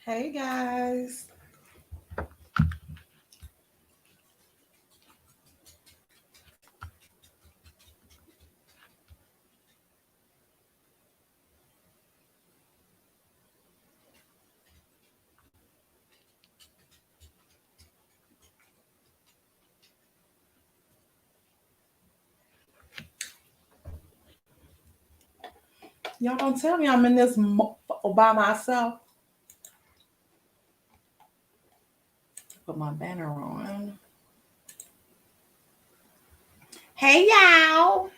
Hey guys. Y'all don't tell me I'm in this by myself. Put my banner on. Hey y'all.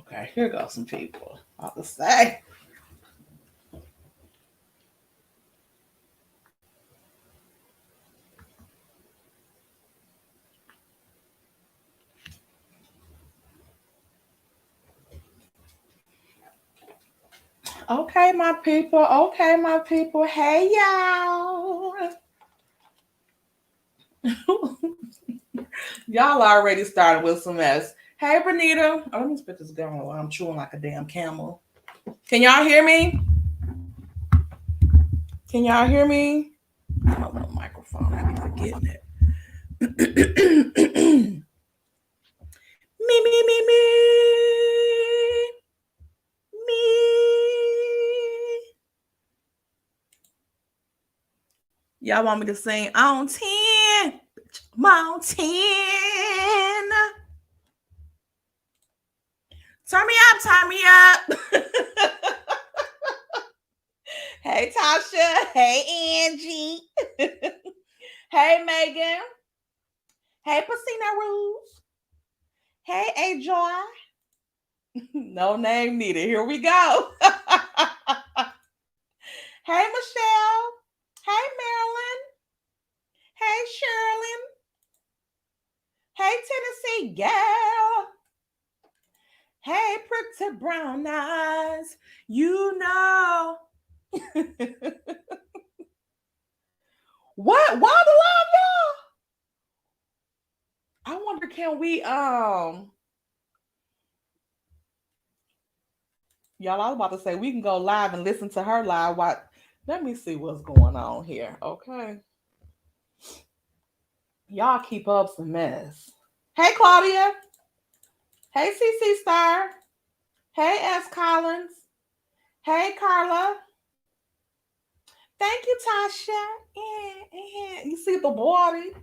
Okay, here go some people. I'll just say. Okay, my people. Okay, my people. Hey y'all. Y'all already started with some mess. Hey, Benita. Oh, let me spit this down while I'm chewing like a damn camel. Can y'all hear me? Can y'all hear me? My little microphone. I be forgetting it. Me. Me. Y'all want me to sing on 10? Mountain. Turn me up, turn me up. Hey, Tasha. Hey, Angie. Hey, Megan. Hey, Pacina Rouge. Hey, A Joy. No name needed. Here we go. Hey, Michelle. Hey, Marilyn. Hey, Shirley. Hey, Tennessee girl. Hey, pretty brown eyes. You know. What? Why the love, y'all? I wonder, can we y'all, I was about to say we can go live and listen to her live. What? Let me see what's going on here. Okay. Y'all keep up some mess. Hey, Claudia. Hey, CC Star. Hey, S. Collins. Hey, Carla. Thank you, Tasha. You see the body.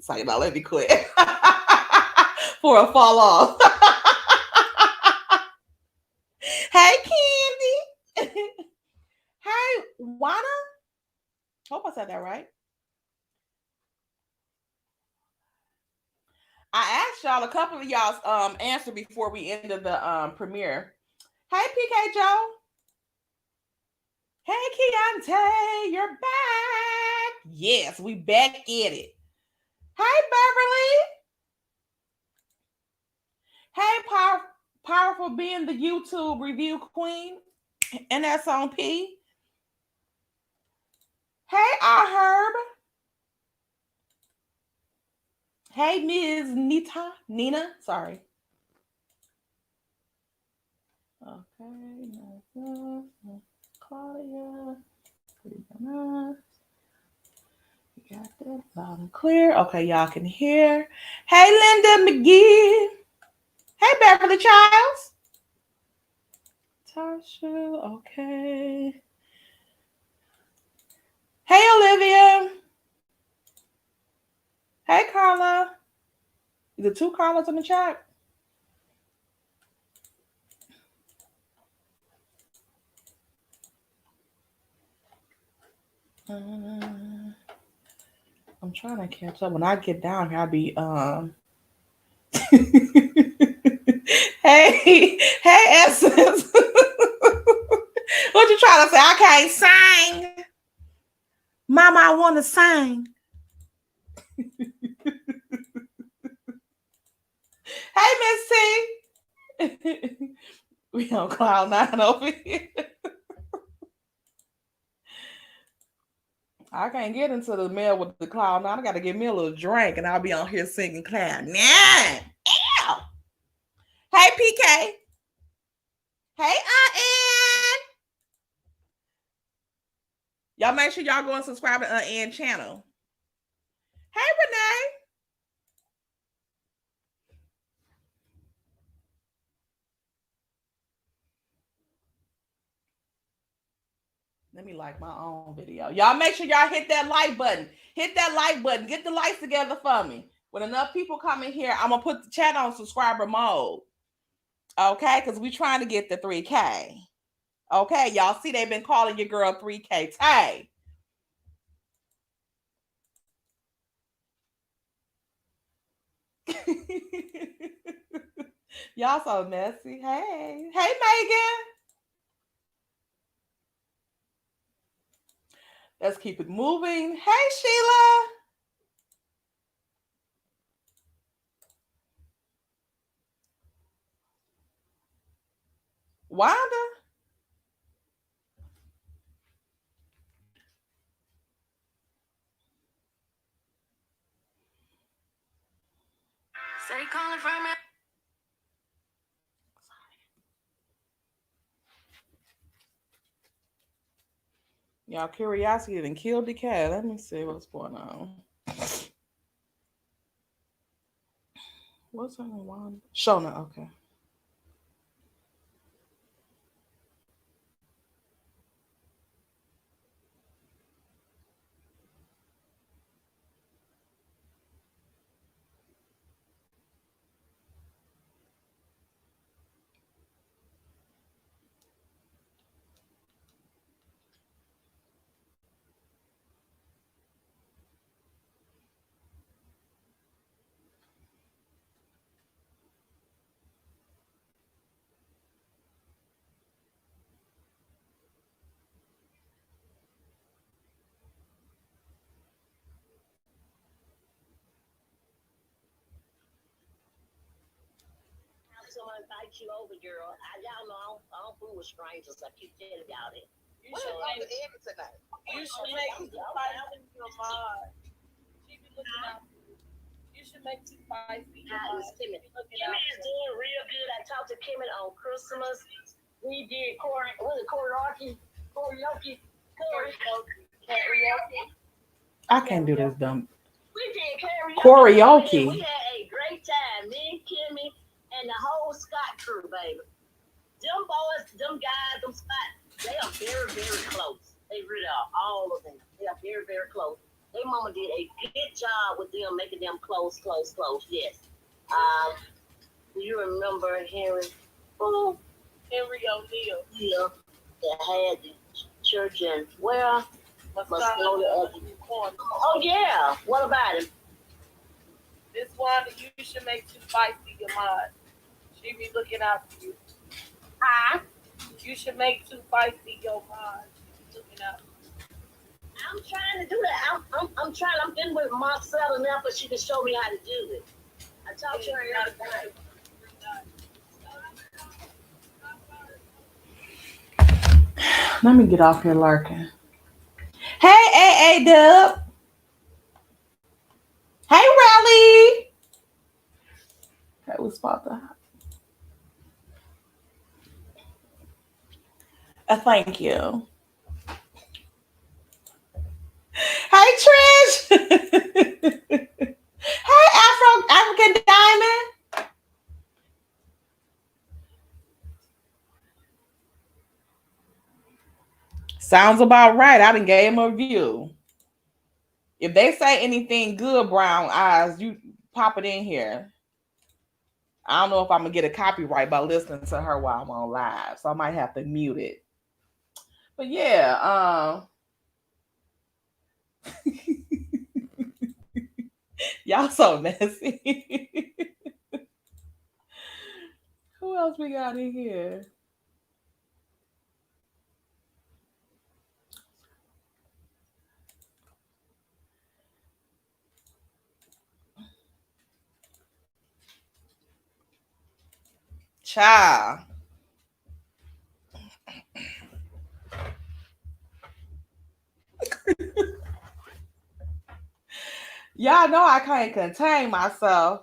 Sorry, now let me quit for a fall off. Hey, Candy. Hey, Wana. Hope I said that right. I asked y'all a couple of y'all's answer before we ended the premiere. Hey, PK Joe. Hey, Keontae, you're back. Yes, we back at it. Hey, Beverly. Hey, powerful being the YouTube review queen. And that's on P. Hey, R Herb. Hey, Ms. Nina. Sorry. Okay. Claudia. We got that loud and clear. Okay, y'all can hear. Hey, Linda McGee. Hey, Beverly Childs. Tasha. Okay. Hey, Olivia. Hey, Carla. The two Carlas in the chat. I'm trying to catch up. When I get down here, I'll be hey, hey, Essence. What you trying to say? I can't sing. Mama, I want to sing. Hey, Miss T. We on cloud nine over here. I can't get into the mail with the cloud now. I gotta get me a little drink and I'll be on here singing cloud nine. Ow. Hey PK. Hey Ann. Y'all make sure y'all go and subscribe to Ann channel. Hey Renee. Let me like my own video. Y'all make sure y'all hit that like button. Hit that like button. Get the likes together for me. When enough people come in here, I'm going to put the chat on subscriber mode. Okay? Because we trying to get the 3K. Okay? Y'all see they've been calling your girl 3K Tay. Y'all so messy. Hey. Hey, Megan. Let's keep it moving. Hey, Sheila. Wanda. Say calling from it. Y'all curiosity didn't kill the cat. Let me see what's going on. What's her name? Shona, okay. Someone invite you over, girl. Y'all know I don't fool with strangers. I keep telling y'all that. You should make it tonight. You should make it your mod. She be looking out. You should make it spicy. Kimmy is doing real good. I talked to Kimmy on Christmas. We did karaoke. I can't do this dumb. We did karaoke. We had a great time. Me and Kimmy and the whole Scott crew, baby. Them boys, them guys, them Scott, they are very, very close. They really are, all of them. They are very, very close. Their mama did a good job with them, making them close, yes. Do you remember Henry? Oh, Henry O'Neill. Yeah, that had the church in where? Oh, yeah. What about him? This one, you should make too spicy your mind. She be looking out for you. Huh? You should make too spicy your mind. She be looking out for you. I'm trying to do that. I'm trying. I'm in with Martellll now, but she can show me how to do it. I talked to her every day. Let me get off here lurking. Hey, AA Dub. Hey, Rally. Okay, we spot that. Thank you. Hey, Trish. Hey, African Diamond. Sounds about right. I done gave him a review. If they say anything good, Brown Eyes, you pop it in here. I don't know if I'm gonna get a copyright by listening to her while I'm on live, so I might have to mute it. But yeah, y'all so messy. Who else we got in here? Child. Y'all know I can't contain myself.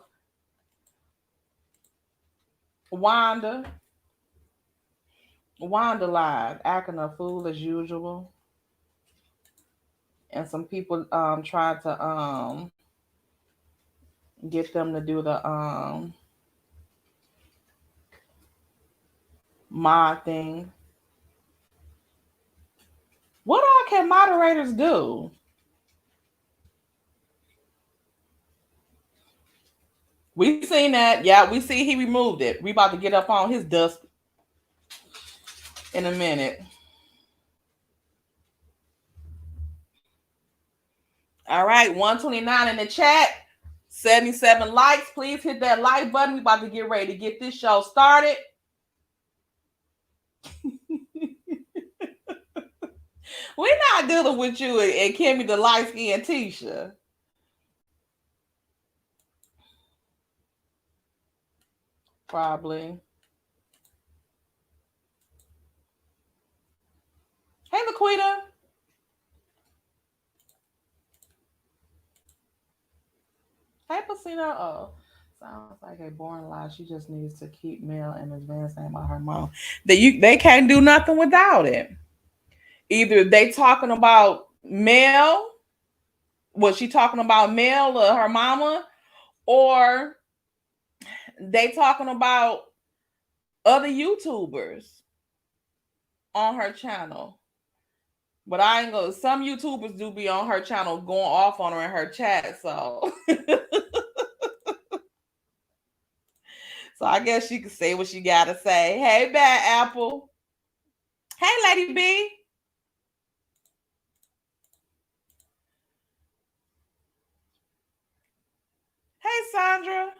Wanda. Wanda live, acting a fool as usual. And some people tried to get them to do the mod thing. What all can moderators do? We seen that. Yeah, we see he removed it. We about to get up on his dust in a minute. All right, 129 in the chat. 77 likes. Please hit that like button. We about to get ready to get this show started. We're not dealing with you and Kimmy the light skin Tisha. Probably. Hey, Laquita. Hey, Pacino. Oh, sounds like a boring lie. She just needs to keep Mel and his man's name on her mom. They can't do nothing without it. Either they talking about Mel, was she talking about Mel or her mama, or they talking about other YouTubers on her channel. But I ain't gonna. Some YouTubers do be on her channel going off on her in her chat. So, so I guess she could say what she gotta say. Hey, Bad Apple. Hey, Lady B. Hey, Sandra.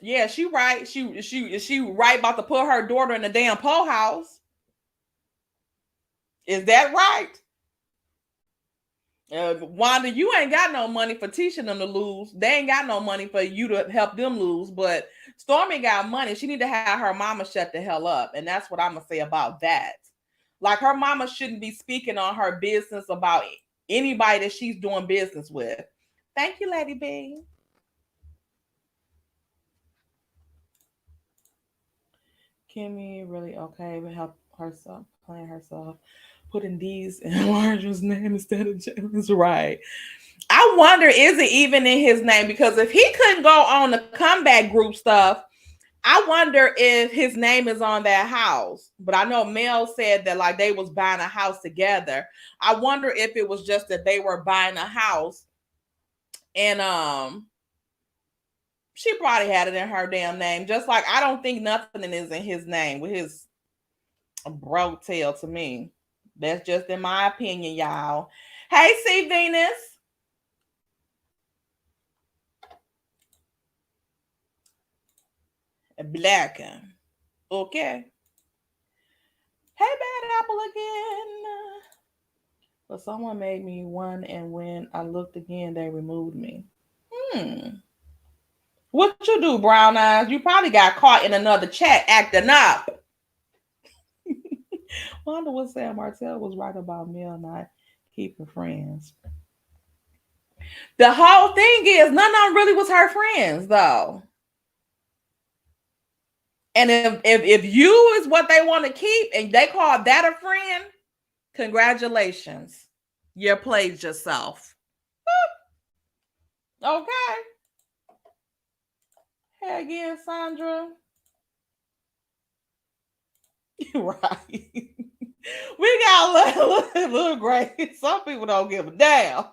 Yeah, she right. She right about to put her daughter in the damn po house. Is that right? Wanda, you ain't got no money for teaching them to lose. They ain't got no money for you to help them lose. But Stormy got money. She need to have her mama shut the hell up. And that's what I'm going to say about that. Like, her mama shouldn't be speaking on her business about anybody that she's doing business with. Thank you, Lady B. Kimmy really okay with help herself, playing herself, putting D's in Larger's name instead of Jalen's, right. I wonder, is it even in his name? Because if he couldn't go on the comeback group stuff, I wonder if his name is on that house. But I know Mel said that like they was buying a house together. I wonder if it was just that they were buying a house and she probably had it in her damn name. Just like I don't think nothing is in his name with his broke tail to me. That's just in my opinion, y'all. Hey, C Venus. Black. Okay. Hey, Bad Apple again. But someone made me one, and when I looked again, they removed me. What you do, Brown Eyes? You probably got caught in another chat acting up. Wonder what Sam Martellll was right about Mel not keeping friends. The whole thing is none of them really was her friends, though. And if you is what they want to keep and they call that a friend, congratulations. You played yourself. Okay. Hey again, Sandra. Right. We got a little great. Some people don't give a damn.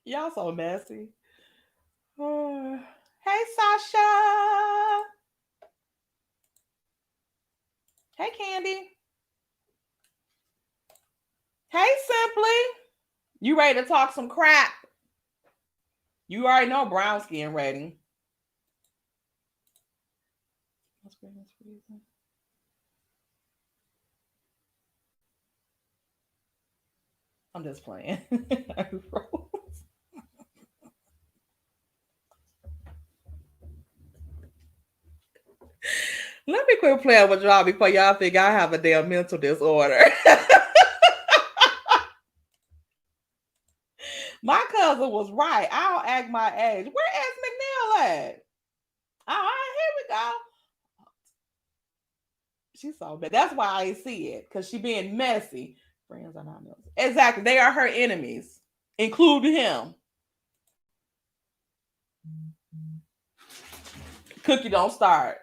Y'all so messy. Hey, Sasha. Hey, Candy. Hey, Simply. You ready to talk some crap? You already know brown skin rating. I'm just playing. Let me quit playing with y'all before y'all think I have a damn mental disorder. My cousin was right. I don't act my age. Where is McNeil at? All right, here we go. She saw bad. That's why I see it, because she being messy. Friends are not messy. Exactly. They are her enemies, including him. Cookie don't start.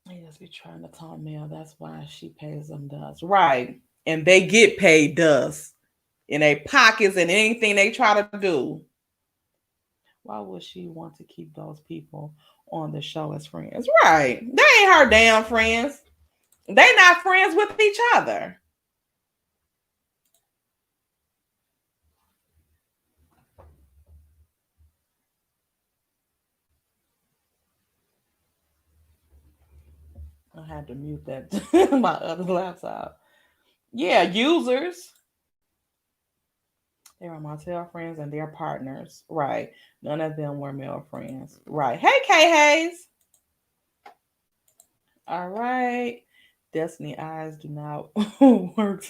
They just be trying to talk mail. That's why she pays them dust. Right. And they get paid dust in their pockets and anything they try to do. Why would she want to keep those people on the show as friends? Right. They ain't her damn friends. They not friends with each other. I had to mute that my other laptop. Yeah, users. They were Martellll friends and their partners. Right. None of them were male friends. Right. Hey, K Hayes. All right. Destiny eyes do not work.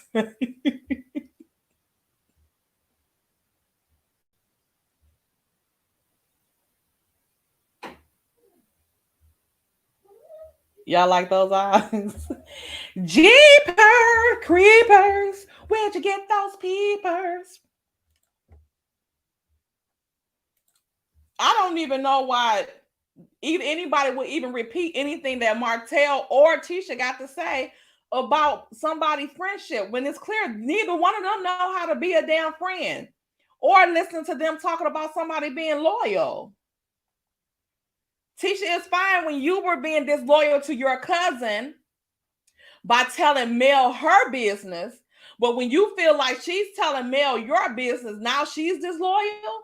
Y'all like those eyes? Jeeper creepers. Where'd you get those peepers? I don't even know why anybody would even repeat anything that Martellll or Tisha got to say about somebody's friendship when it's clear neither one of them know how to be a damn friend or listen to them talking about somebody being loyal. Tisha is fine when you were being disloyal to your cousin by telling Mel her business, but when you feel like she's telling Mel your business, now she's disloyal?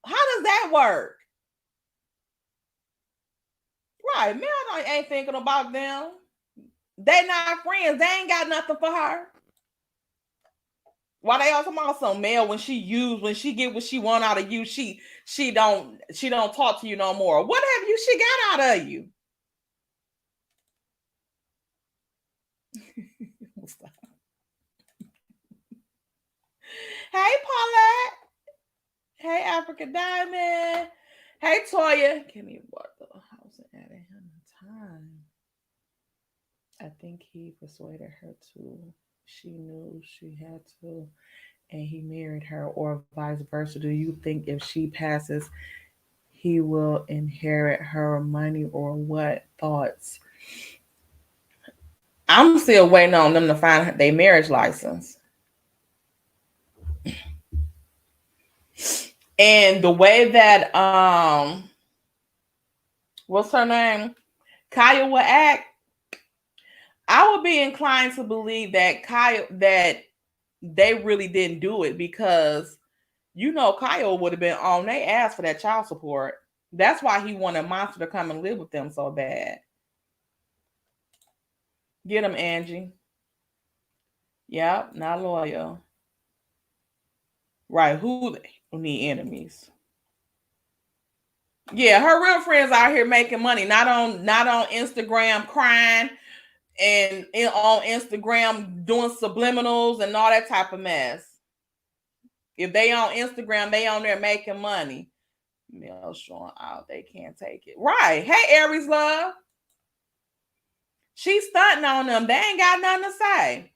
How does that work? Right, Mel ain't thinking about them. They not friends. They ain't got nothing for her. Why they also about some Mel when she get what she want out of you, she don't talk to you no more. What have you she got out of you? Hey Paulette. Hey Africa Diamond. Hey Toya. Give me what the house and added him time. I think he persuaded her to. She knew she had to, and he married her, or vice versa. Do you think if she passes, he will inherit her money, or what thoughts? I'm still waiting on them to find their marriage license. And the way that what's her name? Kaya will act, I would be inclined to believe that that they really didn't do it because Kyle would have been on their ass for that child support. That's why he wanted Monster to come and live with them so bad. Get him, Angie. Yep, not loyal. Right, who need enemies? Yeah, her real friends out here making money, not on Instagram crying and on Instagram doing subliminals and all that type of mess. If they on Instagram, they on there making money. Mel showing out, they can't take it. Right. Hey, Aries love. She's stunting on them. They ain't got nothing to say.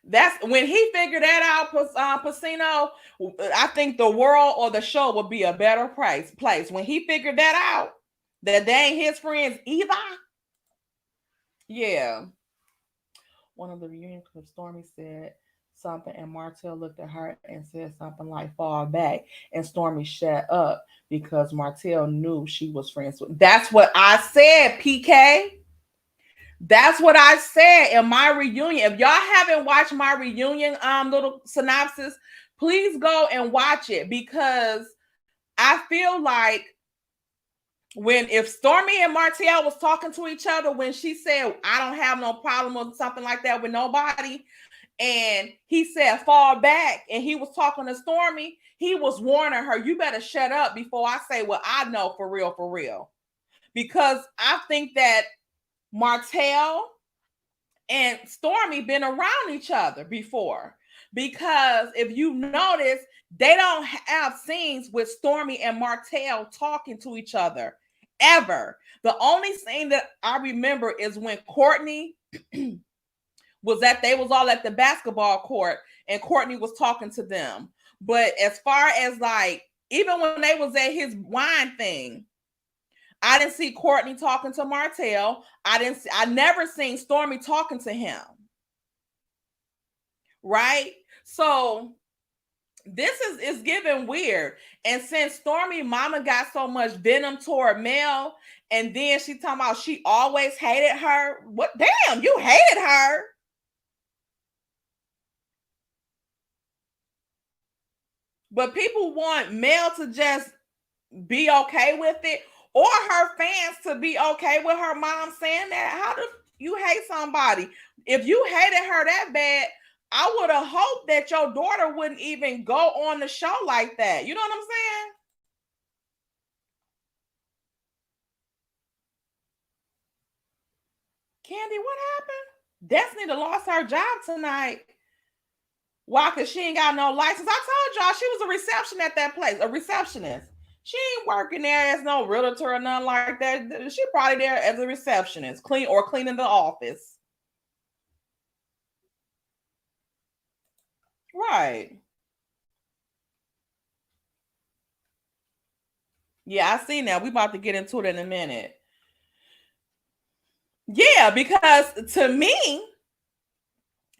That's when he figured that out, Pacino. I think the world or the show would be a better place. When he figured that out, that they ain't his friends either. Yeah. One of the reunion clips, Stormy said something, and Martellll looked at her and said something like "fall back," and Stormy shut up because Martellll knew she was friends with. That's what I said, PK. That's what I said in my reunion. If y'all haven't watched my reunion little synopsis, please go and watch it, because I feel like if Stormy and Martellll was talking to each other when she said, "I don't have no problem" or something like that with nobody, and he said fall back, and he was talking to Stormy, he was warning her, you better shut up before I say what I know for real. Because I think that Martellll and Stormy been around each other before. Because if you notice, they don't have scenes with Stormy and Martellll talking to each other ever. The only scene that I remember is when Courtney was that they was all at the basketball court and Courtney was talking to them. But as far as like, even when they was at his wine thing, I didn't see Courtney talking to Martellll. I never seen Stormy talking to him. Right? So this is giving weird. And since Stormy mama got so much venom toward Mel, and then she talking about she always hated her. What? Damn, you hated her. But people want Mel to just be okay with it, or her fans to be okay with her mom saying that. How do you hate somebody? If you hated her that bad, I would have hoped that your daughter wouldn't even go on the show like that. You know what I'm saying? Candy, what happened? Destiny lost her job tonight. Why? Because she ain't got no license. I told y'all she was a reception at that place, a receptionist. She ain't working there as no realtor or nothing like that. She probably there as a receptionist, cleaning the office. Right. Yeah, I seen that. We about to get into it in a minute. Yeah, because to me,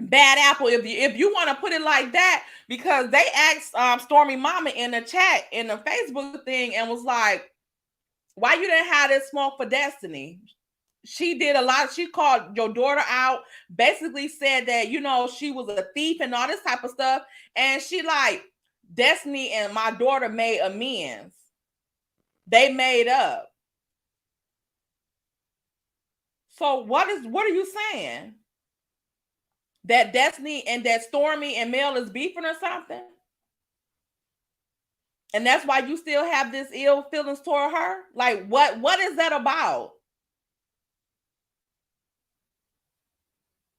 bad apple, if you want to put it like that, because they asked Stormy Mama in the chat in the Facebook thing and was like, why you didn't have this smoke for Destiny? She did a lot. She called your daughter out, basically said that, you know, she was a thief and all this type of stuff. And she like, Destiny and my daughter made amends. They made up. So what are you saying? That Destiny and that Stormy and Mel is beefing or something? And that's why you still have this ill feelings toward her? Like what is that about?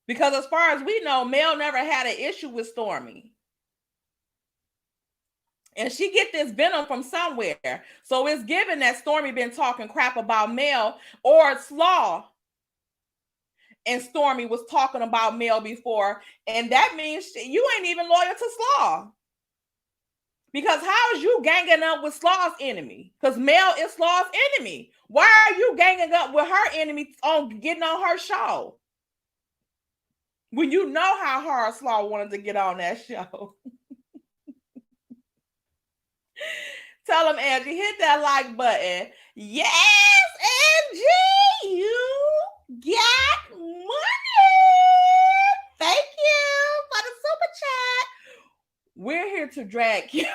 Because as far as we know, Mel never had an issue with Stormy. And she get this venom from somewhere. So it's given that Stormy been talking crap about Mel, or Slaw and Stormy was talking about Mel before. And that means you ain't even loyal to Slaw. Because how is you ganging up with Slaw's enemy? Because Mel is Slaw's enemy. Why are you ganging up with her enemy on getting on her show? When you know how hard Slaw wanted to get on that show. Tell them, Angie, hit that like button. Yes, Angie, you got money. Thank you for the super chat. We're here to drag you.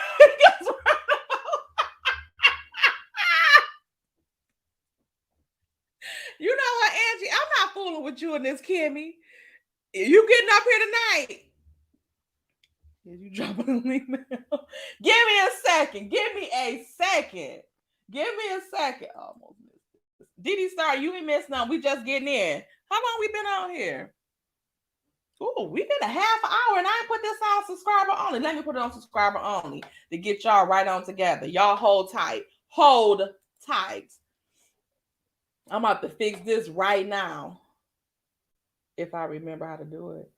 You know what, Angie? I'm not fooling with you and this Kimmy. You getting up here tonight? You dropping an email? Give me a second. Give me a second. Almost missed it. Didi Star, you ain't missed none. We just getting in. How long we been on here? Ooh, we been a half hour, and I put this on subscriber only. Let me put it on subscriber only to get y'all right on together. Y'all hold tight. Hold tight. I'm about to fix this right now. If I remember how to do it.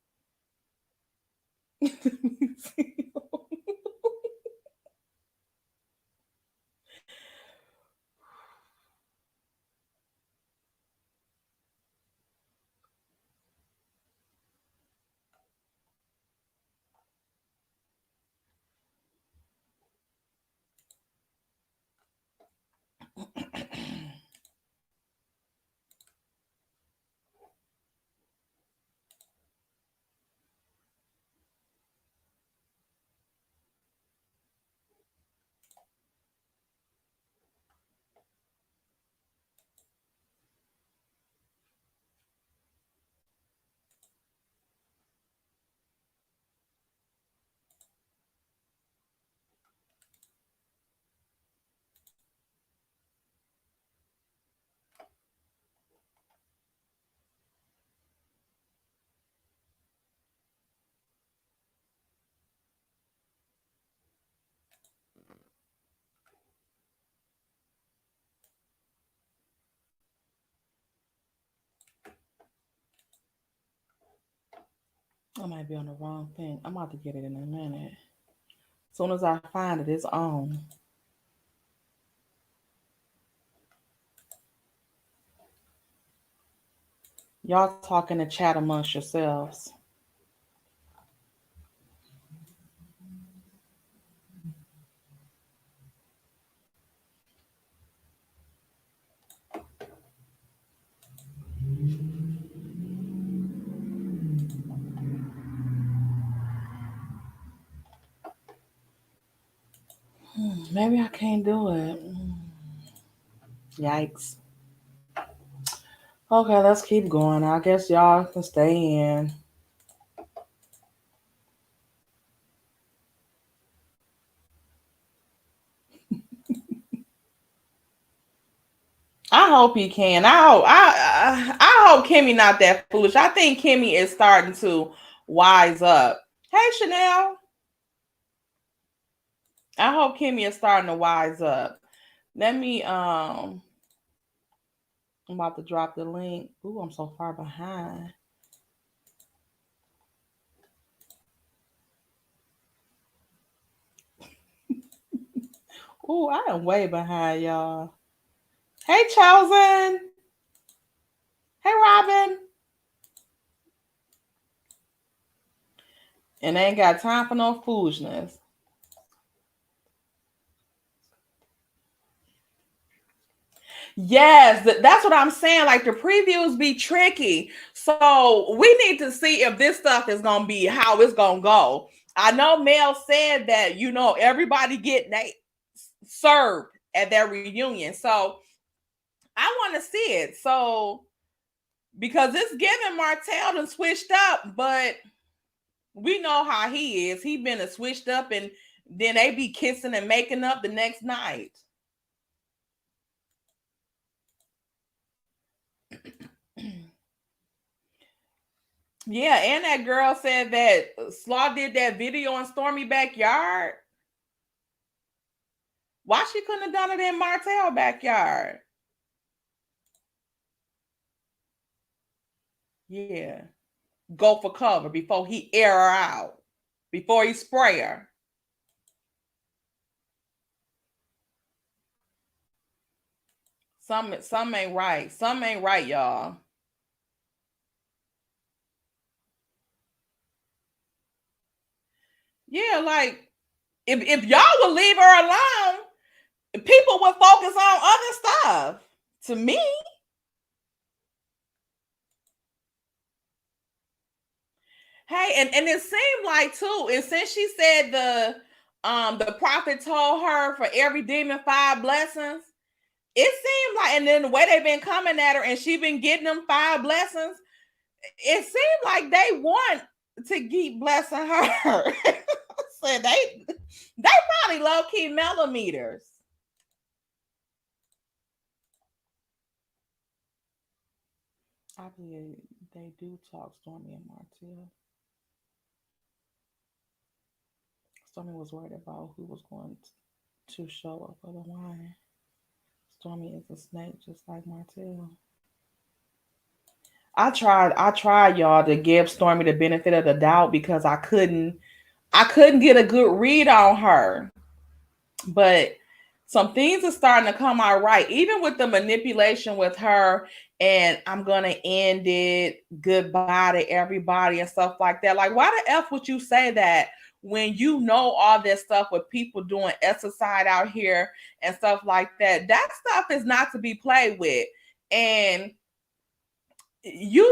I might be on the wrong thing. I'm about to get it in a minute. As soon as I find it, it's on. Y'all talk in the chat amongst yourselves. Maybe I can't do it. Yikes. Okay, let's keep going. I guess y'all can stay in. I hope he can. I hope Kimmy not that foolish. I think Kimmy is starting to wise up. Hey Chanel. I hope Kimmy is starting to wise up. Let me I'm about to drop the link. Ooh, I'm so far behind. Ooh, I am way behind, y'all. Hey Chosen. Hey Robin. And they ain't got time for no foolishness. Yes, that's what I'm saying. Like the previews be tricky. So we need to see if this stuff is gonna be how it's gonna go. I know Mel said that, everybody getting they served at their reunion. So I want to see it. So because it's giving Martellll and switched up, but we know how he is. He been a switched up and then they be kissing and making up the next night. Yeah, and that girl said that Slaw did that video in Stormy backyard. Why she couldn't have done it in Martell's backyard? Yeah. Go for cover before he air her out. Before he spray her. Some ain't right. Some ain't right, y'all. Yeah, like if y'all would leave her alone, people would focus on other stuff. To me. Hey, and it seemed like too, and since she said the prophet told her for every demon 5 blessings, it seemed like, and then the way they've been coming at her and she been getting them 5 blessings, it seemed like they want to keep blessing her. So they probably low key millimeters. I believe they do talk Stormy and Martellll. Stormy was worried about who was going to show up for the wine. Stormy is a snake just like Martellll. I tried y'all to give Stormy the benefit of the doubt because I couldn't get a good read on her. But some things are starting to come out right, even with the manipulation with her. And I'm gonna end it. Goodbye to everybody and stuff like that. Like, why the f would you say that when you know all this stuff with people doing exercise out here and stuff like that? That stuff is not to be played with. And you're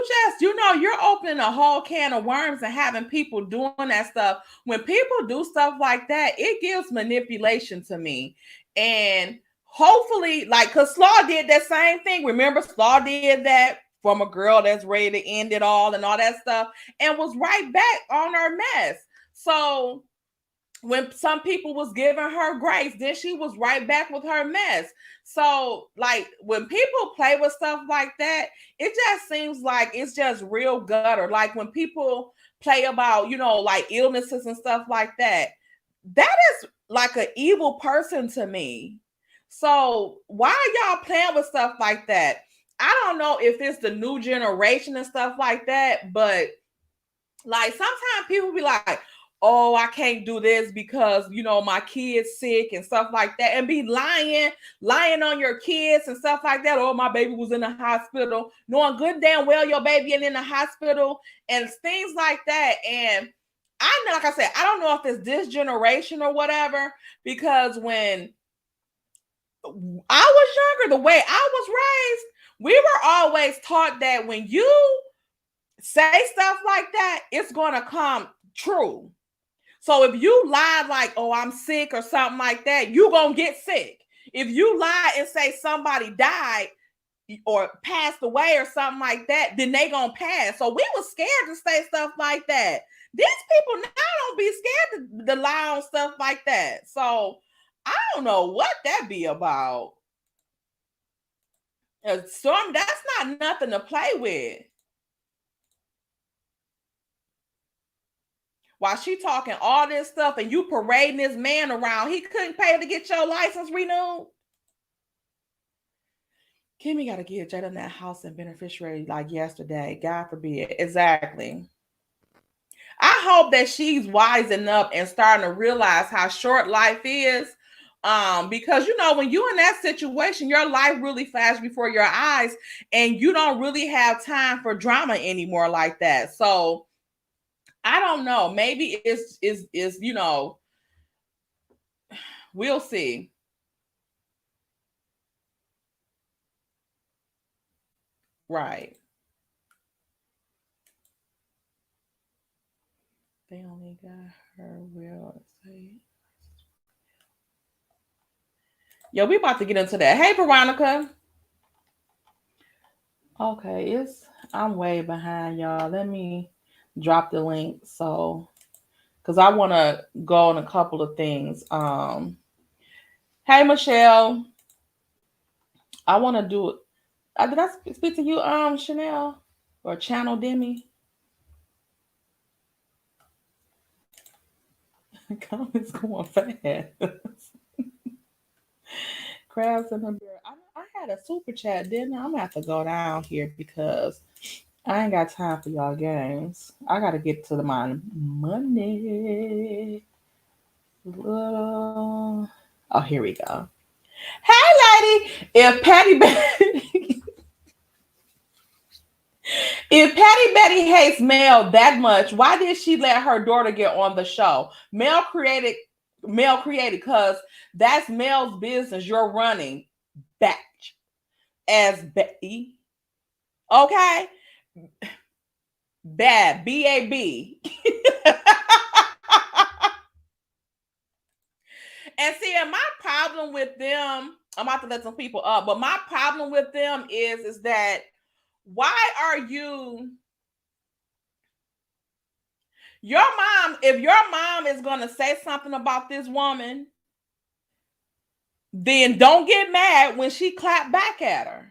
opening a whole can of worms and having people doing that stuff. When people do stuff like that, it gives manipulation to me. And hopefully, like, because Slaw did that same thing. Remember, Slaw did that from a girl that's ready to end it all and all that stuff, and was right back on her mess. So when some people was giving her grace, then she was right back with her mess. So like when people play with stuff like that, it just seems like it's just real gutter. Like when people play about, like illnesses and stuff like that, that is like an evil person to me. So why are y'all playing with stuff like that? I don't know if it's the new generation and stuff like that, but Like sometimes people be like, oh, I can't do this because my kid's sick and stuff like that, and be lying on your kids and stuff like that. Oh, my baby was in the hospital, knowing good damn well your baby ain't in the hospital and things like that. And I know, like I said, I don't know if it's this generation or whatever, because when I was younger, the way I was raised, we were always taught that when you say stuff like that, it's gonna come true. So if you lie like, oh, I'm sick or something like that, you gonna get sick. If you lie and say somebody died or passed away or something like that, then they gonna pass. So we were scared to say stuff like that. These people now don't be scared to lie on stuff like that. So I don't know what that be about. Storm, that's not nothing to play with. While she talking all this stuff and you parading this man around, he couldn't pay to get your license renewed. Kimmy got to give Jada that house and beneficiary like yesterday. God forbid. Exactly. I hope that she's wising up and starting to realize how short life is. Because when you're in that situation, your life really flashes before your eyes, and you don't really have time for drama anymore like that. So I don't know. Maybe it's we'll see. Right. They only got her real estate. Yo, we about to get into that. Hey, Veronica. Okay, I'm way behind, y'all. Let me drop the link because I want to go on a couple of things. Hey, Michelle. I want to do it. Did I speak to you, Chanel or Channel Demi? Comments going fast. Crabs in the beer. I had a super chat, didn't I? I'm gonna have to go down here because I ain't got time for y'all games. I gotta get to my money. Oh, here we go. Hey, lady. If Patty Betty hates Mel that much, why did she let her daughter get on the show? Mel created because that's Mel's business. You're running batch as Betty. Okay? Bad. B-A-B. And see, and my problem with them, I'm about to let some people up, but my problem with them is that why are you if your mom is going to say something about this woman, then don't get mad when she clap back at her.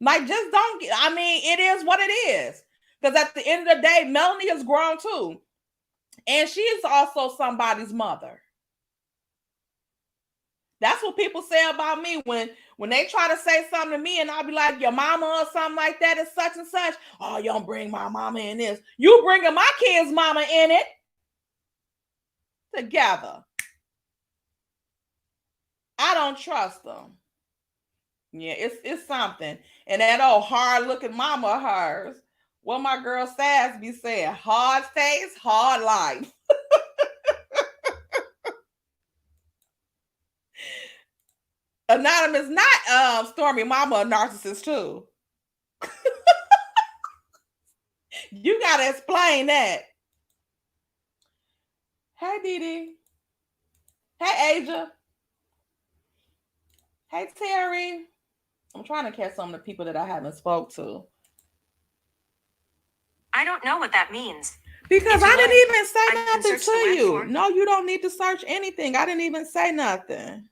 Like, just don't get, I mean, it is what it is. Because at the end of the day, Melanie is grown too. And she is also somebody's mother. That's what people say about me when they try to say something to me and I'll be like, your mama or something like that is such and such. Oh, you don't bring my mama in this. You bringing my kid's mama in it together. I don't trust them. Yeah, it's something. And that old hard looking mama of hers, what my girl Sass be saying, hard face, hard life. Anonymous, not Stormy mama a narcissist too. You gotta explain that. Hey Dee. Hey Asia. Hey Terry. I'm trying to catch some of the people that I haven't spoke to. I don't know what that means. Because I didn't even say nothing to you. No, you don't need to search anything. I didn't even say nothing.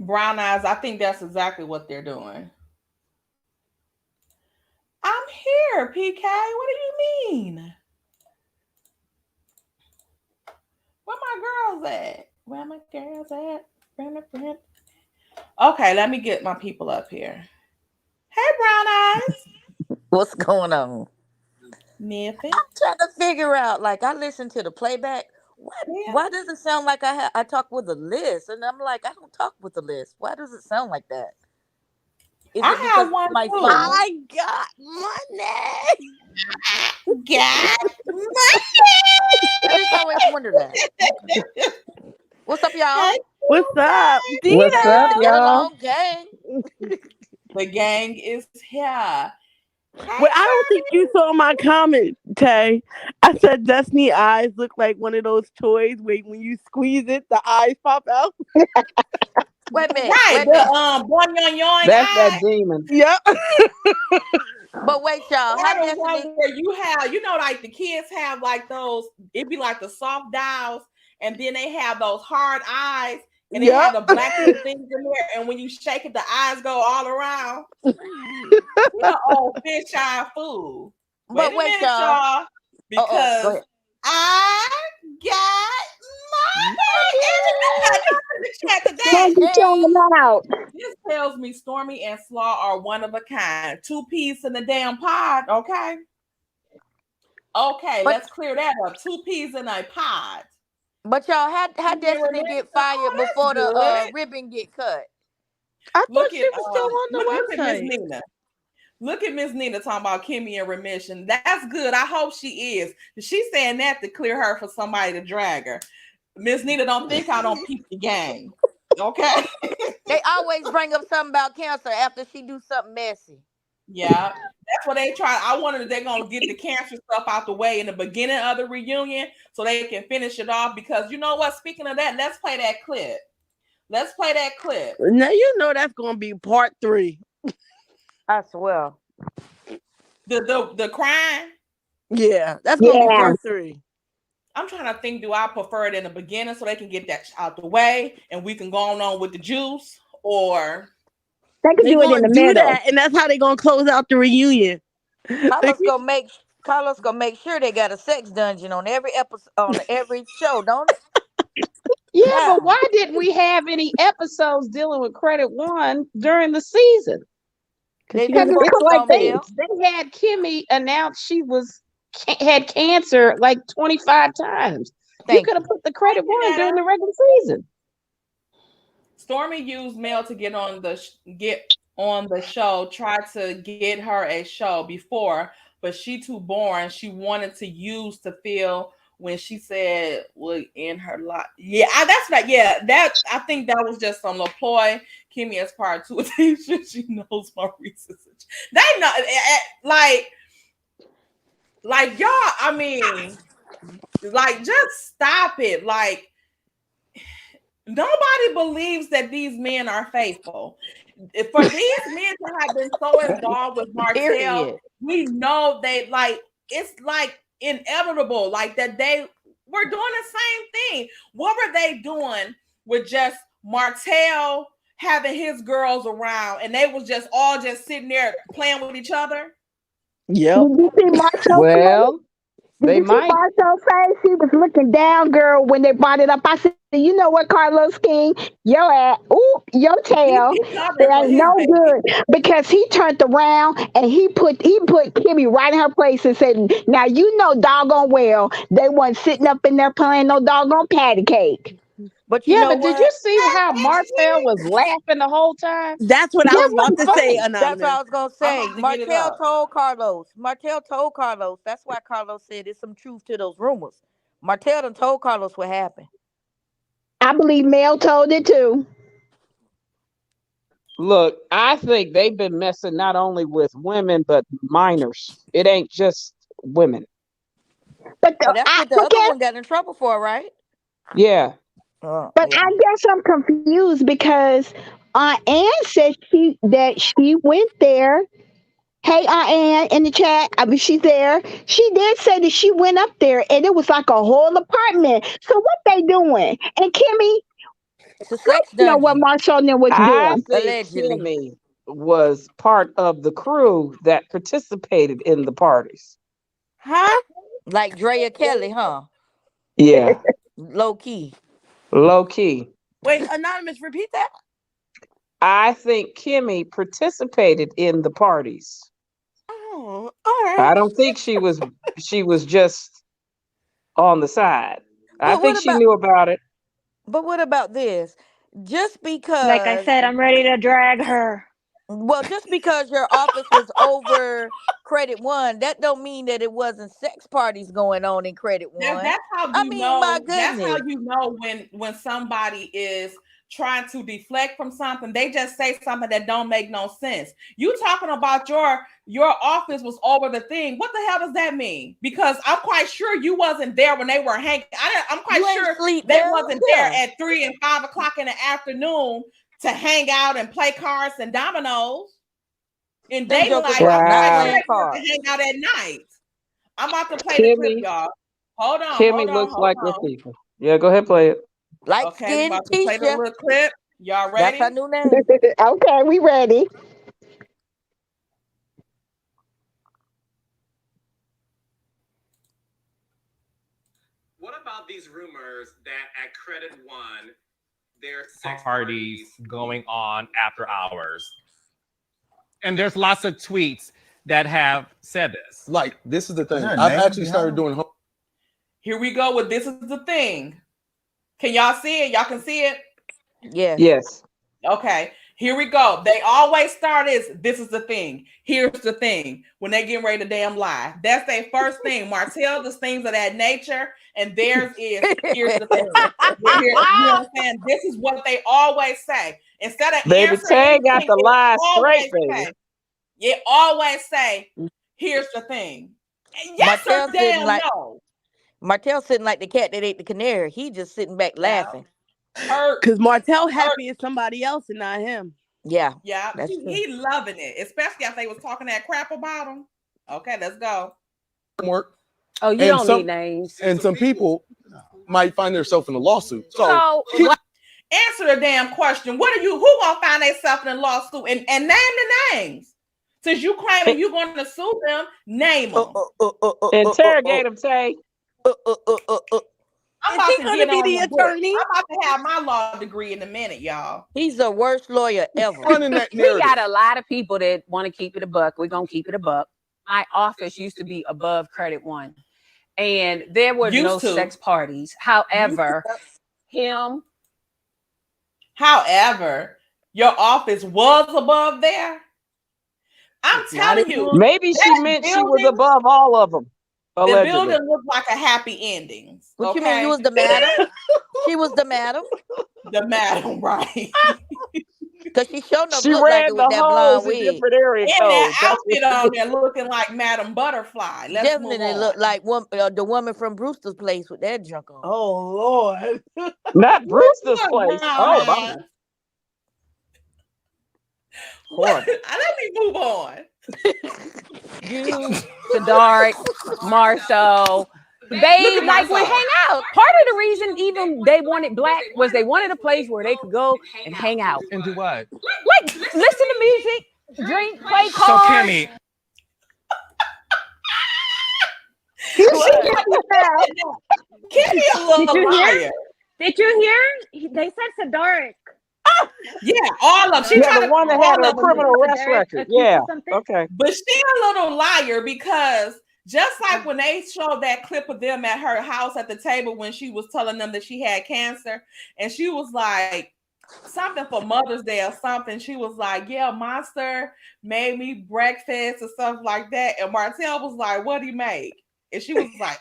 Brown eyes, I think that's exactly what they're doing. I'm here, PK. What do you mean? Where my girls at? Where my girls at? Friend. Okay, let me get my people up here. Hey, Brown Eyes. What's going on? Nipping. Trying to figure out. Like I listen to the playback. Yeah. Why does it sound like I talk with a list? And I'm like, I don't talk with a list. Why does it sound like that? Is it I because have one my too. phone? I got money. Got I just always wonder that. What's up, y'all? Hey, What's up, What's Dina? up, Get y'all? along, gang. the gang is here. Hey, Well, I don't think Tommy. you saw my comment, Tay. I said Destiny eyes look like one of those toys where when you squeeze it, the eyes pop out. Wait a minute. Right, Wait a the minute. boing yoing yoing That's that eye. demon. Yep. But wait, y'all. Or How the one Destiny? where you have, like the kids have like those, it'd be like the soft dials, and then they have those hard eyes, and they have Yep. the black little things in there, and when you shake it, the eyes go all around. You old fish eye fool. Wait But a wait, minute, y'all. y'all, Go because ahead. I got money. Everybody in the chat Ding today. Thank you showing ding. out. This tells me Stormy and Slaw are one of a kind. Two peas in the damn pod, okay? Okay, But let's clear that up. Two peas in a pod. y'all had You remember Destiny that? get Oh, fired that's before the good. ribbon get cut. I thought Look she at was still on look at the Miss website. Nina. Look at Miss Nina talking about Kimmy in remission. That's good. I hope she is. She's saying that to clear her for somebody to drag her. Miss Nina, don't think I don't peep the game. Okay. They always bring up something about cancer after she do something messy. Yeah. That's what they try. I wonder if they're gonna get the cancer stuff out the way in the beginning of the reunion so they can finish it off. Because you know what? Speaking of that, let's play that clip. Let's play that clip. Now you know that's gonna be part 3. I swear. The crime. Yeah, that's gonna be Yeah, part 3. I'm trying to think, do I prefer it in the beginning so they can get that out the way and we can go on with the juice? Or they could They do it in gonna the do middle. that, and that's how they gonna close out the reunion. Carlos gonna make sure they got a sex dungeon on every episode on every show, don't it? Yeah, but Yeah. why didn't we have any episodes dealing with Credit One during the season? They She got Because didn't it's want It's to like show clickbait. Mel. they had Kimmy announce she had cancer like 25 times. You Thank could have you. put the thank Credit you, One during Netta. the regular season. Stormy used Mel to get on the show, tried to get her a show before, but she too boring. She wanted to use to feel when she said would in her life. Yeah, that's right. Yeah, that I think that was just some little ploy. Kimmy as part two. She knows my reasons. They know like y'all. I mean, like just stop it. Like nobody believes that these men are faithful. For these men to have been so involved with Martell, Period. we know they like it's like inevitable, like that they were doing the same thing. What were they doing with just Martell having his girls around and they was just all just sitting there playing with each other? Yep. Did you see Marshall face? Well, Did they you see might. Marshall's face? He was looking down, girl, when they brought it up. I said, you know what, Carlos King? Your ass, ooh, your tail. He It covering for ain't his no baby. good because he turned around and he put Kimmy right in her place and said, "Now you know doggone well they wasn't sitting up in there playing no doggone patty cake." But you Yeah, know but did you what? see how Martell was laughing the whole time? That's what I That was about wasn't to say, funny. That's what Anonymous. I was gonna I'm say. about to get it up. Martell told Carlos. That's why Carlos said there's some truth to those rumors. Martell done told Carlos what happened. I believe Mel told it too. Look, I think they've been messing not only with women but minors. It ain't just women. But Well, that's what the but other guess one got in trouble for, right? Yeah. but Yeah. I guess I'm confused because Ann said she went there. Hey, Ann in the chat. I mean, she's there. She did say that she went up there and it was like a whole apartment. So what they doing? And Kimmy, It's a sex you know what dungeon, Marshall and them was I doing. think allegedly. Kimmy was part of the crew that participated in the parties. Huh? Like Drea Kelly, huh? Yeah. Low key. Low key. Wait, anonymous, repeat that. I think Kimmy participated in the parties. Oh, all I right. don't think she was just on the side. I But think what she about knew about it. but what about this? Just Like I because said, I'm ready to drag her. well, just because your office was over credit one, that don't mean that it wasn't sex parties going on in credit one. That's how I you mean, my know. That's how goodness. you know when somebody is trying to deflect from something. They just say something that don't make no sense. You talking about your office was over the thing. What the hell does that mean? Because I'm quite sure you wasn't there when they were hanging. I'm quite You ain't sure sleep they there? wasn't there Yeah. at 3 and 5 o'clock in the afternoon to hang out and play cards and dominoes in Them daylight. jokers was I'm not quite sure Wow. they playing were to cards. hang out at night. I'm about to play the clip, Kimmy, y'all. Hold on, Kimmy hold on, looks hold like the on. people. Yeah, go ahead, play it. Light Okay, we skinned about to play the Tisha. little clip. Y'all That's her ready? new name. Okay, we ready. What about these rumors that at Credit One, there's sex parties going on after hours? And there's lots of tweets that have said this. Like, this is the thing. there a I've name actually started behind doing. Here we go with this is the thing. Can y'all see it? Y'all can see it? Yes. Yes. Okay, here we go. They always start as this is the thing. Here's the thing. When they get ready to damn lie. That's their first thing. Martell does things of that nature, and theirs is here's the thing. You know what I'm saying? This is what they always say. Instead of Baby answering Tay got anything, the lie straight, always baby. say, it always say, here's the thing. And yes or Martell sitting damn like no. Martell sitting like the cat that ate the canary. He just sitting back laughing. Hurt. Because Martell happy is somebody else and not him. Yeah. Yeah, That's true. he loving it, especially if they was talking that crap about him. Okay, let's go. Work. Oh, you And don't some- need names. And some people might find themselves in a lawsuit. So Answer the damn question. Who gonna find themselves in a lawsuit and name the names? Since you claiming you gonna sue them, name them. Interrogate him, Tay. I'm Is about he to gonna get be on the the book. attorney? I'm about to have my law degree in a minute, y'all. He's the worst lawyer ever. running that We narrative. got a lot of people that want to keep it a buck. We're going to keep it a buck. My office used to be above Credit One, and there were no Used to. sex parties. However, However, your office was above there. I'm telling you, Maybe she that meant she was building- above all of them. the Allegedly. building looked like a happy endings. What you okay? mean you was the madam? She was the madam. The madam, right? Because she sure enough She looked like ran it with the that blonde holes in wig. different area And codes. that That's what outfit on there looking like Madam Butterfly. Let's move Definitely on. looked like the woman from Brewster's Place with that junk on. Oh Lord. Not Brewster's Look, place. brown Oh, eyes. my. What? Horrible. Let me move on. you, Tadarik, Marshall, they like would hang out. Part of the reason even they wanted black was they wanted a place where they could go and hang out. And do what? Like listen to music, drink, play So cards. Kimmy, Kimmy a little liar. Did you hear? They said Tadarik. Yeah, all of them. She Yeah, tried the to one that all had a of them. criminal arrest record. Yeah. Okay. But she a little liar because just like when they showed that clip of them at her house at the table when she was telling them that she had cancer, and she was like something for Mother's Day or something. She was like, "Yeah, Monster made me breakfast or stuff like that." And Martell was like, "What'd he make?" And she was like,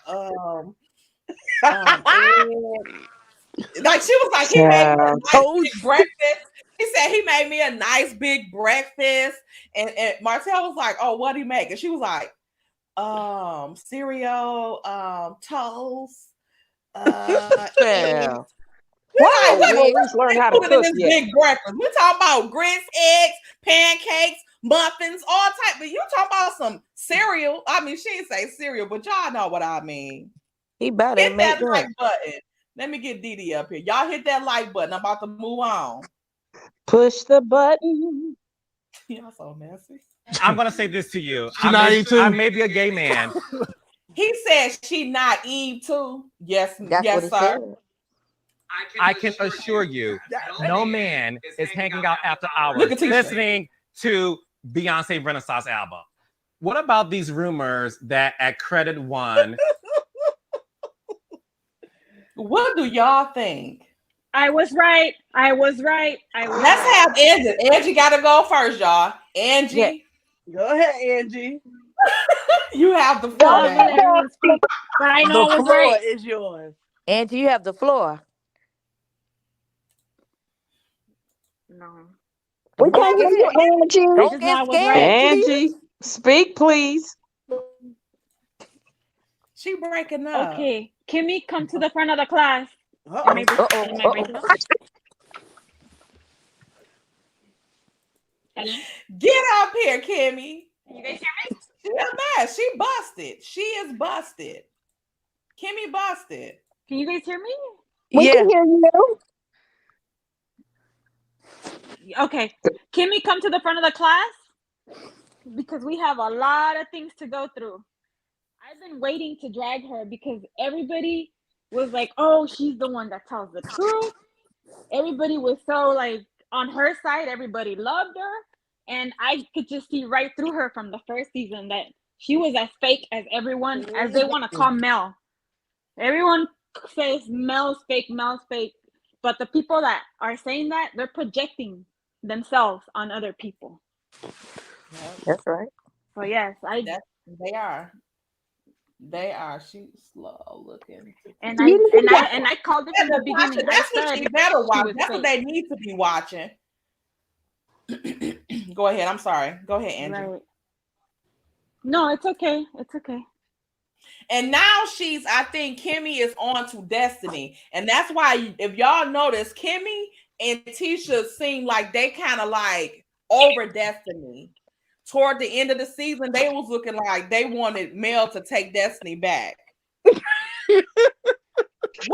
like she was like, "He made me a nice big breakfast." He said he made me a nice big breakfast, and Martell was like, "Oh, what'd he make?" And she was like, cereal, toast, Yeah. Why like, don't we at least learn how to cook this yet? big breakfast? We talking about grits, eggs, pancakes, muffins, all type. But you talking about some cereal? I mean, she didn't say cereal, but y'all know what I mean. He better Hit make that like that. button. Let me get Didi up here. Y'all hit that like button. I'm about to move on. Push the button. Y'all so messy. I'm gonna say this to you. She naive too. I may be a gay man. He said she naive too. Yes, That's yes, what he sir. said. I can assure you, no man is hanging out after hours Look at Tisha. listening to Beyonce Renaissance album. What about these rumors that at Credit One? What do y'all think? I was right. I was right. Let's have Angie. Angie got to go first, y'all. Angie. Yeah. Go ahead, Angie. You have the floor. I'll let everyone speak. But I know The I was floor right. is yours. Angie, you have the floor. No. We can't hear you, Angie. Don't just know I get was scared, right. Angie, speak, please. She breaking up. Okay. Kimmy, come to the front of the class. Uh-oh. Am I breaking up? Hello? Get up here, Kimmy. Can you guys hear me? She a mess. She busted. She is busted. Kimmy busted. Can you guys hear me? We Yeah. can hear you. Okay. Kimmy, come to the front of the class because we have a lot of things to go through. I've been waiting to drag her because everybody was like, oh, she's the one that tells the truth. Everybody was so like on her side. Everybody loved her. And I could just see right through her from the first season that she was as fake as everyone, as they want to call Mel. Everyone says Mel's fake, Mel's fake. But the people that are saying that, they're projecting themselves on other people. That's right. So yes, They are. They are. She's slow looking. And I called it from the beginning. That's what she better watch. was That's what they need to be watching. Go ahead. I'm sorry. Go ahead, Angie. Right. No, it's okay. It's okay. And now I think Kimmy is on to Destiny. And that's why, if y'all notice, Kimmy and Tisha seem like they kind of like over Destiny. Toward the end of the season, they was looking like they wanted Mel to take Destiny back. What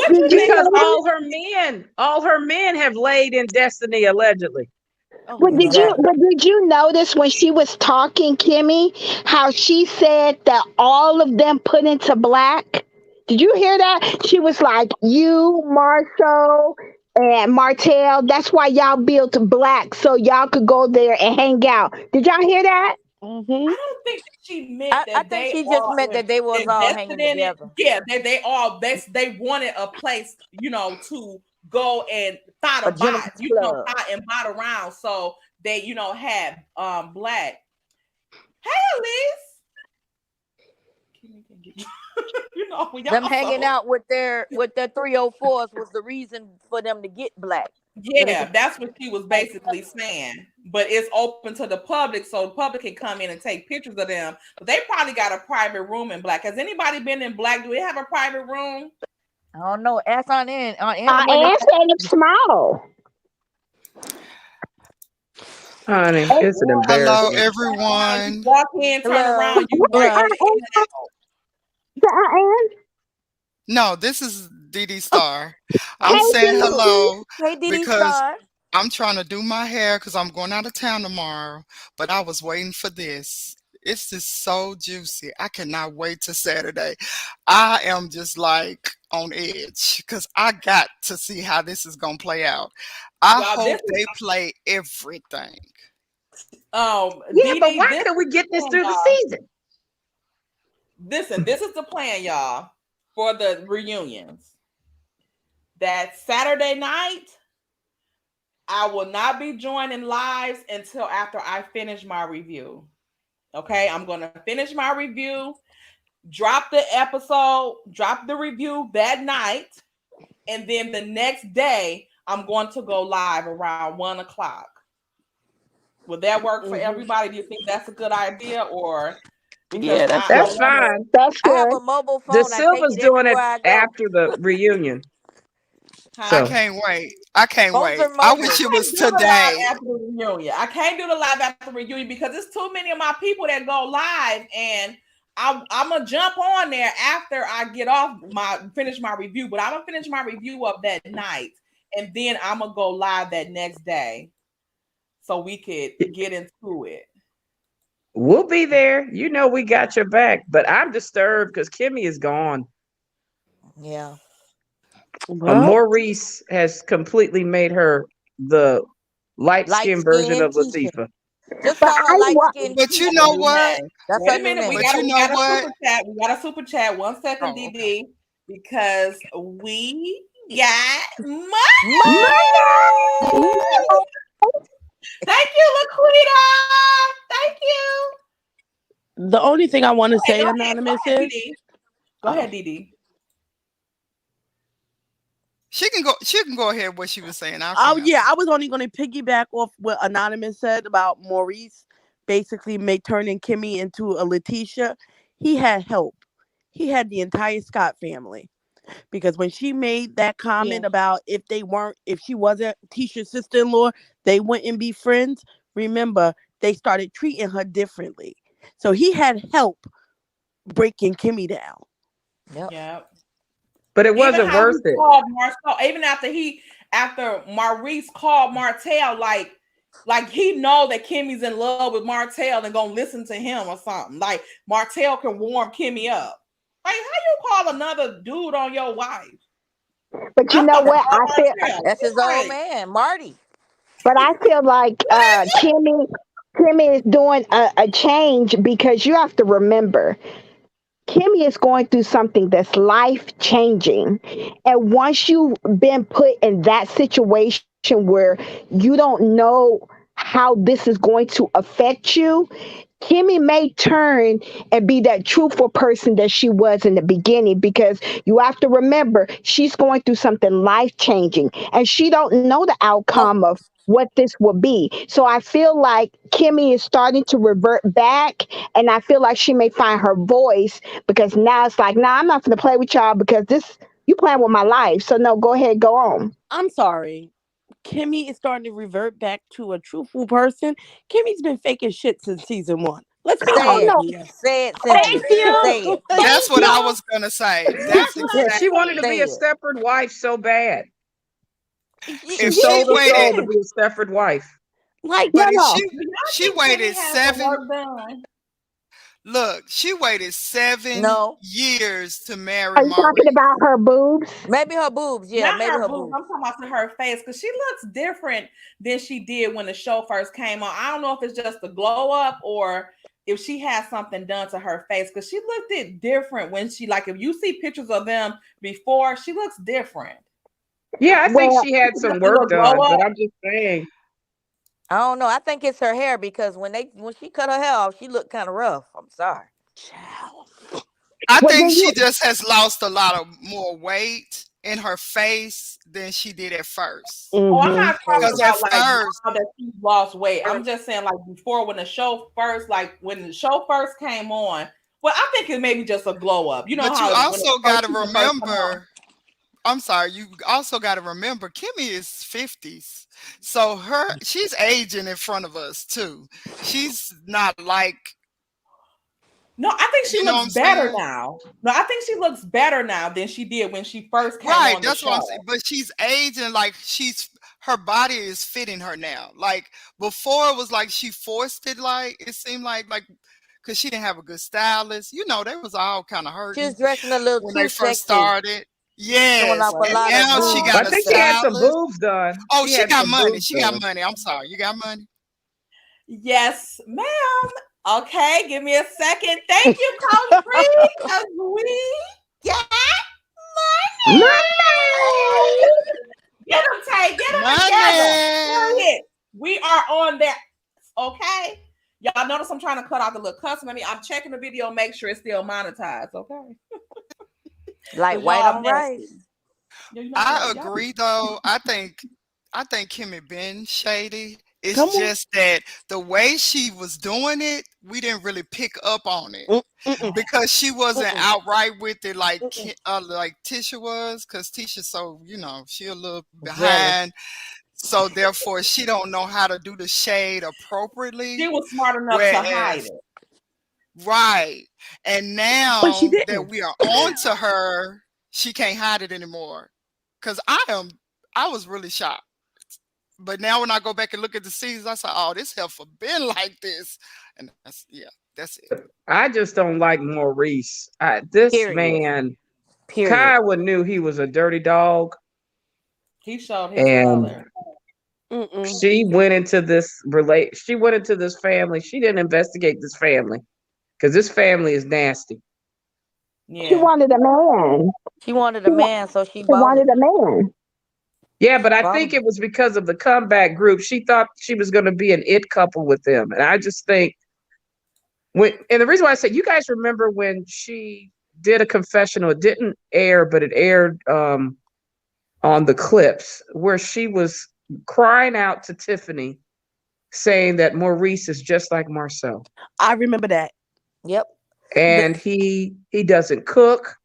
you think? Because all her men have laid in Destiny allegedly. Oh, But did you notice when she was talking, Kimmy, how she said that all of them put into black? Did you hear that? She was like, you, Marshall, and Martell, that's why y'all built black so y'all could go there and hang out. Did y'all hear that? I don't think she meant that. I think she just meant that they was all hanging together. Yeah, they wanted a place, to go and thought about, and bought around. So they, had black. Hey, Elise. Them hanging out with their 304s was the reason for them to get black. Yeah, that's what she was basically saying. But it's open to the public, so the public can come in and take pictures of them. But they probably got a private room in black. Has anybody been in black? Do they have a private room? I don't know. Ask on in. Ann said it's small. Honey, it's an embarrassment. Hello, everyone. Walk in, turn around, you right. No, this is Dee Star. I'm saying hello because I'm trying to do my hair because I'm going out of town tomorrow, but I was waiting for this. It's just so juicy. I cannot wait till Saturday. I am just like on edge because I got to see how this is going to play out. I hope they play everything. Yeah, but why can't we get this through the season? Listen, this is the plan, y'all, for the reunions. That Saturday night, I will not be joining lives until after I finish my review. Okay, I'm going to finish my review, drop the episode, drop the review that night, and then the next day, I'm going to go live around 1:00. Would that work for everybody? Do you think that's a good idea, or? Yeah, that's fine. That's good. I have a mobile phone. The Silver's doing it after the reunion. I can't wait. I wish it was today. After the reunion. I can't do the live after the reunion because it's too many of my people that go live, and I'm gonna jump on there after I get off finish my review. But I'm gonna finish my review up that night, and then I'm gonna go live that next day, so we could get into it. We'll be there. You know we got your back, but I'm disturbed because Kimmy is gone. Yeah. What? Maurice has completely made her the light Light skinned version skin of Tisha. Latifah. Just But call her I light wa- skin But you That's Tisha. a know new what? name. That's Wait her a new minute. name. But you We know got a what? super chat. We got a super chat. 1 second, Oh, okay. DD, because we got money. Money! Thank you, Laquita. Thank you. The only thing I want to Okay, say, go Anonymous, ahead, is DD. Go ahead, DD. She can go. She can go ahead. What she was saying. I'll oh come yeah, after. I was only going to piggyback off what Anonymous said about Maurice basically turning Kimmy into a Letitia. He had help. He had the entire Scott family. Because when she made that comment Yes. about if she wasn't Tisha's sister-in-law, they wouldn't be friends. Remember, they started treating her differently. So he had help breaking Kimmy down. Yep. Yep. But it Even wasn't how he worth it. called Martellll, even after Maurice called Martellll, like he know that Kimmy's in love with Martellll and gonna listen to him or something. Like Martellll can warm Kimmy up. Like how you call another dude on your wife? But you I'm know talking what? about Martellll. That's his old Like, man, Marty. But I feel like Kimmy is doing a change because you have to remember Kimmy is going through something that's life changing. And once you've been put in that situation where you don't know how this is going to affect you, Kimmy may turn and be that truthful person that she was in the beginning because you have to remember she's going through something life changing and she don't know the Oh, outcome of what this will be. So I feel like Kimmy is starting to revert back and I feel like she may find her voice because now it's like, nah, I'm not gonna play with y'all because this you playing with my life. So no, go ahead, go on. I'm sorry. Kimmy is starting to revert back to a truthful person. Kimmy's been faking shit since season 1. Let's be Oh say it. honest no, here. Say it Thank simply. you. Say it. That's Thank what I you. was gonna say. That's That's what Yeah, I'm she exactly. wanted to saying. be Say a it. Stepford wife so bad. She If She she sold her soul waited, to did. be a Stepford wife. Like, but no, if no. do she y'all think waited Kimmy has some 7 work done? look, she waited 7 No. years to marry Are you talking Maurice. about her boobs? Maybe her boobs. Yeah, Not maybe her her boobs. boobs. I'm talking about to her face because she looks different than she did when the show first came on. I don't know if it's just the glow up or if she has something done to her face because she looked it different when she if you see pictures of them before, she looks different. Yeah, I think Well, she had Just some a work little glow done, but up. I'm just saying. I don't know. I think it's her hair because when she cut her hair off, she looked kind of rough. I'm sorry. I well think then she you just has lost a lot of more weight in her face than she did at first. Oh, I'm mm-hmm. not talking Because at about first, now that she's lost weight. I'm just saying before when the show first, when the show first came on. Well, I think it may be just a glow up. You know but you how when the also first got to season first come on. remember, I'm sorry, you also got to remember Kimmy is 50s. So she's aging in front of us too. She's not like, No, I think she you know what looks I'm better saying? now. No, I think she looks better now than she did when she first came Right, on the that's what I'm show. saying. But she's aging like her body is fitting her now. Like before it was like she forced it, like it seemed like because she didn't have a good stylist. You know, they was all kind of She was hurting dressing a little when too they first sexy, started. showing Yes. off a And lot of now she boobs I got and a think she stuff. had some stylist. boobs done. Oh, She she had got some money. boobs She got done. money. I'm sorry. You got money? Yes, ma'am. Okay, give me a second. Thank you, Coach Bree, because we got money. Get them, Tay. Get them together. Money. Period. We are on that. Okay. Y'all notice I'm trying to cut out the little cussing. I'm checking the video, make sure it's still monetized. Okay. Like white Y'all on messy. rice. I Y'all agree though. I think Kimmy been shady. It's Come on. just that the way she was doing it, we didn't really pick up on it Mm-mm. because she wasn't Mm-mm. outright with it Mm-mm. like Tisha was. Because Tisha's so she a little Jealous. behind, so therefore she don't know how to do the shade She appropriately. was smart enough to hide Whereas it. right, and But she now that didn't. we are on to her, she can't hide it anymore. Because I was really shocked. But now when I go back and look at the seasons, I say, "Oh, this heifer been like this," and that's it. I just don't like Maurice. This Period. man, Period. Kyle knew he was a dirty dog. He showed his And color. she went into this family. She didn't investigate this family because this family is nasty. Yeah. She wanted a man. She wanted a man, so she wanted a man. Yeah, but I think it was because of the comeback group. She thought she was going to be an it couple with them. And I just think and the reason why I said, you guys remember when she did a confessional, it didn't air, but it aired on the clips where she was crying out to Tiffany saying that Maurice is just like Marcel. I remember that. Yep. And he doesn't cook.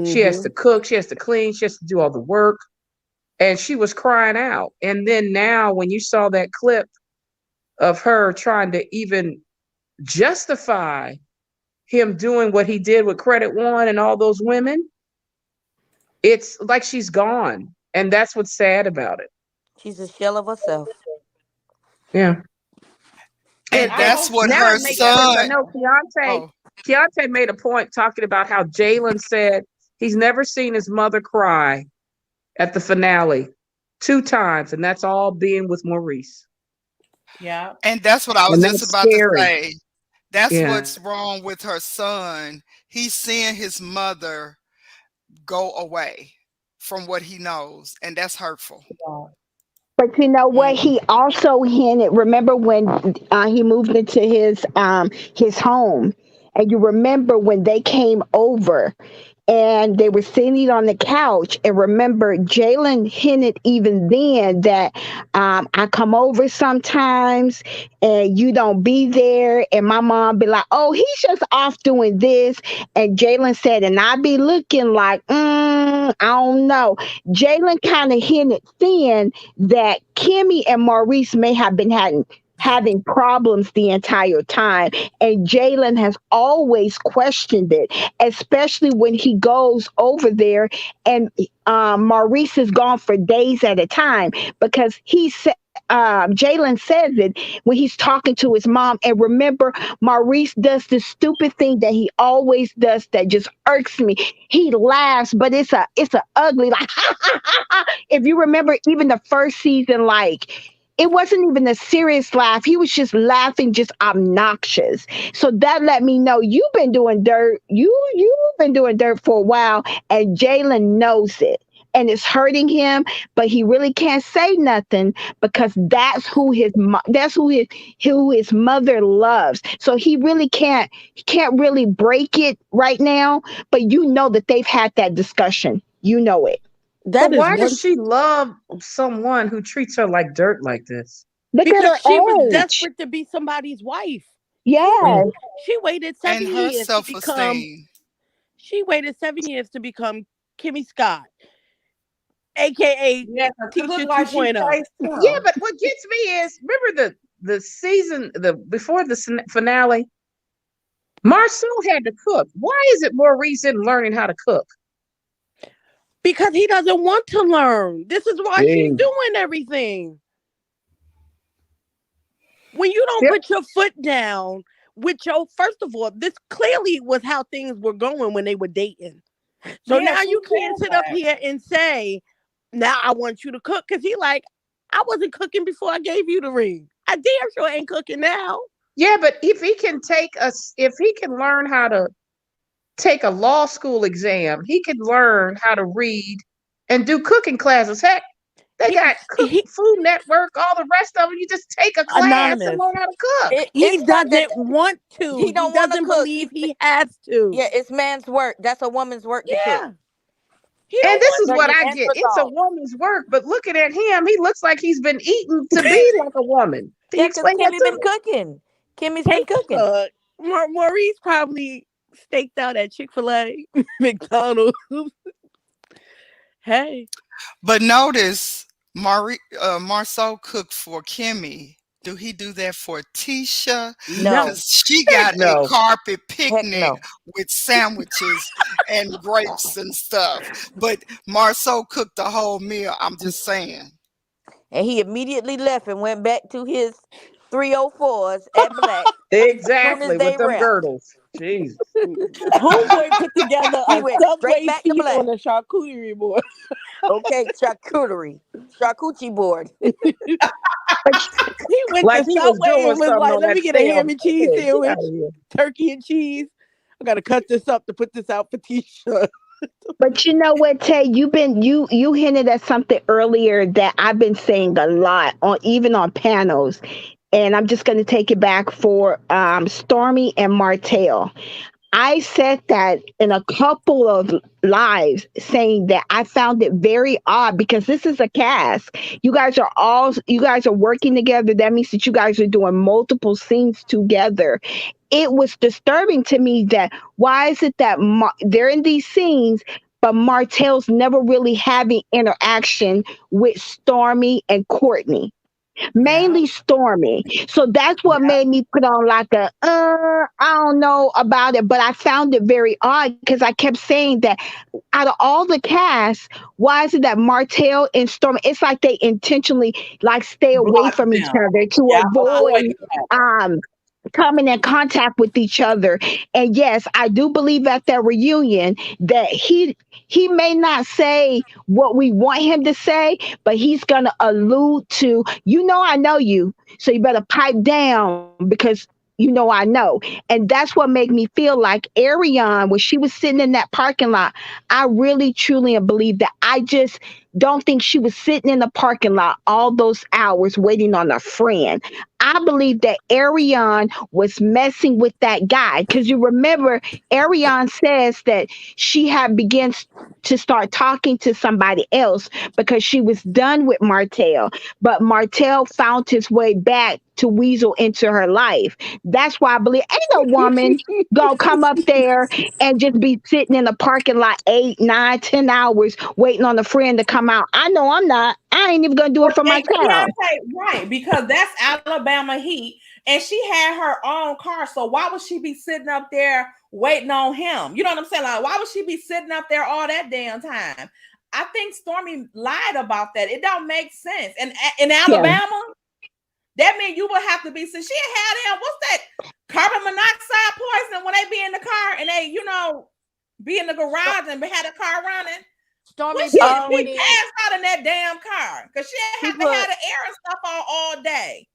She has to cook. She has to clean. She has to do all the work. And she was crying out. And then now when you saw that clip of her trying to even justify him doing what he did with Credit One and all those women, it's like she's gone. And that's what's sad about it. She's a shell of herself. Yeah. And that's what now her it makes son. sense. I know Keontae made a point talking about how Jalen said he's never seen his mother cry at the finale 2 times, and that's all being with Maurice. Yeah. And that's what I was just about to say. That's what's wrong with her son. He's seeing his mother go away from what he knows, and that's hurtful. But you know what? He also hinted. Remember when he moved into his home, and you remember when they came over, and they were sitting on the couch. And remember, Jalen hinted even then that I come over sometimes and you don't be there. And my mom be like, oh, he's just off doing this. And Jalen said, and I be looking like, I don't know. Jalen kind of hinted then that Kimmy and Maurice may have been having problems the entire time. And Jalen has always questioned it, especially when he goes over there and Maurice is gone for days at a time, because he said, Jalen says it when he's talking to his mom. And remember, Maurice does this stupid thing that he always does that just irks me. He laughs, but it's a ugly, like, if you remember even the first season, like, it wasn't even a serious laugh. He was just laughing, just obnoxious. So that let me know you've been doing dirt. You've been doing dirt for a while, and Jalen knows it, and it's hurting him. But he really can't say nothing because that's who his mother loves. So he can't really break it right now. But you know that they've had that discussion. You know it. But why does she love someone who treats her like dirt like this? Because she was desperate to be somebody's wife. Yes. She waited 7 And her years to become. self-esteem. She waited 7 years to become Kimmy Scott, aka Teacher 2.0. Yeah, but what gets me is, remember the season before the finale, Marcel had to cook. Why is it Maurice isn't learning how to cook? Because he doesn't want to learn. This is why she's doing everything. When you don't put your foot down with first of all, this clearly was how things were going when they were dating. So now you can't sit up here and say, now I want you to cook. Because he like, I wasn't cooking before I gave you the ring. I damn sure ain't cooking now. Yeah, but if he can learn how to take a law school exam, he could learn how to read and do cooking classes. Heck, they got Food Network, all the rest of them. You just take a class and learn how to cook. He doesn't want to. He doesn't believe he has to. Yeah, it's man's work. That's a woman's work to cook. And this is what I get. It's a woman's work, but looking at him, he looks like he's been eaten to be like a woman. Yeah, because Kimmy's been cooking. Kimmy's been cooking. Maurice probably staked out at Chick-fil-A, McDonald's. Hey. But notice, Marceau cooked for Kimmy. Do he do that for Tisha? No. Because she got a carpet picnic with sandwiches and grapes and stuff. But Marceau cooked the whole meal. I'm just saying. And he immediately left and went back to his 304s at Black. Exactly, with them girdles. Jesus. Homeboy put together He a went straight Subway back to cheese black. on a charcuterie board. Okay, charcuterie board. He went Like to he was Subway doing and was something like, on "Let that me get a scale. ham and cheese Hey, get sandwich, out of here. turkey and cheese. I gotta cut this up to put this out for Tisha." But you know what, Tay? You hinted at something earlier that I've been saying a lot on even on panels, and I'm just going to take it back for Stormy and Martell. I said that in a couple of lives, saying that I found it very odd because this is a cast. You guys are working together. That means that you guys are doing multiple scenes together. It was disturbing to me that why is it that they're in these scenes, but Martell's never really having interaction with Stormy and Courtney, Yeah. mainly Stormy. So that's what Yeah. made me put on like a I don't know about it, but I found it very odd because I kept saying that out of all the cast, why is it that Martell and Stormy? It's like they intentionally like stay away Block from each them. other to Yeah. avoid Avoid that. um coming in contact with each other. And yes, I do believe at that reunion that he may not say what we want him to say, but he's gonna allude to, I know you, so you better pipe down because I know. And that's what made me feel like Ariane, when she was sitting in that parking lot, I really truly believe that. I just don't think she was sitting in the parking lot all those hours waiting on a friend. I believe that Ariane was messing with that guy because you remember Ariane says that she had begins to start talking to somebody else because she was done with Martell, but Martell found his way back to weasel into her life. That's why I believe ain't no woman gonna come up there and just be sitting in the parking lot 8, 9, 10 hours waiting on a friend to come out. I know I'm not. I ain't even gonna do it for And myself. Keontae, right, because that's Alabama heat, and she had her own car. So why would she be sitting up there waiting on him? You know what I'm saying? Like, why would she be sitting up there all that damn time? I think Stormy lied about that. It don't make sense. And in Yeah. Alabama, that means you would have to be. Since she had him, what's that carbon monoxide poisoning when they be in the car and they, be in the garage and had a car running. Stormy When she put be 20. passed out in that damn car because she have to have the air and stuff on all day.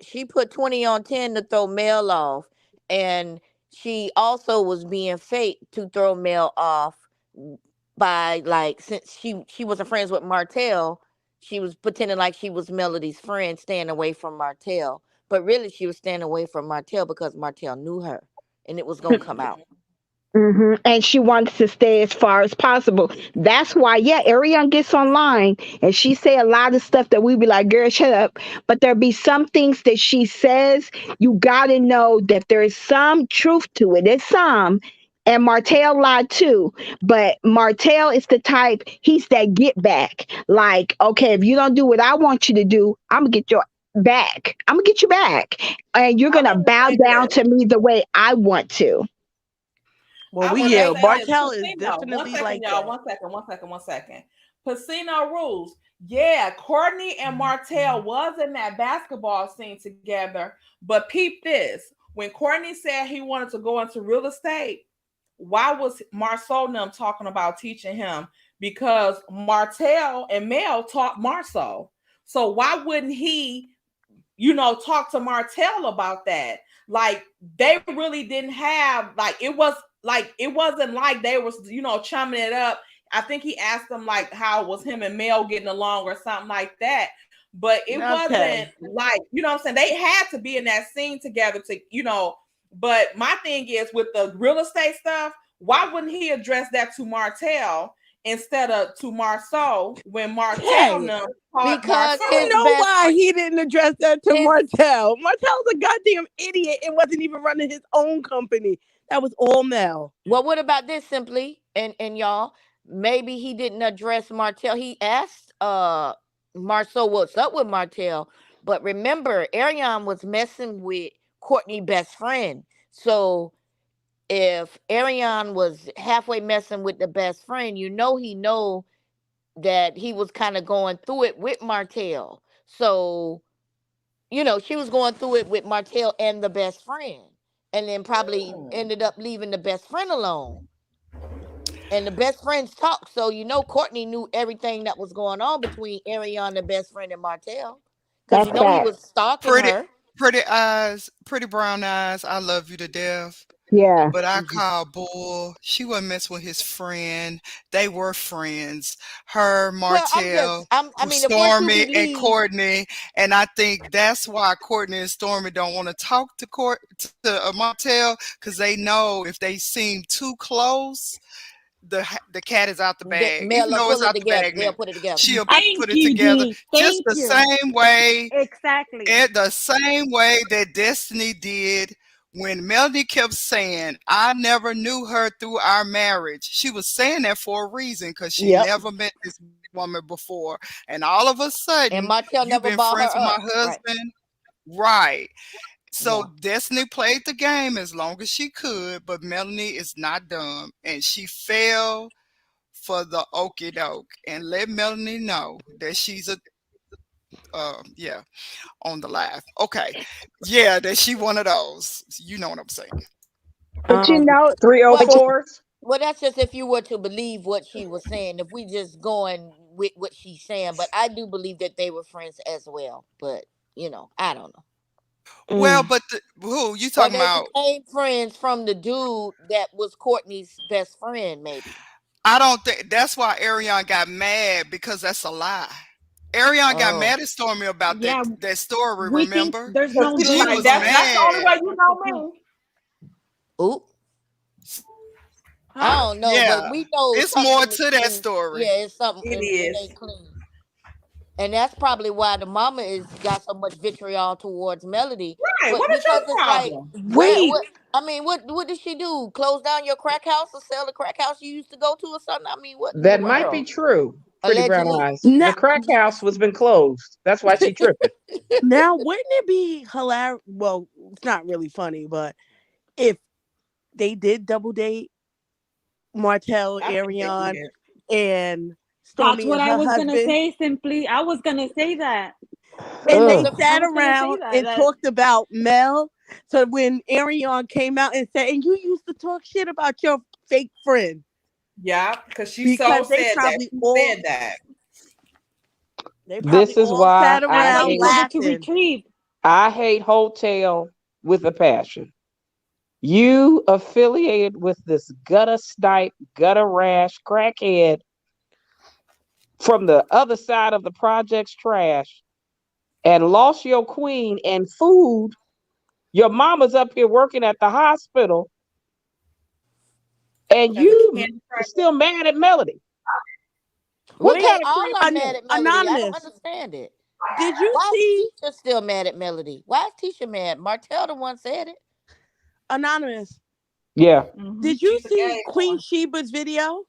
She put 20 on 10 to throw Mel off, and she also was being fake to throw Mel off by, like, since she wasn't friends with Martell, she was pretending like she was Melody's friend, staying away from Martell, but really she was staying away from Martell because Martell knew her and it was gonna come out. And she wants to stay as far as possible. That's why, yeah, Ariane gets online and she say a lot of stuff that we be like, girl, shut up. But there be some things that she says, you gotta know that there is some truth to it. It's some. And Martell lied too. But Martell is the type, he's that get back. Like, okay, if you don't do what I want you to do, I'm gonna get your back. I'm gonna get you back. And you're gonna bow down to me the way I want to. Well, I Martell is Pacino. One definitely second, like y'all. that. One second. Pacino rules. Yeah, Courtney and Martell was in that basketball scene together. But peep this. When Courtney said he wanted to go into real estate, why was Marceau and them talking about teaching him? Because Martell and Mel taught Marceau. So why wouldn't he, talk to Martell about that? Like, they really didn't have, like, it wasn't like they was, chumming it up. I think he asked them like how was him and Mel getting along or something like that. But it wasn't like, what I'm saying? They had to be in that scene together to, but my thing is with the real estate stuff, why wouldn't he address that to Martell instead of to Marceau when Martell Hey, because you know why he didn't address that to Martell. Martell's a goddamn idiot and wasn't even running his own company. That was all Mel. Well, what about this simply? And y'all, maybe he didn't address Martell. He asked Marceau what's up with Martell. But remember, Ariane was messing with Courtney's best friend. So if Ariane was halfway messing with the best friend, he know that he was kind of going through it with Martell. So, she was going through it with Martell and the best friend. and then probably ended up leaving the best friend alone. And the best friends talk, so Courtney knew everything that was going on between Ariana, the best friend, and Martell, because That's he fact. was stalking Pretty, her. pretty eyes, pretty brown eyes. I love you to death. Yeah. But I call bull. She wasn't messing with his friend. They were friends. Her, Well, Martell, I mean, if we're to Stormy, and believe Courtney. And I think that's why Courtney and Stormy don't want to talk to Martell, because they know if they seem too close, the cat is out the that bag. Mel Even will though it's pull it out the together, bag now, they'll put it together. she'll Thank put it you, together D. just Thank the you. same way. Exactly. And the same way that Destiny did when Melody kept saying, I never knew her through our marriage. She was saying that for a reason, because she Yep. never met this woman before. And all of a And sudden, Martell you've never been bought friends her with my up. Right. husband. Right. So Yeah. Destiny played the game as long as she could, but Melanie is not dumb. And she fell for the okie doke, and let Melanie know that she's yeah, on the live. Okay. Yeah, that she one of those. You know what I'm saying. But you Um, know, but you, 304s. Well, that's just if you were to believe what she was saying. If we just going with what she's saying, but I do believe that they were friends as well. But I don't know. Well, mm, but who you Or talking they about? became friends from the dude that was Courtney's best friend, maybe. I don't think that's why Ariane got mad, because that's a lie. Ariane got Oh, mad at Stormy about Yeah, that story, we think remember? there's Because no she was She blame like, was there. that's the only mad. way you That's the know point. me. oop. I Huh? don't know, but Yeah. we know It's more something is to that clean. story. Yeah, it's something, It it is. ain't clean. And that's probably why the mama is got so much vitriol towards Melody. Right. But What is because your it's like, problem? wait. what I mean, what did she do? Close down your crack house or sell the crack house you used to go to or something? I mean, what in the That might be world? true. Pretty brown Allegedly. eyes. Now, The crack house was been closed. That's why she tripping. now, wouldn't it be hilarious? Well, it's not really funny, but if they did double date Martell, I think they Ariane, did. and That's Stormy what and I her was gonna husband, say. Simply, I was gonna say that. and they Ugh. I sat was gonna say around that. and That talked about Mel. So when Ariane came out and said, and you used to talk shit about your fake friend, Yeah, because she so because said that. She said that. they This probably is all why sat that's I why around he hate told her to laughing. retrieve. I hate Hotel with a passion. You affiliated with this gutter snipe, gutter rash, crackhead from the other side of the project's trash and lost your queen and food. Your mama's up here working at the hospital and As a you candy stripe. still mad at Melody. What Well, Wait, they kind of all crap are is mad that? at Melody. I don't Anonymous, understand it. did you Why see is Tisha still mad at Melody? Why is Tisha mad? Martell the one said it. Anonymous? Yeah. Did you She's the see gay Queen one. Sheba's video?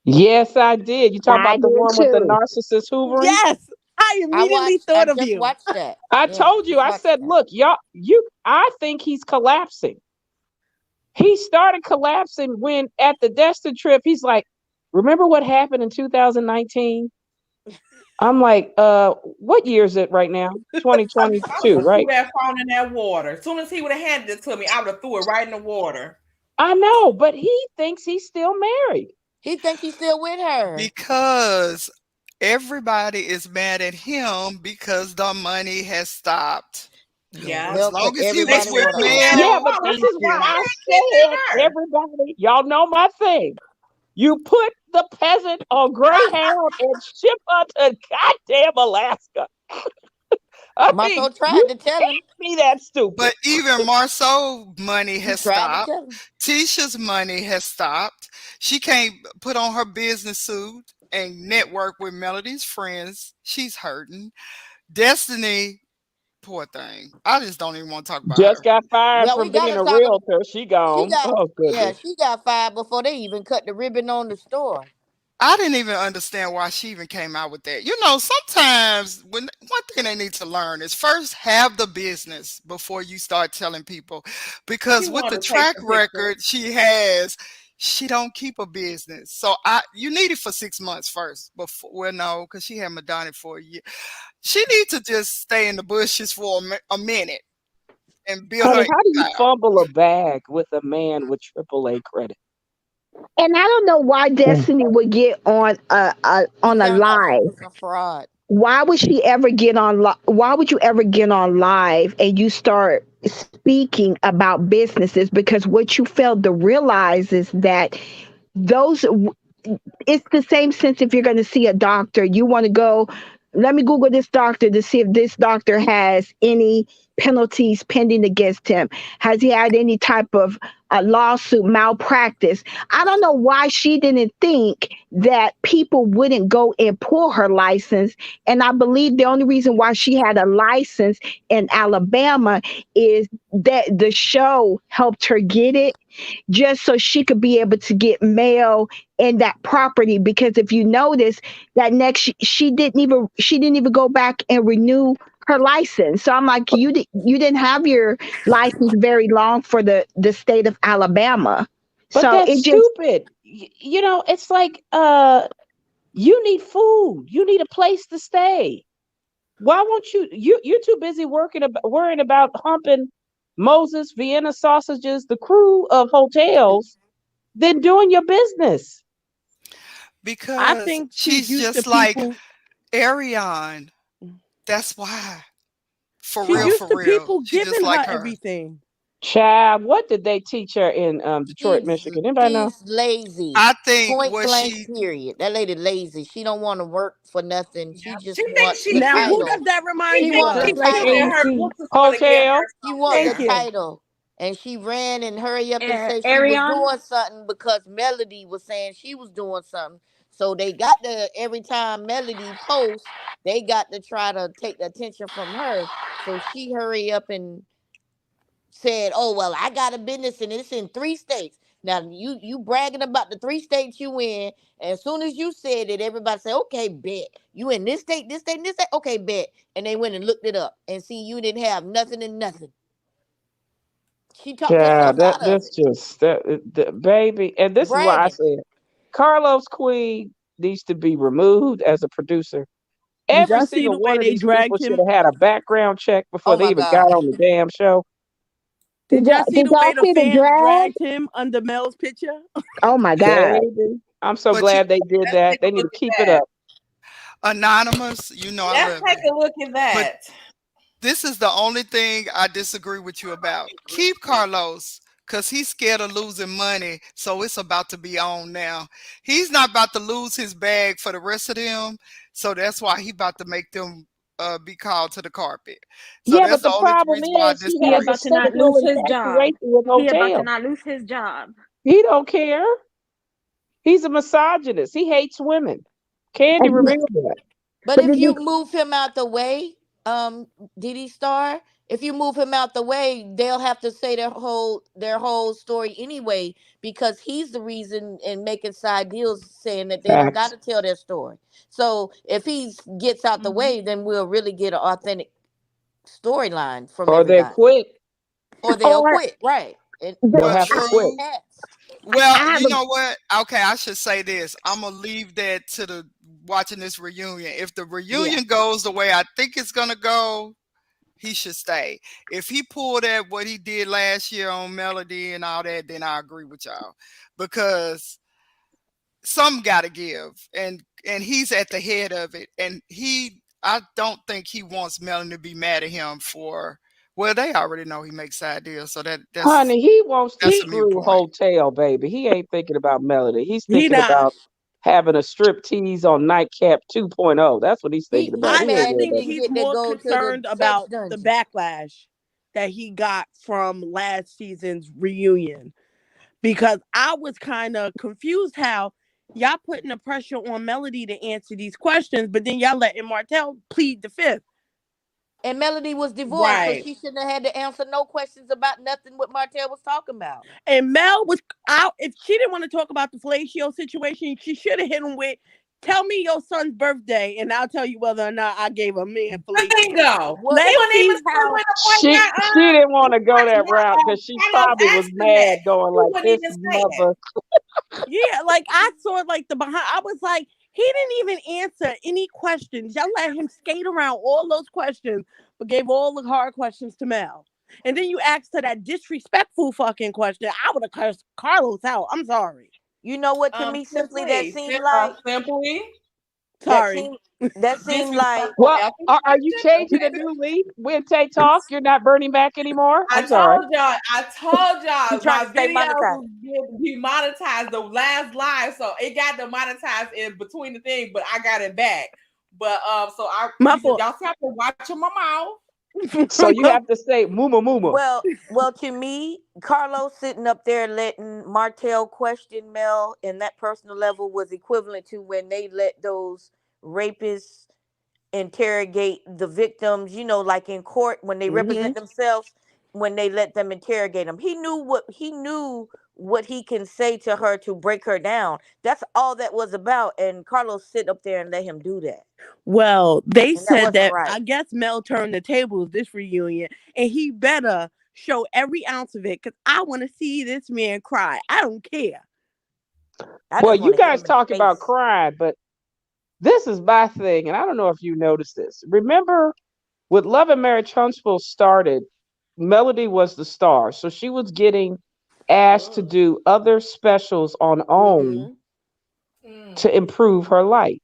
Yes, I did. You talking I about the did one with the too. narcissist hoovering? Yes, I immediately I thought of just you. watched that. I Yeah, told you, just I watched said, that. look, y'all, I think he's collapsing. He started collapsing when at the Destin trip, he's like, remember what happened in 2019? I'm like, what year is it right now? I would 2022, have threw right? that phone in that water. As soon as he would have handed it to me, I would have threw it right in the water. I know, but he thinks he's still married. He think he's still with her. Because everybody is mad at him because the money has stopped. Yeah. As Well, long because as he They was everybody with still want to be owe. mad at Yeah, Mel, but this Wanda. thank is why you. Why I they keep getting said, her? everybody, y'all know my thing. You put the peasant on Greyhound and ship her to goddamn Alaska. I mean, Marco tried you to tell him. can't be that stupid. But even Marceau's money He has tried to stopped. tell him. Tisha's money has stopped. She can't put on her business suit and network with Melody's friends. She's hurting. Destiny, poor thing. I just don't even want to talk about Just her. got fired Well, we from being gotta a talk about. realtor. She She gone. got, Oh yeah, goodness. she got fired before they even cut the ribbon on the store. I didn't even understand why she even came out with that. You know, sometimes one thing they need to learn is first have the business before you start telling people. She Because with the wanted to take track some pictures. record she has, she don't keep a business. So you need it for 6 months first. Before, well, no, because she had Madonna for a year. She needs to just stay in the bushes for a minute and build her Honey, how do you empire. fumble a bag with a man with AAA credit? And I don't know why Destiny would get on He on a found out she live. was a fraud. Why would she ever get on? Why would you ever get on live and you start speaking about businesses? Because what you failed to realize is that those it's the same sense if you're going to see a doctor, you want to go, let me Google this doctor to see if this doctor has any penalties pending against him. Has he had any type of lawsuit, malpractice? I don't know why she didn't think that people wouldn't go and pull her license. And I believe the only reason why she had a license in Alabama is that the show helped her get it just so she could be able to get mail and that property. Because if you notice that next she didn't even go back and renew her license. So I'm like, you didn't have your license very long for the state of Alabama. But So that's it just stupid. It's like you need food. You need a place to stay. Why won't you're too busy worrying about humping Moses, Vienna sausages, the crew of hotels, than doing your business. I Because think she's she's used to just like people. Ariane. That's why. For She's real, used for to real. people She just giving her like her. everything. Child, what did they teach her in Detroit, She's Michigan? Anybody know? she's lazy. I think Point what blank she period. That lady lazy. She don't want to work for nothing. She She just thinks want she the Now, cute. who does title. that She remind She you thinks want of? the she Just cute, like and title. her AC books is going to get Hotel. her She want the Thank somewhere. you. title. And she ran and hurry up and say she was Ariane. doing something because Melody was saying she was doing something. So they got to every time Melody posts, they got to try to take the attention from her. So she hurry up and said, "Oh well, I got a business and it's in 3 states." Now you bragging about the 3 states you in. And as soon as you said it, everybody said, "Okay, bet you in this state, this state, this state." Okay, bet. And they went and looked it up and see you didn't have nothing and nothing. She talked Yeah, herself out of that's it. just baby. And this is why I Bragging. said Carlos Queen needs to be removed as a producer. Did Every y'all see single the way one of they these people dragged should him? have had a background check before Oh they my even got God. on the damn show. Did y'all see did the way y'all the see the fans drag? dragged him under Mel's picture? Oh my God. Baby, I'm so but you glad they did Let's that. take They a need look to at keep it that. up. anonymous, you know I Let's love take you. a look at But that. this is the only thing I disagree with you about. Keep Carlos because he's scared of losing money. So it's about to be on now. He's not about to lose his bag for the rest of them. So that's why he about to make them be called to the carpet. So Yeah, that's but the the only problem reason why I is he He has a disagree. about to not sexual lose his job. infatuation with He about to hotel. not lose his job. He don't care. He's a misogynist. He hates women. Candy And, revealed that. But but if did you you move him out the way, Diddy Star, if you move him out the way, they'll have to say their whole story anyway because he's the reason in making side deals saying that they don't got Facts. to tell their story. So if he gets out the Hmm. way, then we'll really get an authentic storyline from Or they everybody, quit. or they'll or quit. Right? And They'll Well, or have to just quit. true. cast. Well, I have you a know what? Okay, I should say this. I'm gonna leave that to the watching this reunion. If the Yeah. reunion goes the way I think it's gonna go, he should stay. If he pulled at what he did last year on Melody and all that, then I agree with y'all. Because some gotta give. And he's at the head of it. And I don't think he wants Melody to be mad at him for well, they already know he makes side deals, so Honey, he wants to that's a mute screw point. hotel, baby. He ain't thinking about Melody. He's He thinking not. about having a strip tease on Nightcap 2.0. That's what he's thinking about. He I He ain't just mad worried he think about didn't he's get to more go to the concerned sex about the dungeon. backlash that he got from last season's reunion. Because I was kind of confused how y'all putting the pressure on Melody to answer these questions, but then y'all letting Martell plead the fifth. And Melody was divorced, so Right. she shouldn't have had to answer no questions about nothing what Martell was talking about. And Mel was out. If she didn't want to talk about the fellatio situation, she should have hit him with, "Tell me your son's birthday, and I'll tell you whether or not I gave a man fellatio." Bingo. He What Let's wasn't even see sure how. when the boy she got she didn't want to go that Martin, route because she Carlos probably was asked him that. mad going He like wouldn't this even say it. mother. Yeah, like I saw like the behind. I was like, he didn't even answer any questions. Y'all let him skate around all those questions, but gave all the hard questions to Mel. And then you asked her that disrespectful fucking question. I would have cursed Carlos out. I'm sorry. You know what to me simply that seemed like? Simply. Sorry. That seemed like. Well, are you changing a new leaf when Tay talk? You're not Bernie Mac anymore? I'm sorry. I told y'all trying my to stay videos monetized. was demonetized the last live, so it got demonetized in between the thing, but I got it back. But so y'all have to watch my mouth. So you have to say "muma muma." Well, to me, Carlos sitting up there letting Martell question Mel in that personal level was equivalent to when they let those rapists interrogate the victims, like in court when they represent themselves, when they let them interrogate them. He knew what he can say to her to break her down. That's all that was about. And Carlos sit up there and let him do that. Well, they said that right. I guess Mel turned the tables this reunion, and he better show every ounce of it because I want to see this man cry. I don't care. Well, you guys talk about crying, but this is my thing, and I don't know if you noticed this. Remember, with Love and Marriage Huntsville started, Melody was the star, so she was getting asked to do other specials on OWN to improve her life.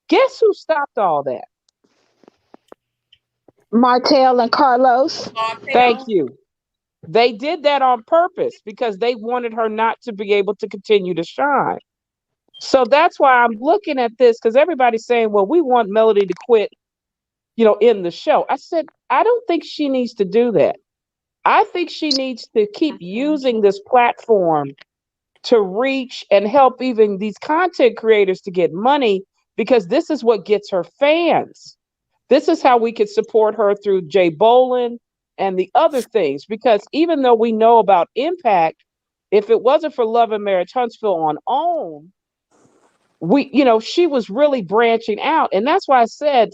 Guess who stopped all that? Martell and Carlos. Thank you. They did that on purpose because they wanted her not to be able to continue to shine. So that's why I'm looking at this, because everybody's saying, well, we want Melody to quit, in the show. I said, I don't think she needs to do that. I think she needs to keep using this platform to reach and help even these content creators to get money, because this is what gets her fans. This is how we could support her through Jay Bolin and the other things, because even though we know about Impact, if it wasn't for Love and Marriage Huntsville on OWN, she was really branching out. And that's why I said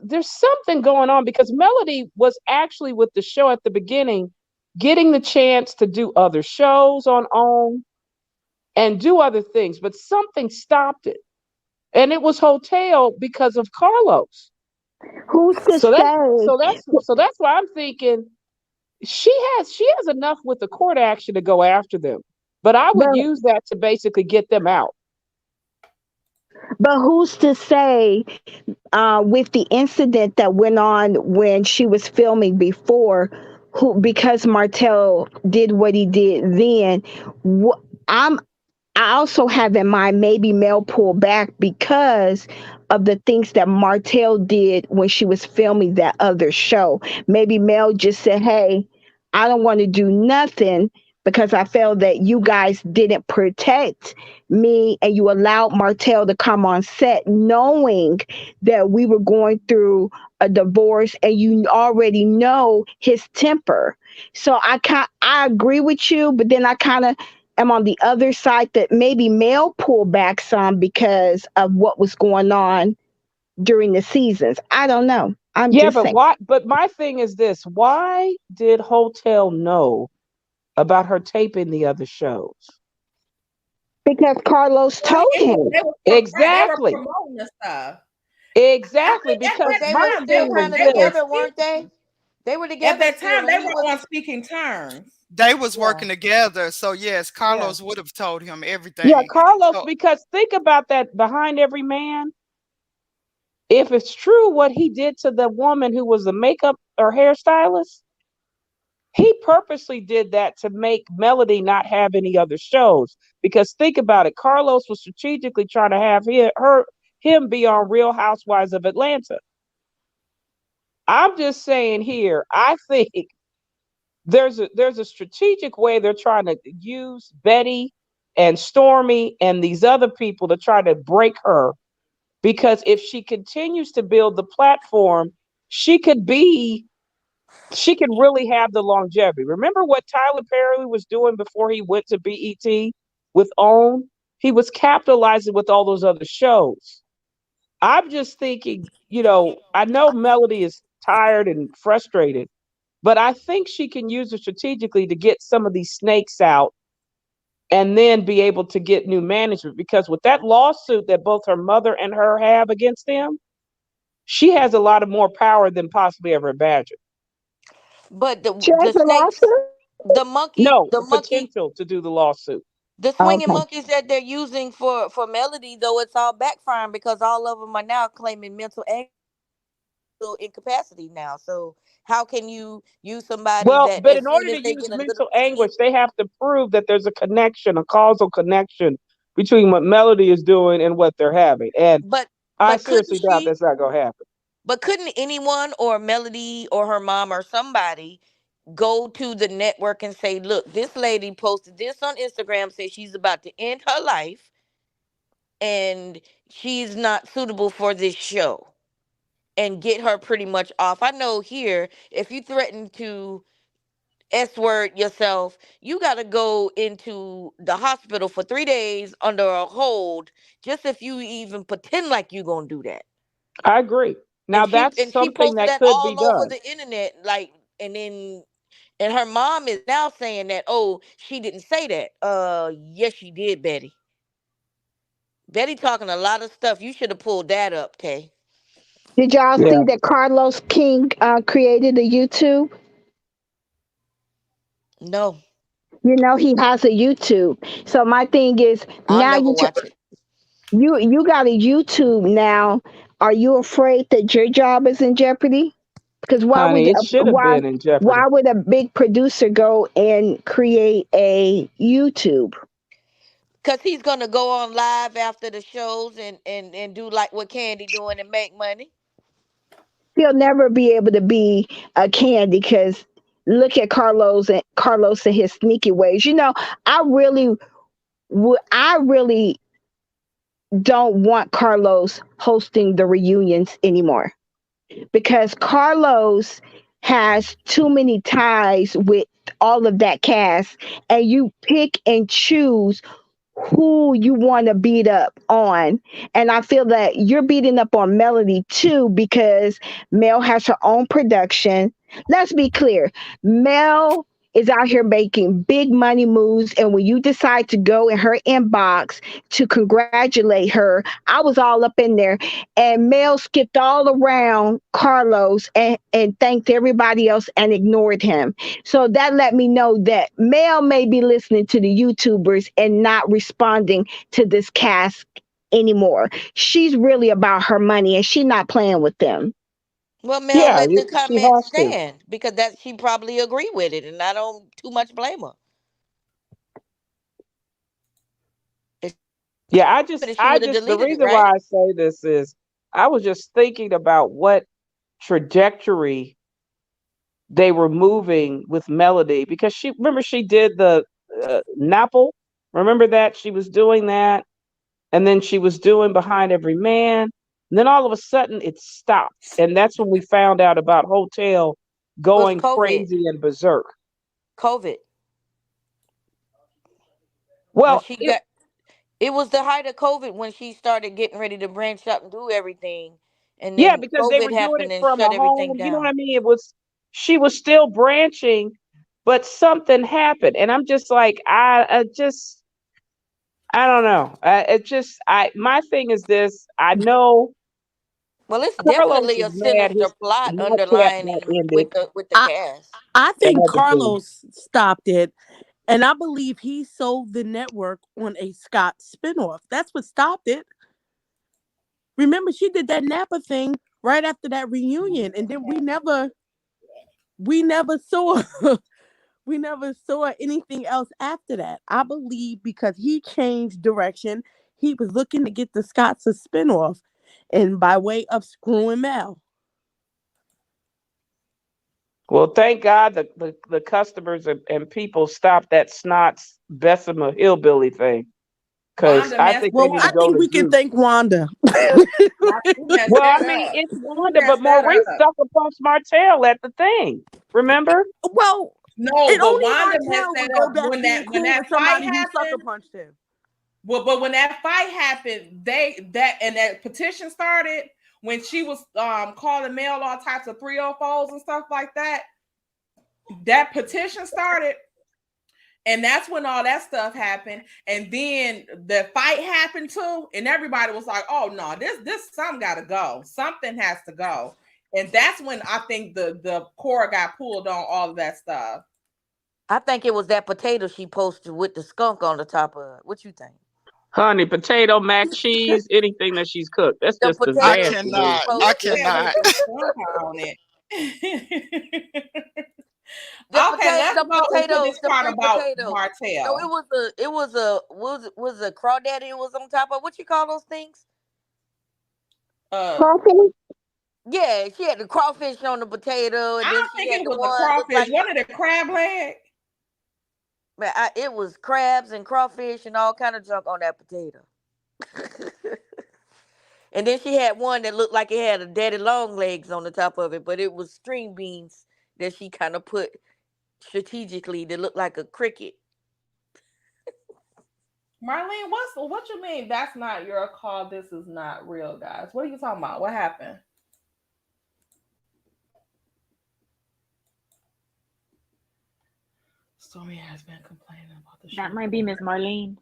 there's something going on, because Melody was actually with the show at the beginning, getting the chance to do other shows on OWN and do other things, but something stopped it. And it was Hotel because of Carlos. Who's to say? So that's why I'm thinking she has enough with the court action to go after them. But I would use that to basically get them out. But who's to say, with the incident that went on when she was filming before, because Martell did what he did then, I also have in mind maybe Mel pulled back because of the things that Martell did when she was filming that other show. Maybe Mel just said, hey, I don't want to do nothing because I felt that you guys didn't protect me and you allowed Martell to come on set knowing that we were going through a divorce and you already know his temper. So I agree with you, but then I kind of am on the other side that maybe Mel pulled back some because of what was going on during the seasons. I don't know. But my thing is this: why did Hotel know about her taping the other shows? Because Carlos told him. Exactly. They were promoting the stuff. Exactly, because they were still kind of together, weren't they? They were together at that time. They were on speaking terms. They was working together, so yes, Carlos would have told him everything. Yeah, Carlos, because think about that, behind every man. If it's true what he did to the woman who was the makeup or hairstylist, he purposely did that to make Melody not have any other shows. Because think about it, Carlos was strategically trying to have him be on Real Housewives of Atlanta. I'm just saying here, I think there's a strategic way they're trying to use Betty and Stormy and these other people to try to break her. Because if she continues to build the platform, she could really have the longevity. Remember what Tyler Perry was doing before he went to BET with OWN? He was capitalizing with all those other shows. I'm just thinking, I know Melody is tired and frustrated, but I think she can use it strategically to get some of these snakes out and then be able to get new management. Because with that lawsuit that both her mother and her have against them, she has a lot of more power than possibly ever imagined. But She has the a snakes, lawsuit. No, the the monkey, potential to do the lawsuit. the swinging Okay. monkeys that they're using for Melody, though, it's all backfiring because all of them are now claiming mental incapacity now. So how can you use somebody Well, that but as in order soon to as they use get a little mental bit of anguish, they have to prove that there's a connection, a causal connection between what Melody is doing and what they're having. And but I but couldn't seriously doubt she? that's not going to happen. But couldn't anyone or Melody or her mom or somebody go to the network and say, look, this lady posted this on Instagram, says she's about to end her life and she's not suitable for this show and get her pretty much off. I know here, if you threaten to S word yourself, you got to go into the hospital for 3 days under a hold just if you even pretend like you going to do that. I agree. Now, And she that's and she something posted that that could be all over done. the internet, like, and then and her mom is now saying that, oh, she didn't say that. Yes, she did, Betty. Betty talking a lot of stuff. You should have pulled that up, Tay. Did y'all Yeah. see that Carlos King created a YouTube? No, You know he has a YouTube. So my thing is I'll now never watch it. you got a YouTube now. Are you afraid that your job is in jeopardy? Because Honey, it should have been in jeopardy. why would a big producer go and create a YouTube? Cause he's gonna go on live after the shows and do like what Candy doing and make money. He'll never be able to be a Candy because look at Carlos and his sneaky ways. I really don't want Carlos hosting the reunions anymore because Carlos has too many ties with all of that cast, and you pick and choose who you want to beat up on. And I feel that you're beating up on Melody too because Mel has her own production. Let's be clear. Mel is out here making big money moves. And when you decide to go in her inbox to congratulate her, I was all up in there. And Mel skipped all around Carlos and thanked everybody else and ignored him. So that let me know that Mel may be listening to the YouTubers and not responding to this cast anymore. She's really about her money and she's not playing with them. Well, Mel, Yeah, let the she comment has to. stand because that she probably agree with it, and I don't too much blame her. Yeah, She would have the deleted it, reason right? why I say this is I was just thinking about what trajectory they were moving with Melody because she did the Napple. Remember that she was doing that, and then she was doing Behind Every Man. And then all of a sudden it stopped, and that's when we found out about Hotel It was going COVID. crazy and berserk. COVID. When Well, she got it was the height of COVID when she started getting ready to branch out and do everything, and yeah, then because they COVID were doing happened it and from shut a everything home. You know what down. I mean? She was still branching, but something happened, and I'm just like, I don't know. My thing is this. I know Well, it's Carlos definitely is a mad. sinister plot My cat got underlining ended with the I cast. I and think everything. Carlos stopped it, and I believe he sold the network on a Scott spinoff. That's what stopped it. Remember, she did that Napa thing right after that reunion, and then we never saw we never saw anything else after that. I believe because he changed direction, he was looking to get the Scots a spinoff, and by way of screwing Mel. Well, thank God the customers and people stopped that snots Bessemer hillbilly thing because Wanda I messed think they Well, it need to I up. go think to we can Zeus. thank Wanda. She messed Well, I that mean, up. it's She Wanda, but messed that Maurice up. stuck up Martell at the thing. Remember? Well, No, and but only Wanda messed Martell that would go up back being when cool that with fight somebody who sucker happened. punched him. Well, but when that fight happened, that petition started when she was calling Mel all types of 304s and stuff like that. That petition started, and that's when all that stuff happened. And then the fight happened too, and everybody was like, "Oh no, this something got to go. Something has to go." And that's when I think the cord got pulled on all of that stuff. I think it was that potato she posted with the skunk on the top of it. What you think? Honey, potato, mac cheese, anything that she's cooked. That's The just I potato disaster. she cannot. I posted. Yeah, with cannot. the skunk on it. The Okay, let's go into this the part free about potatoes. No, Martell. was a crawdaddy. It was on top of what you call those things? Crawfish? Yeah, she had the crawfish on the potato, and I then don't she think had it the was a one look crawfish. like Wasn't it a crab leg? it was crabs and crawfish and all kind of junk on that potato. And then she had one that looked like it had a daddy long legs on the top of it, but it was string beans that she kind of put strategically that looked like a cricket. Marlene, what you mean? That's not your call. This is not real, guys. What are you talking about? What happened? Stormy has been complaining about the show. That might be Miss Marlene.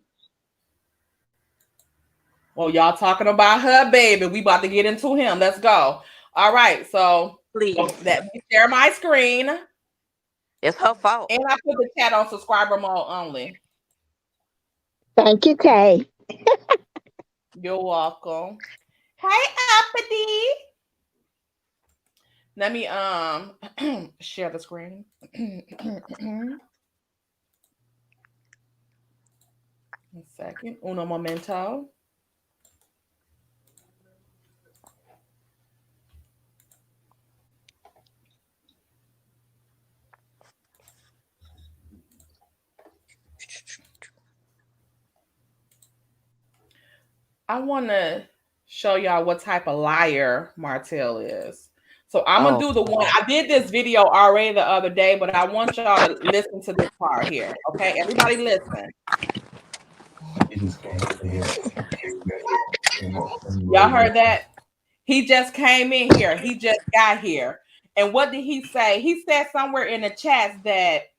Well, y'all talking about her baby. We about to get into him. Let's go. All right. So Please. let me share my screen. It's her fault. And I put the chat on subscriber mode only. Thank you, Kay. You're welcome. Hey, Uppity. Let me share the screen. A second. Uno momento. I want to show y'all what type of liar Martell is. So I'm going to do the one. I did this video already the other day, but I want y'all to listen to this part here. Okay, everybody listen. Y'all heard that? He just came in here. He just got here. And what did he say? He said somewhere in the chats that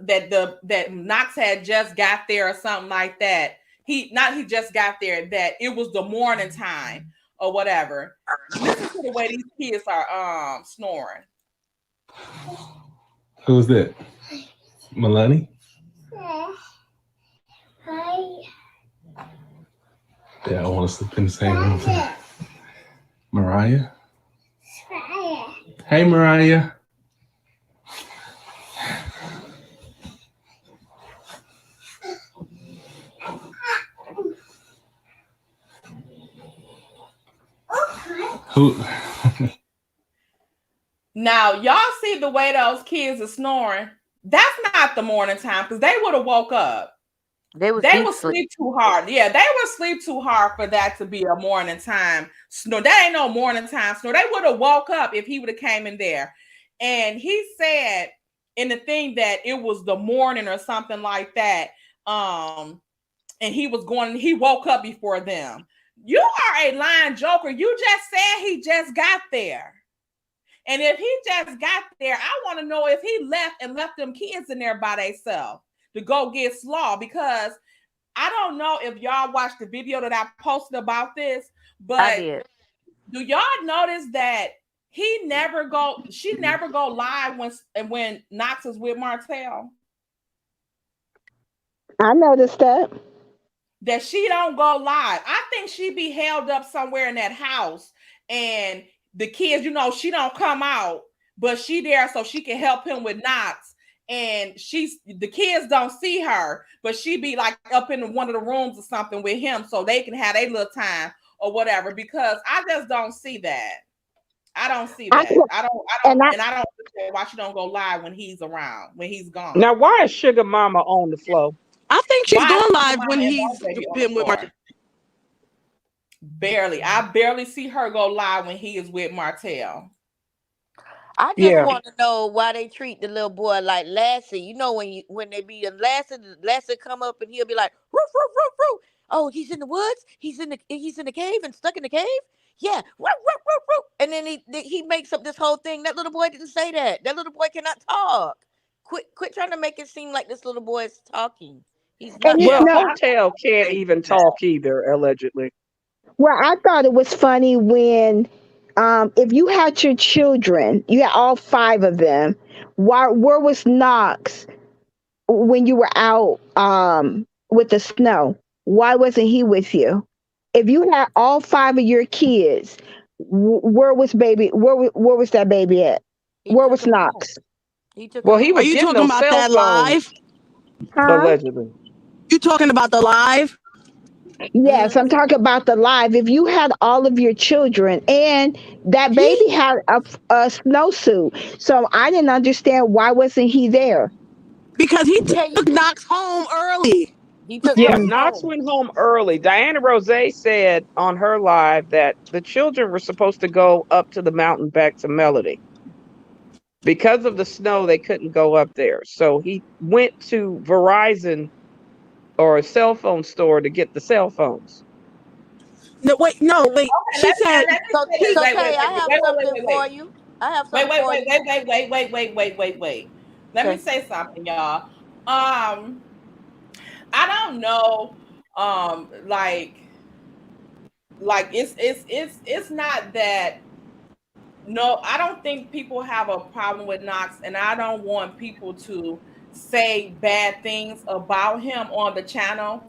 that Knox had just got there or something like that. He just got there, that it was the morning time or whatever. Listen to the way these kids are snoring. Who's that? Melanie? Hi. Yeah, I want to sleep in the same room. Mariah? Hey, Mariah. Who? Now, y'all see the way those kids are snoring? That's not the morning time, because they would have woke up. They would sleep too hard. Yeah, they would sleep too hard for that to be a morning time snore. That ain't no morning time snore. They would have woke up if he would have came in there. And he said in the thing that it was the morning or something like that. And he woke up before them. You are a lying joker. You just said he just got there. And if he just got there, I want to know if he left them kids in there by themselves to go get slaw, because I don't know if y'all watched the video that I posted about this, but do y'all notice that she never go live when Knox is with Martell? I noticed that she don't go live. I think she be held up somewhere in that house, and the kids, she don't come out, but she there so she can help him with Knox. And the kids don't see her, but she be like up in one of the rooms or something with him so they can have their little time or whatever, because I just don't see that. I don't see that. I don't understand why she don't go live when he's around, when he's gone. Now, why is Sugar Mama on the floor? I think she's going live when he's been with Martell. Barely. I barely see her go live when he is with Martell. I just want to know why they treat the little boy like Lassie. When they be in Lassie come up and he'll be like, roof, roof, roof, roof. Oh, he's in the woods. He's in the cave and stuck in the cave. Yeah, roof, roof, roof, roof. And then he makes up this whole thing. That little boy didn't say that. That little boy cannot talk. Quit trying to make it seem like this little boy is talking. He's not. Well, Hotel can't even talk either, allegedly. Well, I thought it was funny when, if you had your children, you had all five of them. Where was Knox when you were out with the snow? Why wasn't he with you? If you had all five of your kids, where was baby? Where was that baby at? He Where took was him home. Knox? He took Well, him he Are was home. you getting talking those about cell that phones live? Huh? allegedly. You talking about the live? Yes, I'm Hmm. talking about the live. If you had all of your children and that He baby had a snowsuit, so I didn't understand why wasn't he there? because he Okay. took Knox home early. He took Yeah, Knox Mm. Knox home. went home early. Diana Rose said on her live that the children were supposed to go up to the mountain back to Melody. Because of the snow, they couldn't go up there. So he went to Verizon or a cell phone store to get the cell phones. No, wait, no, wait. Okay, She said let me So, say he. this. so Wait, Tay, wait, I wait, wait, have wait, wait, something wait, for wait, you. I have wait, something wait, for wait, you. wait, wait, wait, wait, wait, wait, wait, wait. Let me Okay. say something, y'all. Um, I don't know. Like it's not that. No, I don't think people have a problem with Knox, and I don't want people to say bad things about him on the channel.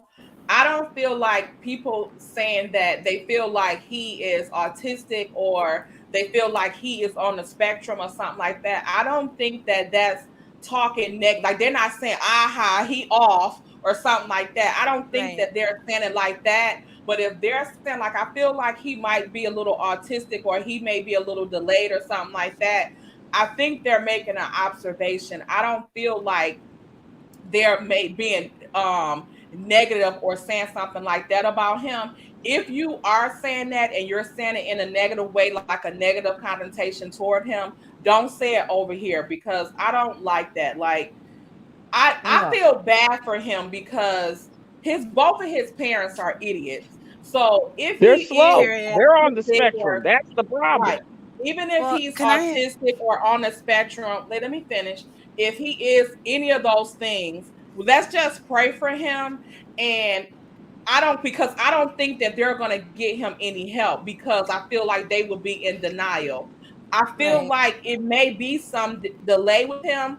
I don't feel like people saying that they feel like he is autistic or they feel like he is on the spectrum or something like that. I don't think that that's talking negative. Like they're not saying, aha, he off or something like that. I don't think Right. that they're saying it like that. But if they're saying, like, I feel like he might be a little autistic or he may be a little delayed or something like that, I think they're making an observation. I don't feel like they're being negative or saying something like that about him. If you are saying that and you're saying it in a negative way, like a negative connotation toward him, don't say it over here because I don't like that. Like I Yeah. feel bad for him because his both of his parents are idiots. So if They're he is slow. Period. They're on the autistic spectrum. or That's the right, problem. even if Well, he's can I? autistic or on the spectrum, let me finish. If he is any of those things, let's just pray for him. And I don't think that they're going to get him any help because I feel like they would be in denial. I feel Right. like it may be some delay with him,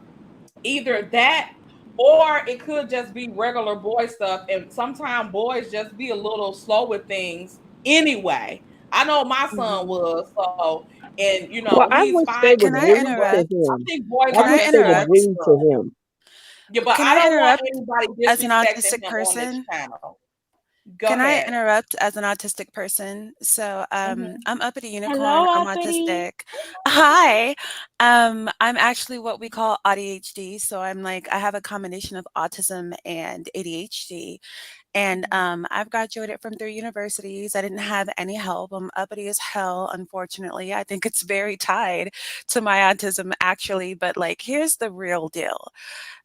either that or it could just be regular boy stuff. And sometimes boys just be a little slow with things anyway. I know my son Hmm. was, so and Well, I he's wish fine they Can would I now, read but to interrupt? I him. think boys I Can are I wish just they would interrupt? read to understood. him. Yeah, but Can I I don't want interrupt anybody as an disrespecting autistic him on this person? channel. Go Can I ahead. interrupt as an autistic person? So, Mhm. I'm Uppity Unicorn. Hello, I'm uppity. autistic. Hi. I'm actually what we call ADHD. So I'm like I have a combination of autism and ADHD. And I've graduated from 3 universities. I didn't have any help. I'm uppity as hell, unfortunately. I think it's very tied to my autism, actually. But like, here's the real deal.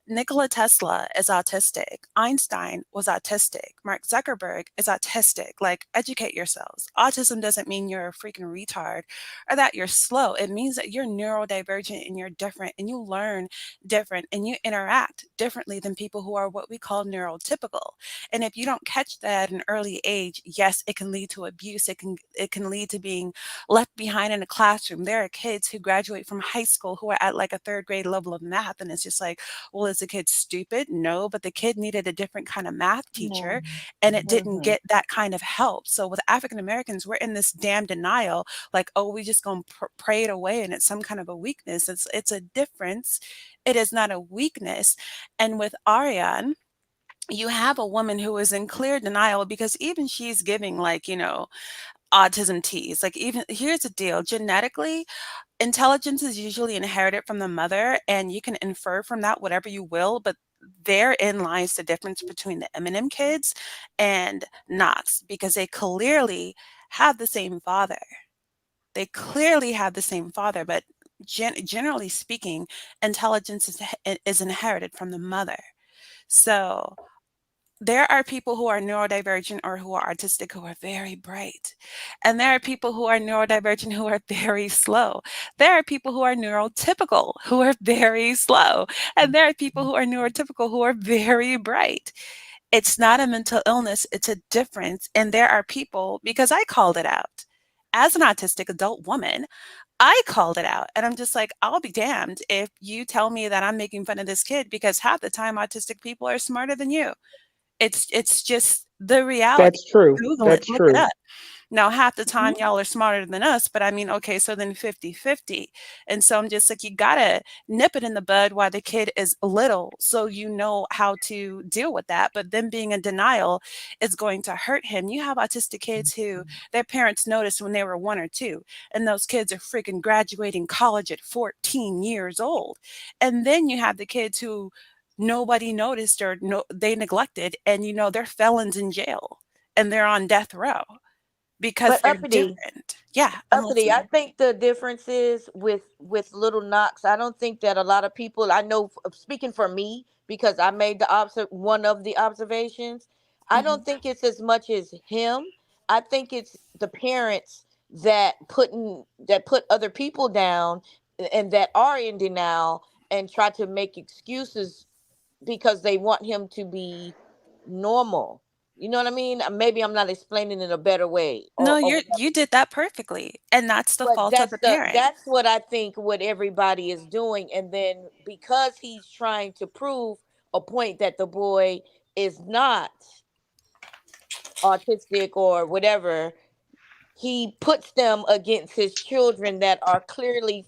Nikola Tesla is autistic. Einstein was autistic. Mark Zuckerberg is autistic. Like, educate yourselves. Autism doesn't mean you're a freaking retard or that you're slow. It means that you're neurodivergent and you're different and you learn different and you interact differently than people who are what we call neurotypical. And if you don't catch that at an early age, yes, it can lead to abuse. It can lead to being left behind in a classroom. There are kids who graduate from high school who are at like a third grade level of math, and it's just like, well, is the kid stupid? No, but the kid needed a different kind of math teacher and it didn't Mhm. get that kind of help. So with African Americans, we're in this damn denial like, oh, we just going to pray it away and it's some kind of a weakness. It's a difference. It is not a weakness. And with Ariane, you have a woman who is in clear denial because even she's giving like, autism teas. Like even here's the deal, genetically intelligence is usually inherited from the mother, and you can infer from that whatever you will, but therein lies the difference between the Eminem kids and Knox because they clearly have the same father. They clearly have the same father, but generally speaking, intelligence is inherited from the mother. So there are people who are neurodivergent or who are artistic who are very bright. And there are people who are neurodivergent who are very slow. There are people who are neurotypical who are very slow. And there are people who are neurotypical who are very bright. It's not a mental illness, it's a difference. And there are people, because I called it out as an autistic adult woman, I called it out. And I'm just like, I'll be damned if you tell me that I'm making fun of this kid because half the time autistic people are smarter than you. It's just the reality. That's true. Google it, That's look it true. up. Now, half the time, Mhm. y'all are smarter than us, but I mean, okay, so then 50-50. And so I'm just like, you gotta nip it in the bud while the kid is little so you know how to deal with that. But then being in denial is going to hurt him. You have autistic kids who their parents noticed when they were 1 or 2, and those kids are freaking graduating college at 14 years old. And then you have the kids who nobody noticed or no, they neglected, and they're felons in jail and they're on death row because But they're uppity, different. Yeah, I'm uppity. I listening. think the difference is with little Knox. I don't think that a lot of people. I know, speaking for me, because I made the one of the observations. I Mhm. don't think it's as much as him. I think it's the parents that put other people down and that are in denial and try to make excuses because they want him to be normal. You know what I mean? Maybe I'm not explaining it a better way No, or you whatever. did that perfectly, and that's the But fault of the parent. that's what I think what everybody is doing. And then because he's trying to prove a point that the boy is not autistic or whatever, he puts them against his children that are clearly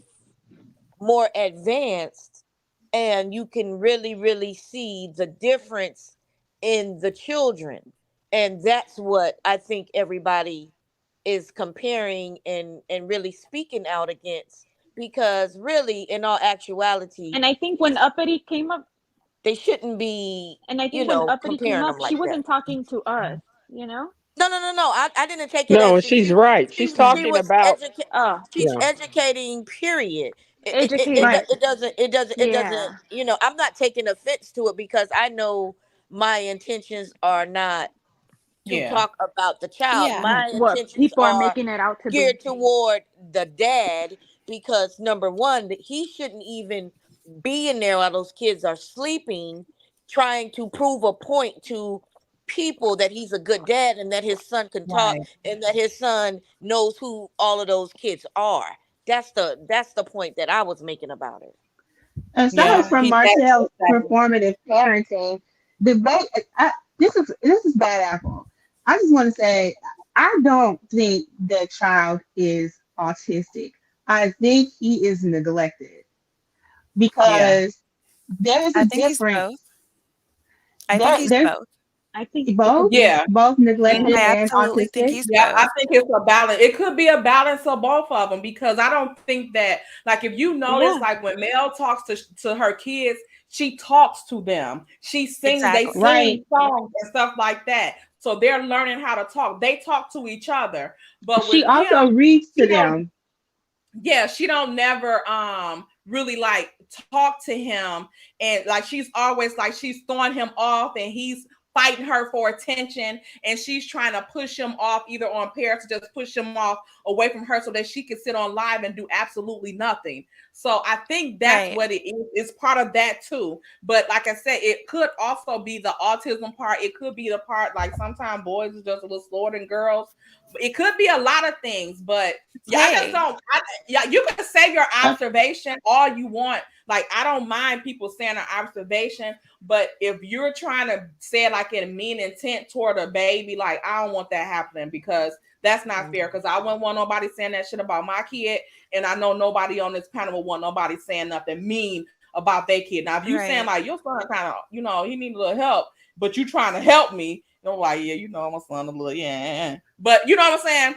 more advanced, and you can really see the difference in the children. And that's what I think everybody is comparing and really speaking out against, because really in all actuality And I think when Uppity came up, they shouldn't be, and I think when Uppity came comparing up, them she like that. wasn't talking to us, you know? No, I didn't take it No, as and she's right. She's she talking was about, Oh, she's yeah. educating, period. educating. It doesn't, Yeah. I'm not taking offense to it because I know my intentions are not to Yeah. talk about the child. Yeah. And My what intentions people are are making it out to be. geared toward the dad, because number one, that he shouldn't even be in there while those kids are sleeping, trying to prove a point to people that he's a good dad and that his son can talk Right. and that his son knows who all of those kids are. That's the point that I was making about it. Aside Yeah. from He that Martell's exactly. performative parenting, the this is bad apple. I just want to say I don't think the child is autistic. I think he is neglected Yeah. because there is I a think he's both. difference. I think he's There's both. I think it could both be. Yeah. neglected I Mhm. and absolutely think autistic. he's Yeah, I both. think it's a balance. It could be a balance of both of them, because I don't think that, like, if you notice, Yeah. like when Mel talks to her kids, she talks to them. They Exactly. sing Right. songs and stuff like that. So they're learning how to talk. They talk to each other. But She with him, also reads to she don't them. yeah, she don't never really like talk to him, and like she's always like she's throwing him off and he's fighting her for attention, and she's trying to push him off either on Paris to just push him off away from her so that she can sit on live and do absolutely nothing. So I think that's Right. what it is. It's part of that too. But like I said, it could also be the autism part. It could be the part like sometimes boys is just a little slower than girls. It could be a lot of things, but yeah, I just Hey, don't. Yeah, you can say your Uh, observation all you want. Like, I don't mind people saying an observation, but if you're trying to say it like in a mean intent toward a baby, like, I don't want that happening, because that's not fair. Because I wouldn't want nobody saying that shit about my kid, and I know nobody on this panel will want nobody saying nothing mean about their kid. Now, if you saying right. like your son kind of, he needs a little help, but you trying to help me, I'm like, yeah, my son a little, yeah, but you know what I'm saying.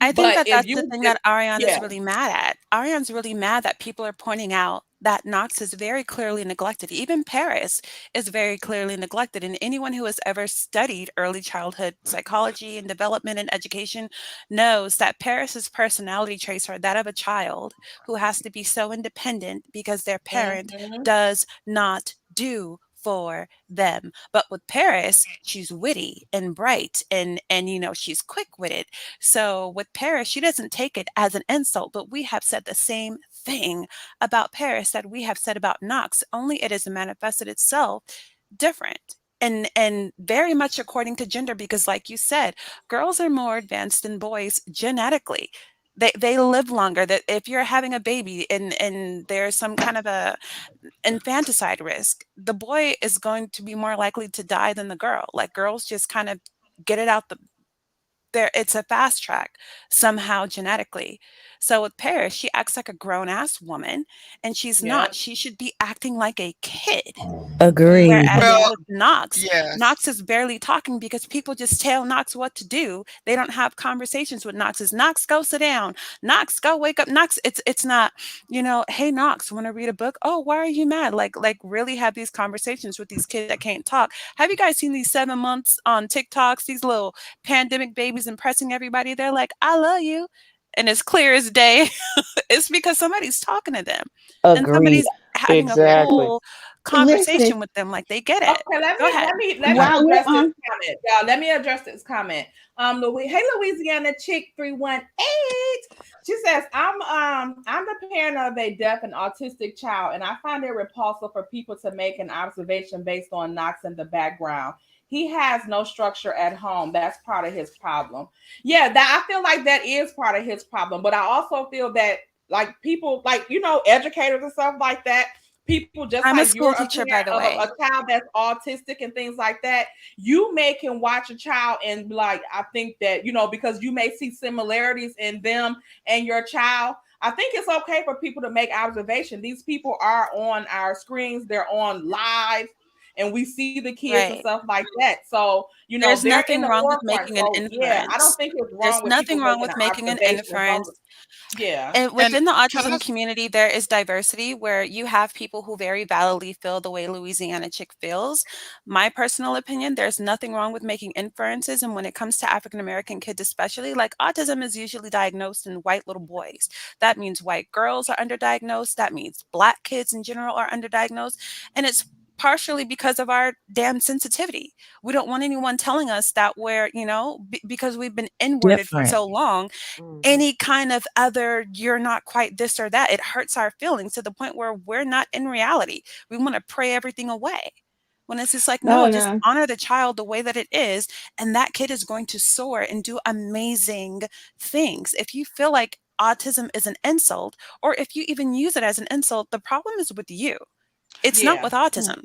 I think But that if that's the you thing just, that Ariane is yeah, really mad at. Ariane's really mad that people are pointing out that Knox is very clearly neglected. Even Paris is very clearly neglected. And anyone who has ever studied early childhood psychology and development and education knows that Paris's personality traits are that of a child who has to be so independent because their parent mhm, does not do for them. But with Paris, she's witty and bright and she's quick-witted. So with Paris, she doesn't take it as an insult, but we have said the same thing about Paris that we have said about Knox, only it has manifested itself different. and very much according to gender, because like you said, girls are more advanced than boys genetically. They live longer. That if you're having a baby and there's some kind of a infanticide risk, the boy is going to be more likely to die than the girl. Like girls just kind of get it out the there, it's a fast track somehow genetically. So with Paris, she acts like a grown ass woman, and she's not. Yep. She should be acting like a kid. Agreed. Whereas Well, with Knox, yes. Knox is barely talking because people just tell Knox what to do. They don't have conversations with Knox. Is Knox, go sit down. Knox, go wake up. Knox, it's not, hey Knox, want to read a book? Oh, why are you mad? Like really have these conversations with these kids that can't talk. Have you guys seen these 7 months on TikToks? These little pandemic babies impressing everybody. They're like, I love you. And it's clear as day. It's because somebody's talking to them and Agreed. somebody's having a Exactly. full Listen, conversation with them, like they get it. Okay, let Go me ahead. let me let me while we're address this on, comment, y'all. Let me address this comment. Hey Louisiana chick 318. She says, I'm the parent of a deaf and autistic child, and I find it repulsive for people to make an observation based on Knox in the background. He has no structure at home. That's part of his problem. Yeah, that I feel like that is part of his problem. But I also feel that like people like educators and stuff like that, people just I'm a like you're school a teacher, by parent the of way. a child that's autistic and things like that, you may can watch a child and be like, I think that because you may see similarities in them and your child. I think it's okay for people to make observation. These people are on our screens, they're on live, and we see the kids and Right. stuff like that. So There's they're in nothing the wrong with forefront. making an So yeah, I don't inference. think it's There's wrong with people nothing wrong making with an making an observation as long inference. as yeah. And And within the can I? autism community, there is diversity where you have people who very validly feel the way Louisiana Chick feels. My personal opinion, there's nothing wrong with making inferences. And when it comes to African American kids, especially, like autism is usually diagnosed in white little boys. That means white girls are underdiagnosed. That means Black kids in general are underdiagnosed. And it's partially because of our damn sensitivity. We don't want anyone telling us that we're, because we've been inwarded for Different. so long, Mhm. any kind of other you're not quite this or that, it hurts our feelings to the point where we're not in reality. We want to pray everything away, when it's just like, no, no, just no, honor the child the way that it is, and that kid is going to soar and do amazing things. If you feel like autism is an insult, or if you even use it as an insult, the problem is with you. It's not Yeah. with autism.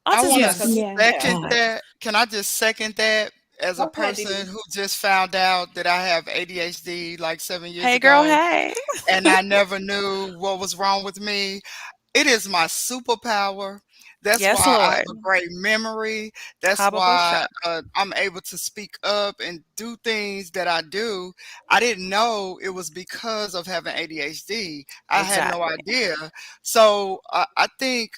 I want Autism to Yeah, is because yeah. yeah. second God. that. Can I just second that as a Go ahead, Didi. person who just found out that I have ADHD like 7 years hey girl, ago, hey. and I never knew what was wrong with me? It is my superpower. That's Yes, why I have Lord. a great memory. That's why Hababosha. I'm able to speak up and do things that I do. I didn't know it was because of having ADHD. I had no Exactly. idea. So I think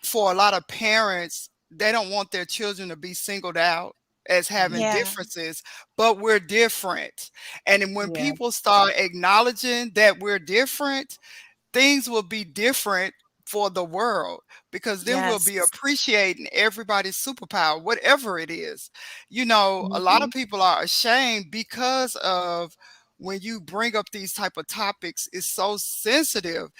for a lot of parents, they don't want their children to be singled out as having Yeah. differences, but we're different. And then when Yeah. people start acknowledging that we're different, things will be different for the world, because then we'll be Yes. appreciating everybody's superpower, whatever it is. A lot Hmm. of people are ashamed because of when you bring up these type of topics, it's so sensitive.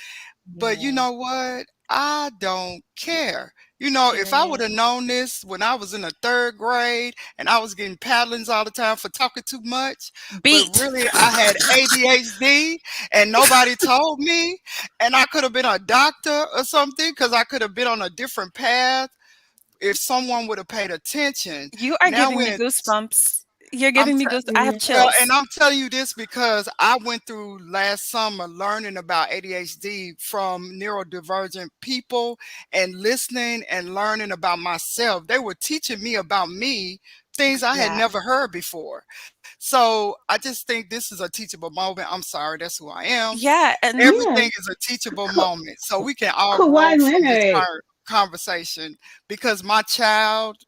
But you Yeah. know what? I don't care. If I would Period. have known this when I was in the third grade and I was getting paddlings all the time for talking too much, but Beat. really I had ADHD and nobody told me, and I could have been a doctor or something because I could have been on a different path if someone would have paid attention. You are Now giving we're me in goosebumps. You're I'm giving me goose. I have well, and chills. I'm telling you this because I went through last summer learning about ADHD from neurodivergent people and listening and learning about myself. They were teaching me about me, things I had Yeah. never heard before. So I just think this is a teachable moment. I'm sorry, that's who I am. Yeah. And Yeah. Everything is a teachable Ka- moment. So we can all grow Kawhi from this Leonard. conversation, because my child,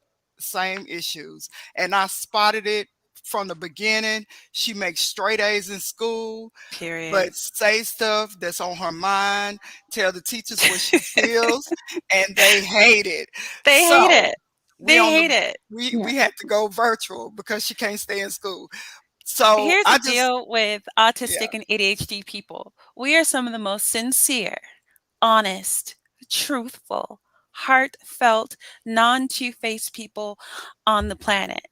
same issues. And I spotted it from the beginning. She makes straight A's in school, period. but say stuff that's on her mind, tell the teachers what she feels, and they hate it. They hate So it. we They on the hate it. Yeah. we had to go virtual because she can't stay in school. So Here's the I just deal with yeah. autistic and ADHD people. We are some of the most sincere, honest, truthful, heartfelt, non two-faced people on the planet.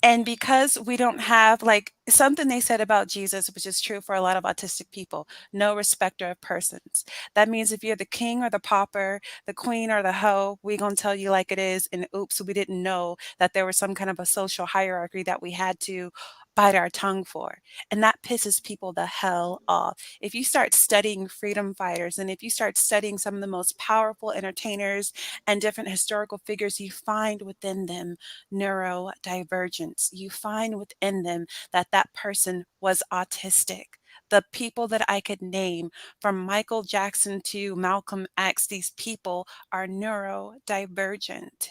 And because we don't have like something they said about Jesus, which is true for a lot of autistic people, no respecter of persons. That means if you're the king or the pauper, the queen or the hoe, we gonna tell you like it is. And oops, we didn't know that there was some kind of a social hierarchy that we had to bite our tongue for. And that pisses people the hell off. If you start studying freedom fighters and if you start studying some of the most powerful entertainers and different historical figures, you find within them neurodivergence. You find within them that that person was autistic. The people that I could name, from Michael Jackson to Malcolm X, these people are neurodivergent.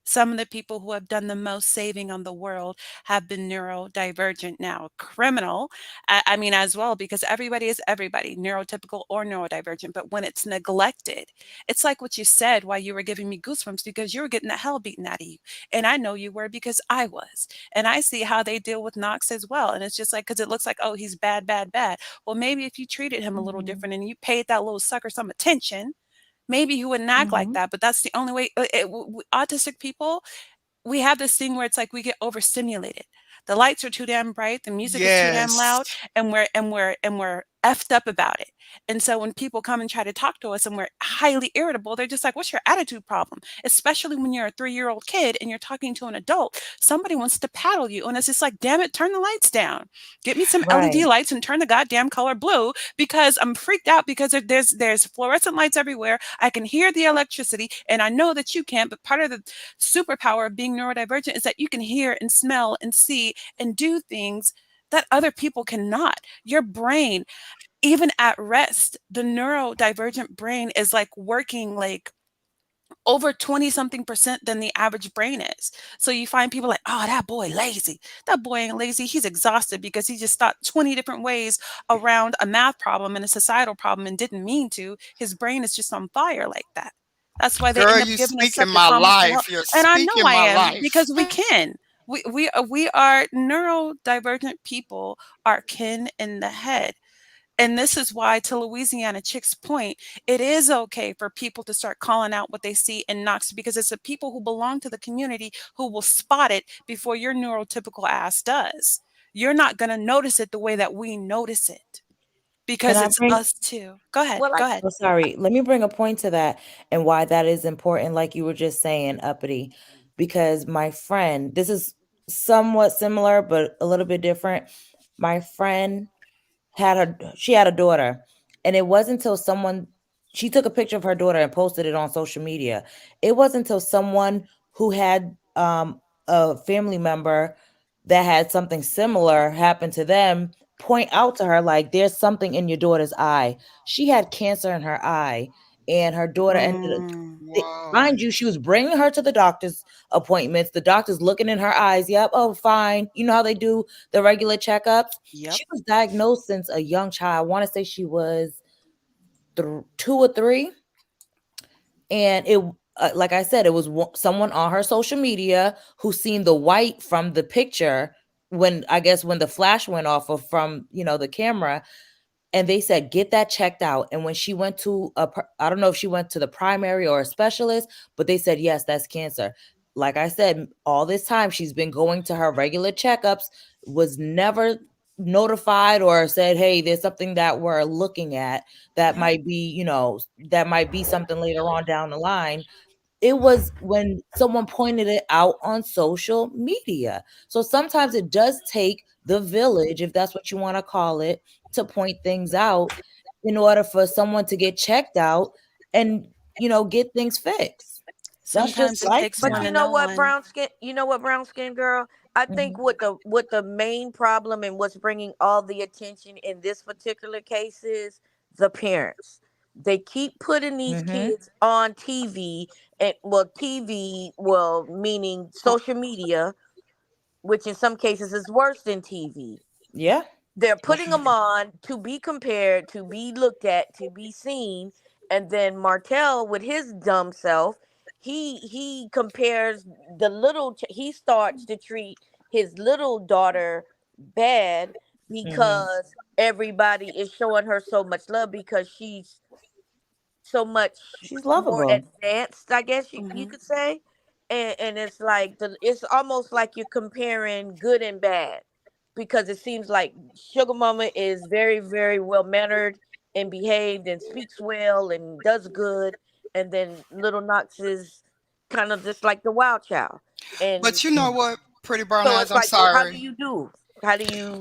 Some of the people who have done the most saving on the world have been neurodivergent. Now, criminal, I mean, as well, because everybody is everybody, neurotypical or neurodivergent. But when it's neglected, it's like what you said while you were giving me goosebumps because you were getting the hell beaten out of you. And I know you were because I was. And I see how they deal with Knox as well. And it's just like, because it looks like, oh, he's bad, bad, bad. Well, maybe if you treated him a little different and you paid that little sucker some attention, maybe he wouldn't act like that, but that's the only way autistic people, we have this thing where it's like we get overstimulated. The lights are too damn bright, the music is too damn Yes. loud, and we're effed up about it. And so when people come and try to talk to us and we're highly irritable, they're just like, "What's your attitude problem?" Especially when you're a 3-year-old kid and you're talking to an adult, somebody wants to paddle you, and it's just like, "Damn it, turn the lights down. Get me some LED lights and turn the goddamn color blue because I'm freaked out because there's fluorescent lights everywhere. I can hear the electricity, and I know that you can't. But part of the superpower of being neurodivergent is that you can hear and smell and see and do things that other people cannot. Your brain, even at rest, the neurodivergent brain is like working like over 20 something percent than the average brain is. So you find people like, oh, that boy lazy. That boy ain't lazy. He's exhausted because he just thought 20 different ways around a math problem and a societal problem and didn't mean to. His brain is just on fire like that. That's why they Girl, end up you giving us speaking such a my trauma for help. life. You're And I know speaking I my am life. because we can. We are neurodivergent people are kin in the head. And this is why, to Louisiana Chick's point, it is okay for people to start calling out what they see in Knox because it's the people who belong to the community who will spot it before your neurotypical ass does. You're not going to notice it the way that we notice it Can because I it's bring us too. Go ahead. Well, Go ahead. Oh, sorry. Let me bring a point to that and why that is important, like you were just saying, Uppity. Because my friend, this is somewhat similar, but a little bit different. My friend she had a daughter, and it wasn't until she took a picture of her daughter and posted it on social media. It wasn't until someone who had a family member that had something similar happen to them point out to her, like, there's something in your daughter's eye. She had cancer in her eye, and her daughter ended up, Whoa. mind you, she was bringing her to the doctor's appointments. The doctor's looking in her eyes. Yep. Oh, fine. You know how they do the regular checkups. Yep. She was diagnosed since a young child. I want to say she was 2 or 3. And it, like I said, it was someone on her social media who seen the white from the picture when, I guess, when the flash went off of from, the camera. And they said, get that checked out. And when she went to I don't know if she went to the primary or a specialist, but they said, yes, that's cancer. Like I said, all this time she's been going to her regular checkups, was never notified or said, hey, there's something that we're looking at that might be, that might be something later on down the line. It was when someone pointed it out on social media. So sometimes it does take the village, if that's what you want to call it, to point things out in order for someone to get checked out and, get things fixed. That's just Sometimes it life, takes But one man. to know one. brown skin girl, I think Mhm. what the main problem and what's bringing all the attention in this particular case is the parents. They keep putting these Mhm. kids on TV, and well, meaning social media, which in some cases is worse than TV. Yeah. They're putting them on to be compared, to be looked at, to be seen, and then Martell, with his dumb self, he compares he starts to treat his little daughter bad Mhm. because everybody is showing her so much love because so much She's more lovable. advanced, I guess you could say. And it's like it's almost like you're comparing good and bad, because it seems like Sugar Mama is very, very well mannered and behaved and speaks well and does good, and then Little Knox is kind of just like the wild child. And But you know what, Pretty Brown so Eyes, it's I'm like, so how do sorry. you do? How do you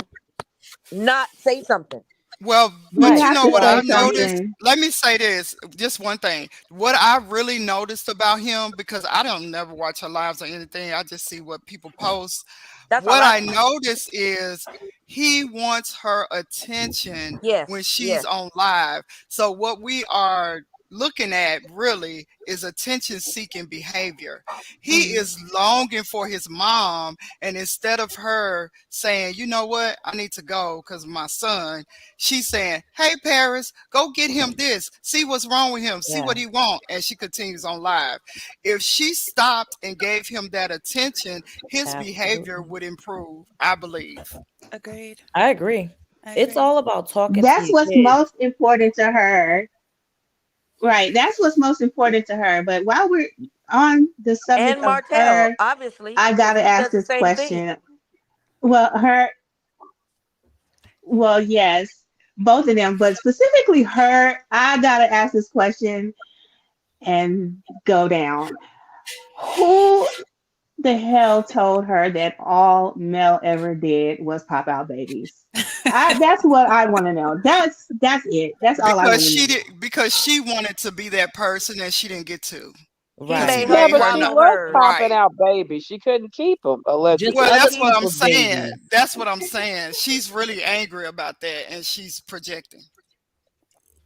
not say something? Well, You but you have know to what say I noticed? something. Let me say this, just one thing. What I really noticed about him, because I don't never watch her lives or anything, I just see what people post. That's all What I I do. notice is he wants her attention when Yes, she's yes. on live. So what we are looking at really is attention seeking behavior. He Mhm. is longing for his mom, and instead of her saying, you know what, I need to go because my son, she's saying, hey Paris, go get him this, see what's wrong with him, see Yeah. what he want. And she continues on live. If she stopped and gave him that attention, his behavior Absolutely. would improve, I believe. Agreed. I agree. I It's agree. all about talking to That's your what's kids. most important to her. Right. That's what's most important to her. But while we're on the subject And of Martell, her, obviously, I because gotta he ask does the this same thing. question. Well, her, well, yes, both of them, but specifically her, I gotta ask this question and go down. Who the hell told her that all Mel ever did was pop out babies? That's what I want to know. That's it. That's all I Because want to she know. did, because she wanted to be that person and she didn't get to. He Because he made Right. her Yeah, made but her she not swallow was hers. popping right. out babies. She couldn't keep them, Just Well, allegedly. other that's what I'm people's saying. babies. That's what I'm saying. She's really angry about that and she's projecting.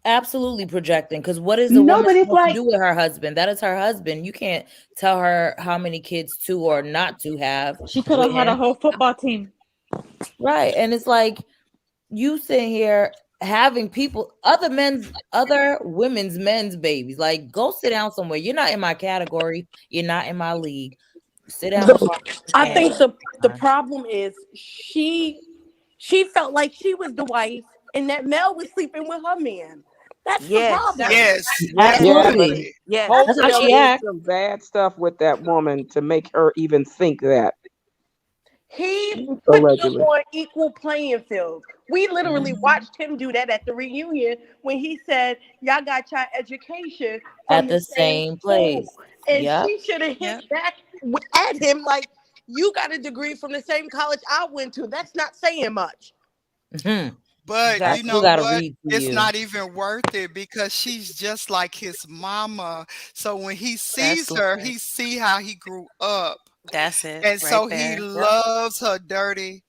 Absolutely projecting. Because what is a No, woman but it's supposed to like do with her husband? That is her husband. You can't tell her how many kids to or not to have She could have with had a him. whole football team. Right. And it's like you sitting here having people, other women's men's babies. Like, go sit down somewhere. You're not in my category. You're not in my league. Sit down so I can I understand. think the problem is she felt like she was the wife and that Mel was sleeping with her man. That's the Yes. problem. Yes, Yes. Yeah, but Absolutely. definitely. Yes. That's how Hotel she did acts. some bad stuff with that woman to make her even think that, He put them allegedly. on equal playing field. We literally Mhm. watched him do that at the reunion when he said, y'all got your education from At the the same same school. place. And Yep. she should have Yep. hit back at him like, you got a degree from the same college I went to. That's not saying much. Mhm. But I you Exactly. still know gotta what? read to It's you. not even worth it because she's just like his mama. So when he sees her, Absolutely. he see how he grew up. That's it And right so he there. Yep. loves her dirty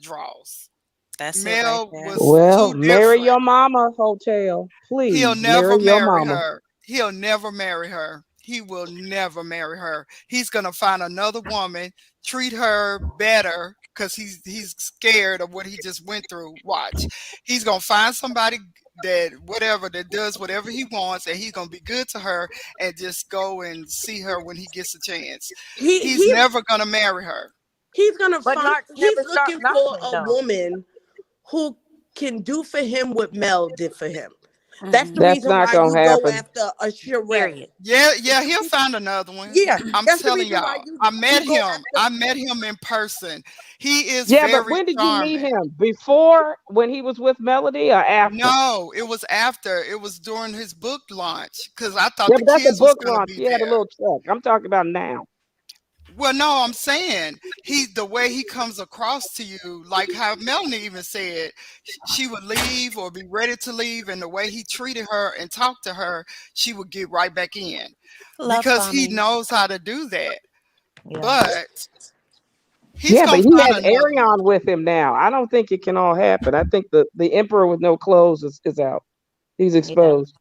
draws. That's it right Mel there. was Well, too marry different. your mama, Hotel. He'll Please, never marry your marry mama. her. He'll never marry her. He will never marry her. He's gonna find another woman, treat her better because he's scared of what he just went through. Watch. He's gonna find somebody that whatever that does whatever he wants and he's gonna be good to her and just go and see her when he gets a chance. He He's he's never gonna marry her. he's gonna But find Knox he's never stopped looking for knocking a though. woman who can do for him what Mel did for him. That's the Hmm. That's reason not why gonna you go happen. after a Sheree. Period. Yeah, he'll find another one. Yeah, I'm that's the telling reason why y'all. you I met you go him. after. I met him in person. He is Yeah, but very when did you meet charming. him? Before, when he was with Melody, or after? No, it was after. It was during his book launch because I thought Yeah, the but that's a kids was book gonna launch. be He had a there. little check. I'm talking about now. Well, no, I'm saying the way he comes across to you, like how Melanie even said, she would leave or be ready to leave, and the way he treated her and talked to her, she would get right back in Love because he bombing. knows how to do that. Yeah. But he's Yeah, but gonna he find has another one. Arion with him now. I don't think it can all happen. I think the Emperor with no clothes is out. He's Yeah. exposed.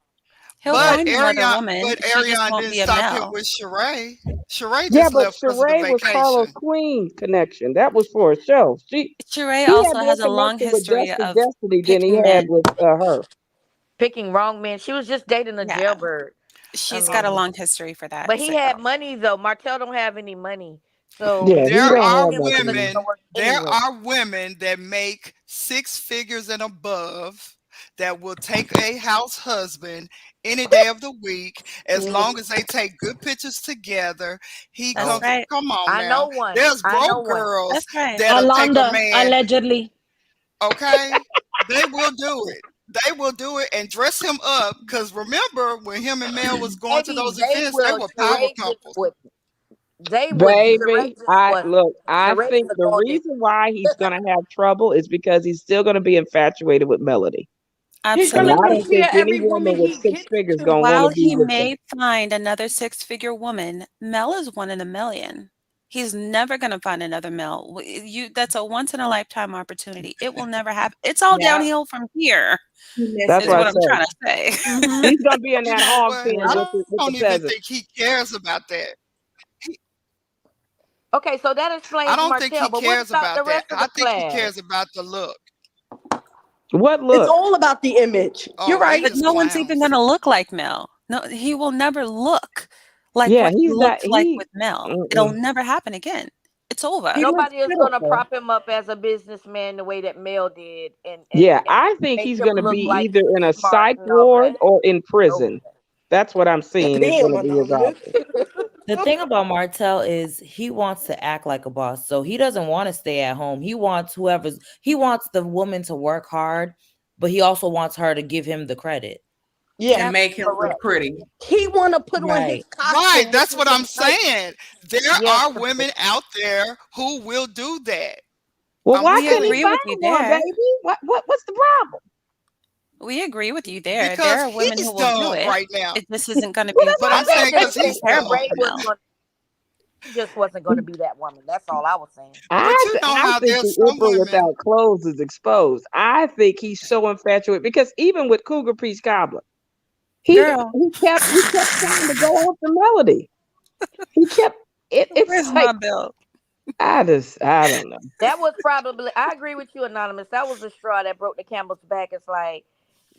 He'll find another woman. She just Arion won't didn't be a stop him Mel. with Sheree. Sheree Yeah, just but left because of the Sheree was Carlos vacation. Queen's connection. That was for a show. Sheree He had also more has a long connection with history Justice of Destiny than he picking had men. with her. Picking wrong men. She was just dating a Yeah. jailbird. I She's got a mean, long history for that. but he So had money though. Martell don't have any money, so Yeah, he There don't are marrying have him much was not money. gonna work there anyway. are women that make six figures and above that will take a house husband any day of the week, as long as they take good pictures together. He That's comes. right. Come on I now. know one. There's I know broke one. girls That's right. that'll take a Alonda, man. allegedly. Okay, they will do it. They will do it and dress him up. Because remember, when him and Mel was going to Baby, those they events, they will were power charade it couples. with. They would Baby, charade it for. I Charades think are the going. reason why he's gonna have trouble is because he's still gonna be infatuated with Melody. He's And gonna I Absolutely. don't compare think any every woman woman with he six gets figures to. gonna want While to be he with him. may find another six-figure woman, Mel is one in a million. He's never going to find another Mel. That's a once in a lifetime opportunity. It will never happen. It's all Yeah. downhill from here, That's is what I what I'm say. trying to say. He's gonna be in You that know hog what? pen I with the don't even peasants. think he cares about that. Okay, so that I explains don't think he Martell. But what cares about the about that. rest of I the think he class? cares about the look. What It's look? all about the image. You're Oh, they right. But just no one's even clowns. going to look like Mel. No, he will never look like Yeah, what he he's not. looked like He. with Mel. It'll Mm-mm. never happen again. It's over. He looks Nobody is gonna pitiful. prop him up as a businessman the way that Mel did, and Yeah, and I think make he's him gonna be look like either in he's a smart psych and all ward that. or in Over prison. That's what I'm seeing is Damn, gonna be his Anonymous. option. The thing about Martell is he wants to act like a boss. So he doesn't want to stay at home. He wants the woman to work hard, but he also wants her to give him the credit. Yeah, And make him look Correct. pretty. he want to put on his Right. Right, costume, which that's is what a I'm nice. saying. There Yes. are women out there who will do that. Well, I'm why We can't he telling agree you. with find you one, there. baby? What's the problem? We agree with you there. There Because are women who he's will do dumb it. right now. It just isn't going to Well, be that's But what I'm I said. saying I because just he's said that dumb. Ray was gonna. He just wasn't gonna be that woman. That's all I was saying. But you know I how think the there's some emperor women. without clothes is exposed. I think he's so infatuated because even with Cougar Peach Cobbler, he Girl, he kept trying to go after Melody. He kept it's where's like my bill? I don't know. That was probably. I agree with you, Anonymous. That was the straw that broke the camel's back. It's like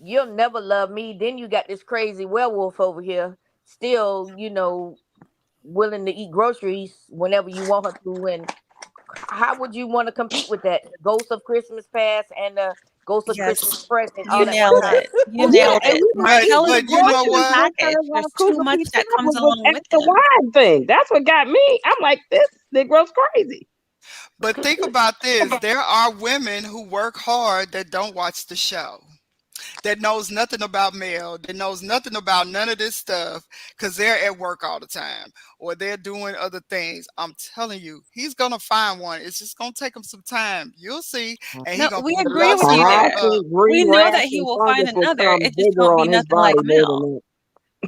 you'll never love me. Then you got this crazy werewolf over here, still, willing to eat groceries whenever you want her to. And how would you want to compete with that? The ghost of Christmas past and the ghost of Christmas Yes, present you all at one nailed time. it. You Yeah, nailed and it. we don't But eat Martell is the a but you part know of the groceries what? because package. our There's too Cougar much Peach that comes Cobbler was along with extra him. wine thing. That's what got me. I'm like, this Negro's crazy. But think about this. There are women who work hard that don't watch the show. That knows nothing about Mel, that knows nothing about none of this stuff because they're at work all the time or they're doing other things. I'm telling you, he's gonna find one. It's just gonna take him some time. You'll see, and No, he gonna we put a agree little with you something. I there. think We know relapse that he and will find fungus will another. come It just bigger won't be on his nothing like body more Mel. than that.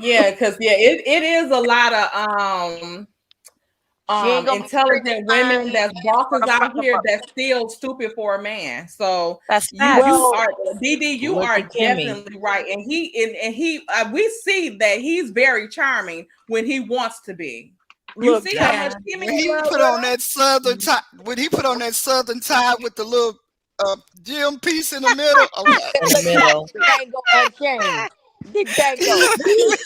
Yeah, because it is a lot of She ain't gonna be intelligent women fine. that's Man's bosses gonna out prop him here up. that's still stupid for a man. So That's you facts. Well, are DD, you Look are at Kimmy. definitely right. And he we see that he's very charming when he wants to be. You look, see how Tell much Yeah. Kimmy When in he love put with on him? that southern tie, when he put on that southern tie with the little gem piece in the middle, okay. In the middle. The tango unchained. The tango. In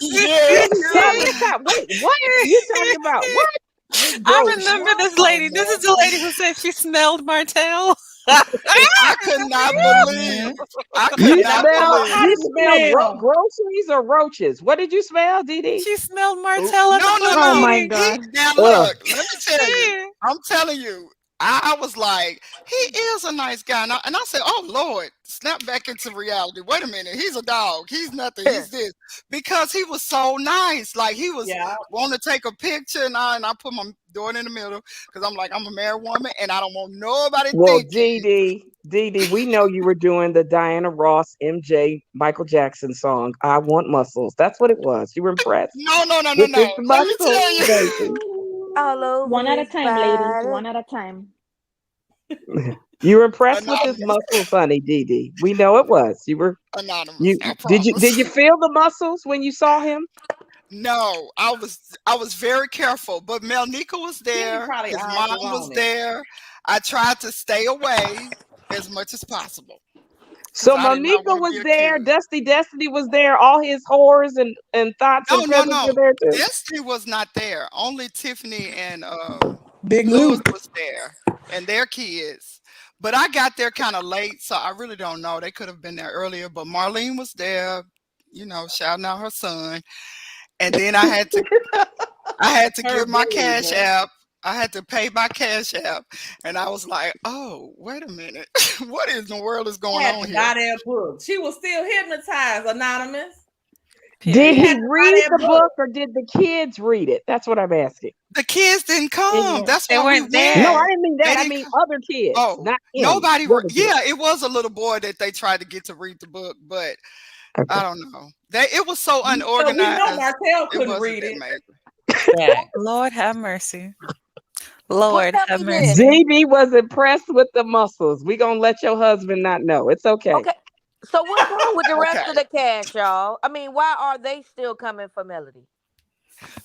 Yes. the southern top. Wait, what? You talking about what? This I broke. remember this Oh lady. This man. is the lady who said she smelled Martell. I could not believe. I could You not believe. smell Smell. groceries or roaches? What did you smell, Dee? She smelled Martell at the No, no, club Oh no. my meeting. He god. now Ugh. look. Let me tell you. I'm telling you. I was like, he is a nice guy, and I said, "Oh Lord, snap back into reality. Wait a minute, he's a dog. He's nothing. He's this because he was so nice. Like he was Yeah. want to take a picture, and I put my door in the middle because I'm like, I'm a married woman, and I don't want nobody Well, thinking. Dee, we know you were doing the Diana Ross, MJ, Michael Jackson song, I Want Muscles. That's what it was. You were impressed No, no, no, no, with no. his Let me muscles, tell you. baby. All over One at a his time, ladies. body. One at a time. You were impressed with his Anonymous, muscles, honey, Dee. We know it was. anonymous. I Did promise. you feel the muscles when you saw him? No, I was very careful, but Melnika was Kimmy there. probably His eyes mom was was on it. there. I tried to stay away as much as possible because So I did not Monica want to was be there, accused. Dusty Destiny was there, all his whores and thoughts No, and no, peasants were no. there too. Destiny was not there. Only Tiffany and Big Lewis Luke. was there and their kids. But I got there kind of late, so I really don't know. They could have been there earlier. But Marlene was there. shouting out her son. And then I had to Her give my baby. cash app. I had to pay my cash app. And I was like, oh, wait a minute. What in the world is going Had on to here? buy that book. She was still hypnotized, Anonymous. Did She he had to buy read that the book. book or did the kids read it? That's what I'm asking. The kids didn't come. That's They why we weren't went. No, there. I didn't mean They that. I didn't mean come. other kids, Oh, not him. nobody. The other kids. Yeah, it was a little boy that they tried to get to read the book, but I don't know. It was so So we know unorganized. Martell It couldn't wasn't read that it. major. Lord have mercy. Put Lord them have in. mercy. ZB was impressed with the muscles. We gonna let your husband not know. It's okay. Okay. So what's wrong with the rest Okay. of the cash, y'all? I mean, why are they still coming for Melody?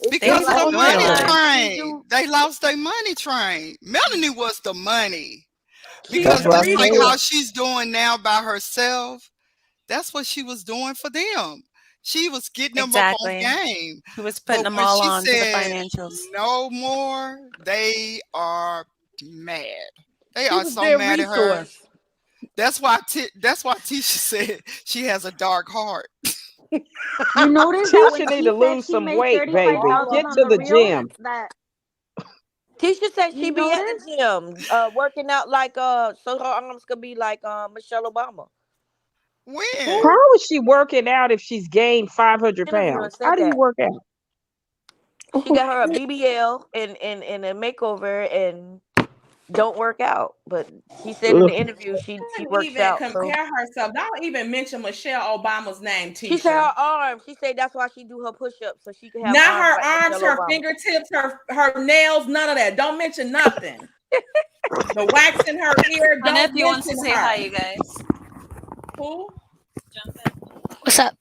It Because seems of like the money every time she train. do, They lost their money train. Melanie was the money. She Because was That's what I just like said. how she's doing now by herself, that's what she was doing for them. She was getting them up on Exactly. game. He was putting But them when all she on to the said financials. no more, they are mad. They She are was so their mad at her. resource. That's why Tisha said she has a dark heart. You notice that when Tisha need she to said lose she some made weight, baby. 35,000 Get on to the the reel, gym. that Tisha said she you be at notice? the gym, working out like so her arms could be like Michelle Obama. When? How is she working out if she's gained 500 Interview and pounds? said How do you that work out? she got her a BBL and a makeover and don't work out, but she said in the Ugh. interview she Don't works even out. So compare herself. Don't even mention Michelle Obama's name, she said her Tisha. arms. She said that's why she do her push-ups so she can have Not arms her like arms, Michelle her Obama. fingertips, her nails, none of that. Don't mention nothing. The wax in her ear, My don't nephew wants to mention say her. hi, you guys. Who? What's up?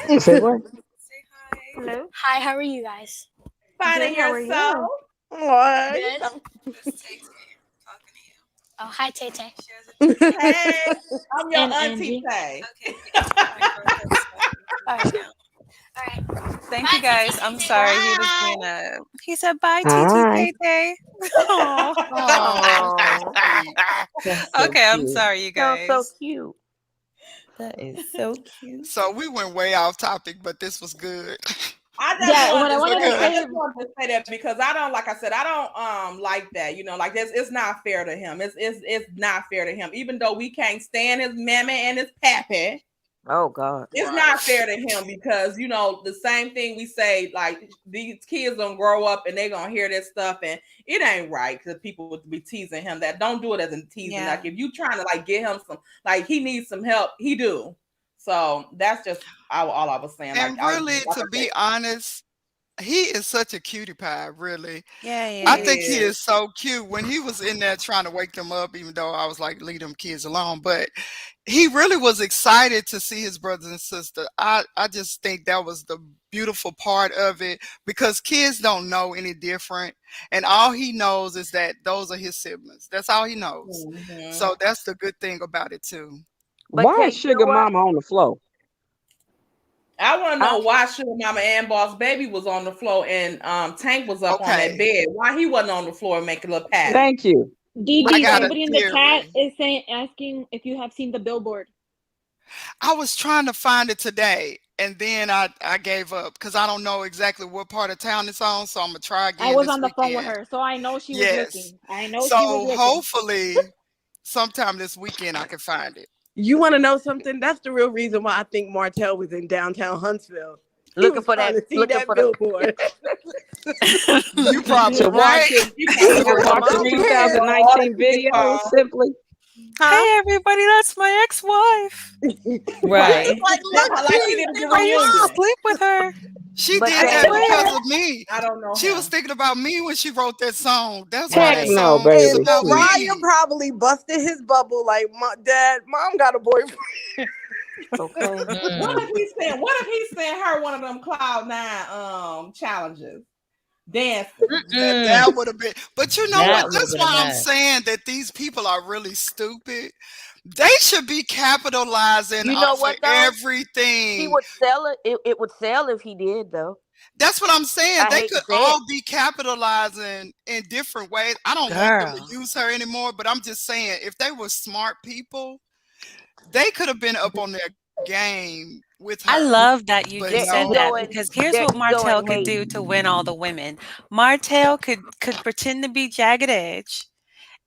Hey, Say what? Say hi. Hello. Hi, how are you guys? finding Good. How are yourself. you? What? Good. That's Tay talking to you. Oh, hi, Tay Tay. She has a Hey, I'm your And auntie Angie. Tay. Okay, you can say hi for us. All right. Now. All right. Thank Bye, you guys. Tay I'm Tay. sorry. He was Bye. being he said bye, Hi. TT Tay. Oh. Oh, That's so Okay, I'm cute. sorry, you sounds so guys. cute. That is so cute. So we went way off topic, but this was good. I just Yeah, wanted what I to wanted to say, I say, just wanted to say that because I don't, like I said, I don't like that. Like this, it's not fair to him. It's not fair to him. Even though we can't stand his mammy and his pappy, Oh God. it's not fair to him because the same thing we say, like these kids gonna grow up and they gonna hear this stuff and it ain't right because people would be teasing him. That don't do it as a teasing. Yeah. Like if you trying to like get him some, like he needs some help, he do. So that's just all I was saying. And Like really, like to I be said, honest, he is such a cutie pie, really. Yeah, he I he think he is. is. is so cute when he was in there trying to wake them up, even though I was like, leave them kids alone. But he really was excited to see his brothers and sister. I just think that was the beautiful part of it because kids don't know any different. And all he knows is that those are his siblings. That's all he knows. Mhm. So that's the good thing about it, too. But Why Tay, is you know Sugar what? Mama on the floor? I want to know I, why Sugar Mama and Boss Baby was on the floor and Tank was up on that Okay, bed. Why he wasn't on the floor making a little patty? Thank you. I DD, got a somebody in the chat theory. is asking if you have seen the billboard. I was trying to find it today, and then I gave up because I don't know exactly what part of town it's on. So I'm gonna try I again was this on the phone with weekend. her, so I know she was Yes. looking. I know she was So looking. hopefully, sometime this weekend I can find it. You want to know something? That's the real reason why I think Martell was in downtown Huntsville. He looking was for trying that. to see Looking that for the. billboard You probably to watch right. his He to probably got Come watch his on, the Ted. 2019 ticket video. call. Simply, Huh? Hey, everybody, that's my ex-wife. Right. Right. Like, look, Like he Ted, did she the I used to reunion. sleep with her. She But did I don't that Tay, know because him. of me. I don't know She was him. thinking about me when she wrote that song. That's why that Right. techno, song is baby. hey, about Mariah me. probably busted his bubble like, Dad, Mom got a boyfriend. okay. What if he sent her one of them Cloud9 challenges? Dancing. That would have been. But you know what? That would have That's been a why I'm mess. saying that these people are really stupid. They should be capitalizing You know off of what though? He everything. would sell it. It would sell if he did though. That's what I'm saying. I They hate to could say it. all be capitalizing in different ways. I don't want them to Girl. use her anymore, but I'm just saying if they were smart people, they could have been up on their game with I her. love that you But just There said you no, that go, and because here's there what you go, and Martell could hate. do to win all the women. Martell could pretend to be Jagged Edge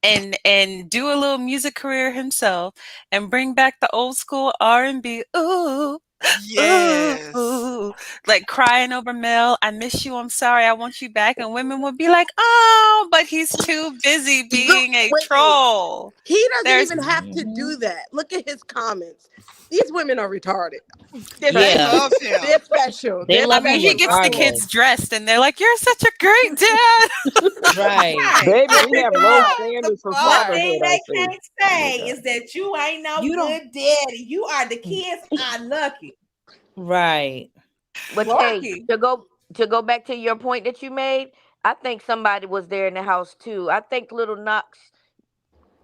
and do a little music career himself and bring back the old school R&B. Ooh, yes. ooh, like crying over Mel. I miss you. I'm sorry. I want you back. And women would be like, oh, but he's too busy Look, being a wait. troll. He doesn't There's even have to do that. Look at his comments. These women are retarded. They're They Yeah, love special. him. They're special. they They're I love mean, him he special. gets the regardless. kids dressed and they're like, you're such a great dad. Right. Right. Baby, But we have people low know standards for one fatherhood, thing I they see. can't Oh my say God. is that you ain't no You don't. good daddy. You are the kids are lucky. Right. But hey, Lucky. to go back to your point that you made, I think somebody was there in the house too. I think little Knox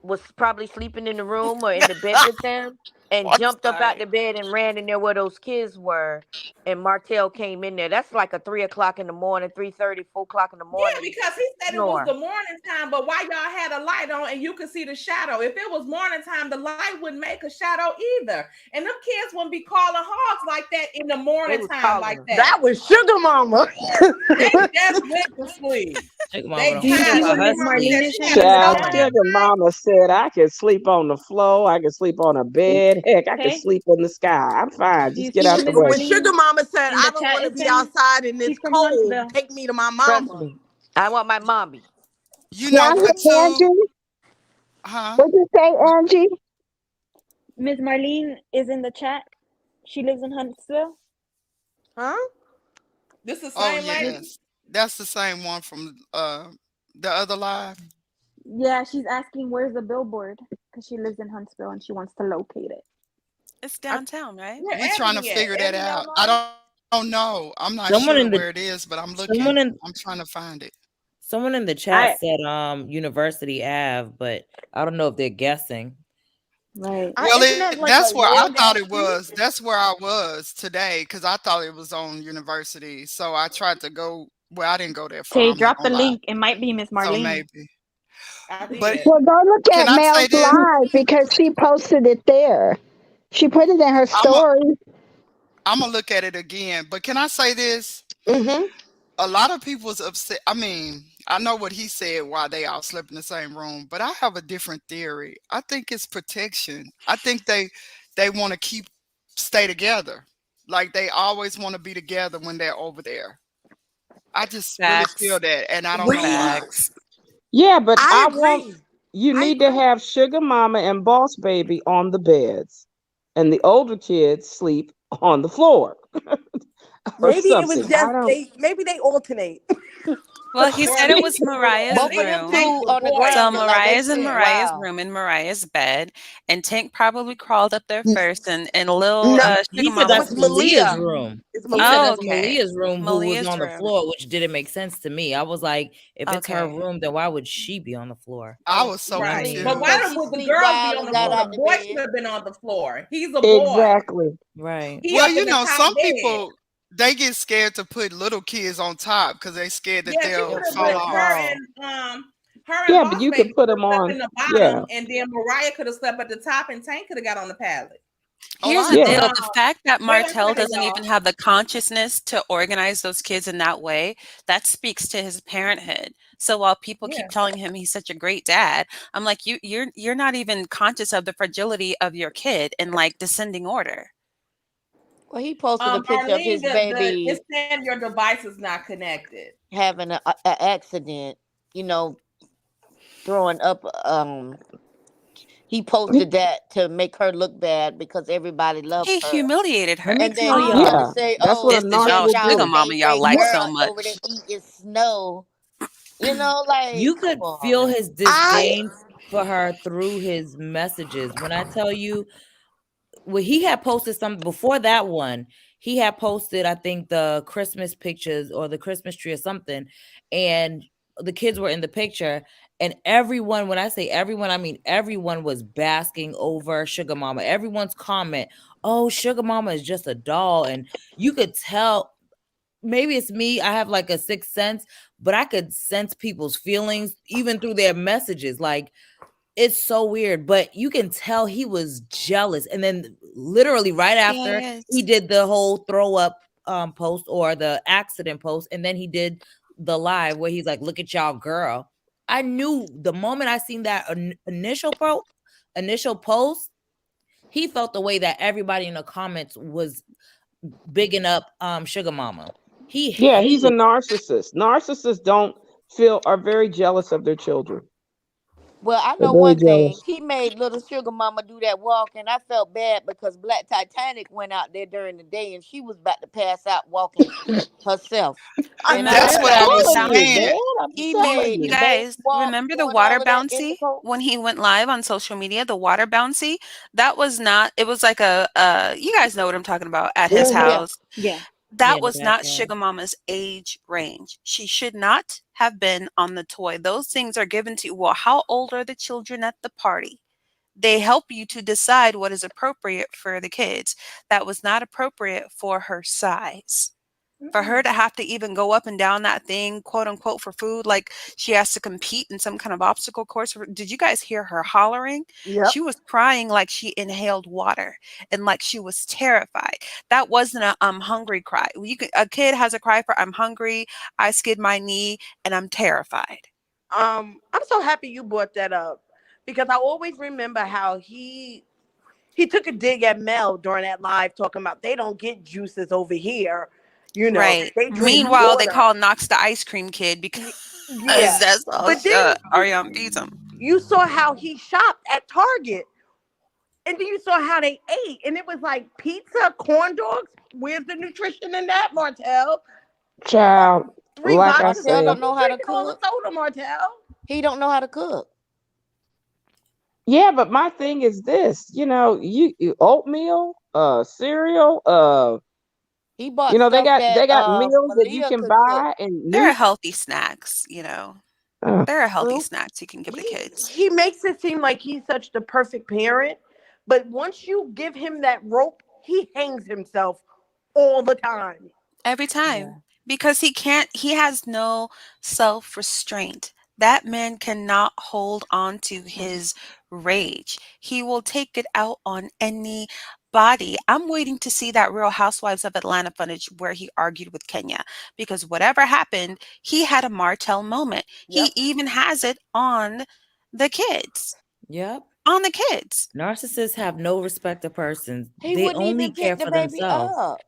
was probably sleeping in the room or in the bed with them and I'm jumped up out sorry. the bed and ran in there where those kids were. And Martell came in there. That's like a 3 o'clock in the morning, 3:30, 4 o'clock in the Yeah, morning. because he said it was Snore. the morning time, but why y'all had a light on and you could see the shadow? If it was morning time, the light wouldn't make a shadow either. And them kids wouldn't be calling hogs like that in the They morning was time calling like her. that. That was Sugar Mama. They just went to sleep. Sugar Mama They don't Do you care see tired. about what Sugar her Miss Mama sleep. said Marlene is she saying had in to the tell Child, on chat? them. Sugar Mama said I can sleep on the floor, I can sleep on a bed, heck, I can Okay. sleep in the sky. I'm fine. Do you Just get see out what the Miss When way. Sugar Marlene Mama said, in I the don't chat want to is be saying? outside in this She's from cold, Huntsville. take me to my Trust mama. me. I want my mommy. You Yeah, know what, too? Angie. Huh? What you say, Angie? Miss Marlene is in the chat. She lives in Huntsville. Huh? This the Oh, same Miss, lady? yes. That's the same one from the other live. yeah, she's asking where's the billboard because she lives in Huntsville and she wants to locate it. It's I, downtown, right? Where We trying to Ebony at? figure that Ebony don't out. I know? don't know. I'm not sure Someone where in it the is, but I'm looking. someone in I'm trying to find it. someone in the chat I said University Ave, but I don't know if they're guessing. right. Well, isn't that like that's a where I lower thought down it street? was. That's where I was today because I thought it was on University. So I tried to go. Well, I didn't go that far. Tay, I'm not drop the gonna lie. link. It might be Miss So Marlene. maybe. I But did. Well, go look can at I say Mel's this? live because she posted it there. She put it in her I'm a, story. I'm gonna look at it again. But can I say this? Mm-hmm. A lot of people's upset. I mean, I know what he said why they all slept in the same room, but I have a different theory. I think it's protection. I think they want to stay together. Like they always want to be together when they're over there. I just really feel Facts. that, and I don't know Wait, why. Facts. Yeah, but I I want agree. you I need to agree. have Sugar Mama and Boss Baby on the beds, and the older kids sleep on the floor or Maybe it was something. I just don't. they. Maybe they alternate. Well, he Or said at it least was at Mariah's Both of least them room. Tank two was on the boys. So ground, like they Mariah's in said. Mariah's Wow. room in Mariah's bed, and Tank probably crawled up there first, and little No, Sugar He said Mama it that's was was just Malia's Malia. room. It's He said Malia. oh that's okay, Malia's room who was Malia's on the room. floor, which didn't make sense to me. I was like, if it's her Okay, room, then why would she be on the floor? I was You so know what I Right. mean? But confused. why Because she would the sleep girls be wild on and the got floor? out The the boy bed. should have been on the floor. He's a boy. Exactly. Right. He Well, up in the top some bed. people they get scared to put little kids on top because they scared that Yeah, she they'll could They'll have fall put they'll off. fall. her and Yeah, but Boss you Baby could put could them have slept on. in the Yeah, bottom, and then Mariah could have slept at the top, and Tank could have got on the pallet. Oh, here's I the yeah. agree. deal: the fact that Wait a Martell second, doesn't y'all. even have the consciousness to organize those kids in that way, that speaks to his parenthood. So while people Yeah. keep telling him he's such a great dad, I'm like, you're not even conscious of the fragility of your kid in like descending order. Well, he posted a picture of Arlene, his the it's baby saying your device is not connected. having a accident. You know, throwing up. He posted that to make her look bad because everybody loves He her. humiliated Let her. me And tell then y'all. to Yeah, say, that's what "Oh, a This is get y'all narcissist y'all sugar do. mama y'all favorite like What? so girl over there much. eating snow." You know, like, You come could on, feel man. his I disdain for her through his messages. When I tell you, well, he had posted something before that one. He had posted, I think, the Christmas pictures or the Christmas tree or something, and the kids were in the picture. And everyone, when I say everyone, I mean everyone was basking over Sugar Mama. Everyone's comment, "Oh, Sugar Mama is just a doll," and you could tell. Maybe it's me. I have like a sixth sense, but I could sense people's feelings even through their messages. Like It's so weird, but you can tell he was jealous. And then literally right after he did the whole throw up post or the accident post, and then he did the live where he's like, look at y'all, girl. I knew the moment I seen that initial post, he felt the way that everybody in the comments was bigging up Sugar Mama. He's a narcissist. Narcissists are very jealous of their children. Well, I They're know very one thing. jealous. He made little Sugar Mama do that walk, and I felt bad because Black Titanic went out there during the day, and she was about to pass out walking herself. And That's what I was saying. He made You the baby guys, walk, remember the doing water all of that in the bouncy post. when he went live on social media? The water bouncy, that was not. It was like you guys know what I'm talking about at his house. Yeah. That was not Sugar Mama's age range. She should not have been on the toy. Those things are given to you. Well, how old are the children at the party? They help you to decide what is appropriate for the kids. That was not appropriate for her size. For her to have to even go up and down that thing, quote unquote, for food, like she has to compete in some kind of obstacle course. Did you guys hear her hollering? Yep. She was crying like she inhaled water and like she was terrified. That wasn't a I'm hungry cry. A kid has a cry for I'm hungry, I skid my knee, and I'm terrified. I'm so happy you brought that up because I always remember how he took a dig at Mel during that live talking about they don't get juices over here. You know, Right. they drink Meanwhile, they water. call Knox the ice cream kid because that's all But then Ariana beats him. you saw how he shopped at Target. And then you saw how they ate. And it was like pizza, corn dogs. Where's the nutrition in that, Martell? Child, like I Martell said. don't know how to Drinking all the cook. soda, Martell. He don't know how to cook. Yeah, but my thing is this, you oatmeal, cereal, He bought they stuff that got meals that you Malia can could cook. buy and There are nuke. healthy snacks, There are healthy snacks you can give the kids. He makes it seem like he's such the perfect parent, but once you give him that rope, he hangs himself all the time. Every time. Because he has no self-restraint. That man cannot hold on to his rage. He will take it out on anybody. I'm waiting to see that Real Housewives of Atlanta footage where he argued with Kenya because whatever happened, he had a Martell moment. He even has it on the kids. Yep. On the kids. Narcissists have no respect of persons. He They wouldn't only even care pick the for baby themselves. up.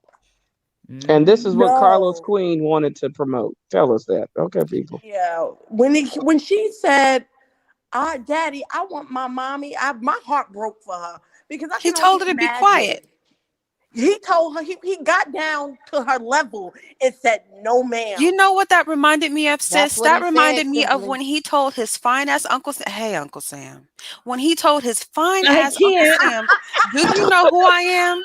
And this is what Carlos No. Queen wanted to promote. Tell us that. Okay, people. Yeah. When she said, Daddy, I want my mommy, my heart broke for her because I He can only told her to be imagine. quiet. He told her, he got down to her level and said, no, ma'am. You know what that reminded me of, That's sis? what That he reminded said, me of Simply. when he told his fine ass Uncle Sam, hey, Uncle Sam. When he told his fine I ass Uncle can't. Sam, do you know who I am?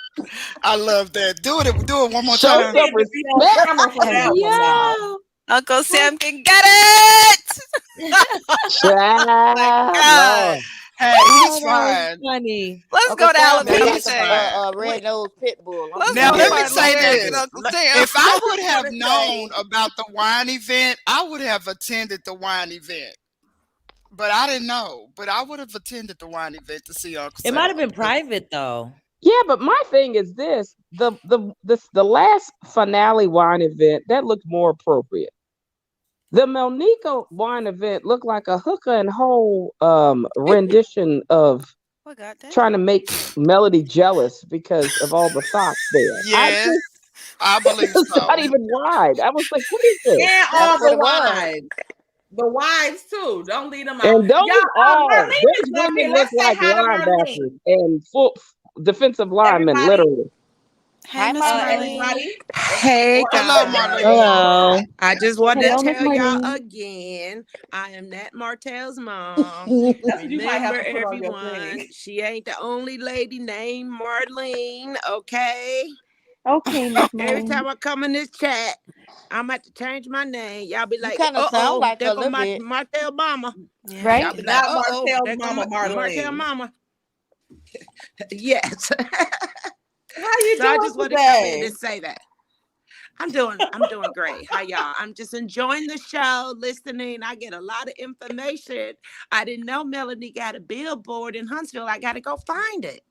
I love that. Do it one more Show time. some respect. Yeah. Uncle Sam can get it. Child, Lord. Hey, he's That was fine. funny. Let's Uncle go to Sam Now got Alabama. listen, the red-nosed pit bull. Let's Now go let me find say American this. Uncle Sam. If I would have wanna known say- about the wine event, I would have attended the wine event. But I didn't know. But I would have attended the wine event to see Uncle It Sam. might have been private though. Yeah, but my thing is this: the last finale wine event that looked more appropriate. The Melnica wine event looked like a hooker and hole rendition of What goddamn? trying to make Melody jealous because of all the thoughts there. Yes, I believe It's so. not even wide. I was like, what is this? And That's all what the it was. wives. The wives too. Don't leave them out. And those Y'all, Marlene those is on here. women look Let's say like hi to linebackers Marlene. and full defensive linemen, Everybody. literally. Hey, Hi, Miss Marlene. Everybody. Hey, hello, Marlene. Hello. I just wanted Hello, to Miss tell y'all Marlene. again, I am not Martell's mom. That's what you might have Remember, to put on your everyone, thing. she ain't the only lady named Marlene, okay? Okay, Miss Every Marlene. time I come in this chat, I'm going to have to change my name. Y'all be You like, kind of sound like there a go little bit. Martell mama. Yeah, Right? Y'all be like, Not there Martell's go mama, Martell Marlene. mama. Yes. How you So I doing just want to come in today? and say that. I'm doing great. How y'all? I'm just enjoying the show, listening. I get a lot of information. I didn't know Melanie got a billboard in Huntsville. I got to go find it.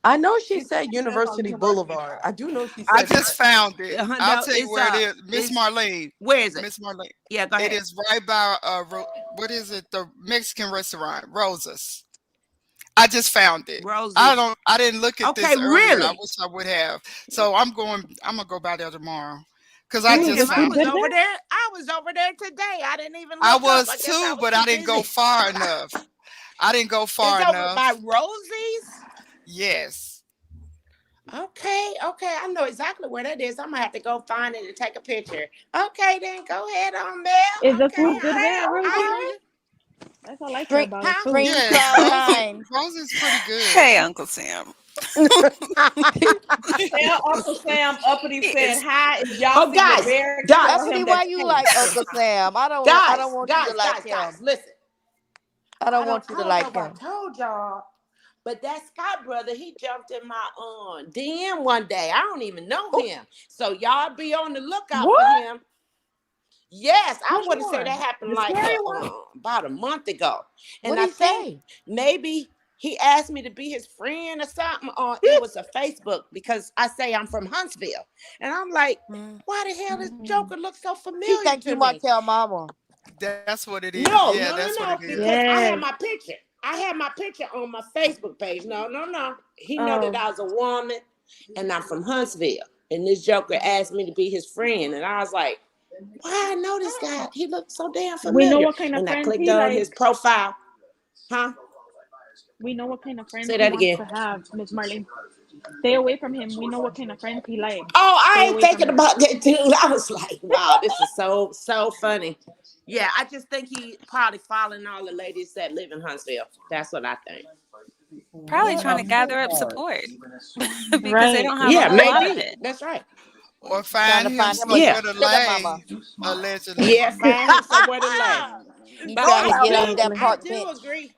I know she said University Boulevard. I do know she I said just that. found it. I'll No, tell you where it is. Miss it's Marlene. where is it? Miss Marlene. Yeah, go It ahead. is right by what is it? The Mexican restaurant, Rosa's. I just found it. Roses. I didn't look at Okay, this earlier. I really? wish I would have. So I'm gonna go by there tomorrow. Because I Ooh, just the Because I food found was good it. over there? there. I was over there today. I didn't even I look up. was I guess I too, was but too I didn't go busy. far enough. I didn't go It's far over by enough. Rosie's. Yes. Okay, I know exactly where that is. I'm gonna have to go find it and take a picture. Okay, then go ahead on Mel. Is the Okay, food good there, I Rosie? hear you. That's all I care about is Huh? food. Yes. Screenshot time. Rosie's pretty good. Hey, Uncle Sam. Tell Uncle Sam Uppity said It's hi. If y'all Oh, see the guys, bear, tell guys, him Uppity, that why you Tay like said Uncle hi. Sam? I guys, don't want you to guys, like guys, him. guys. Listen, I don't want I you to don't know like if I him. told y'all, but that Scott brother, he jumped in my DM one day. I don't even know him, so y'all be on the lookout for What? him. Yes, I Which want to say that one? happened The like scary one? about a month ago, What and did I he think say? maybe he asked me to be his friend or something, or it was a Facebook because I say I'm from Huntsville, and I'm like, why the hell does Joker look so He familiar think you to me? Martell mama. That's what it is. No, Yeah, no, no, that's what no, it is. because I have Yes. my picture. I have my picture on my Facebook page. No, no, no. He know that Oh. I was a woman, and I'm from Huntsville, and this Joker asked me to be his friend, and I was like, why I know this guy? He looks so damn We know familiar. what kind of And I friends clicked he on his likes. profile. Huh? We know what kind of friends Say he that wants again. to have, Miss Marlene. Stay away from him. We know what kind of friends he likes. Oh, I Stay ain't away from thinking him. about that, dude. I was like, wow, this is so funny. Yeah, I just think he probably following all the ladies that live in Huntsville. That's what I think. probably What trying a to gather up sweetheart. support because they Right. don't have a Yeah, whole lot of maybe. it. That's right. Or Trying find to him find him a Yeah. somewhere to sugar lay, mama. allegedly. Yeah, find him somewhere to lay. You But trying Hold to up. get under that I park do bench. agree.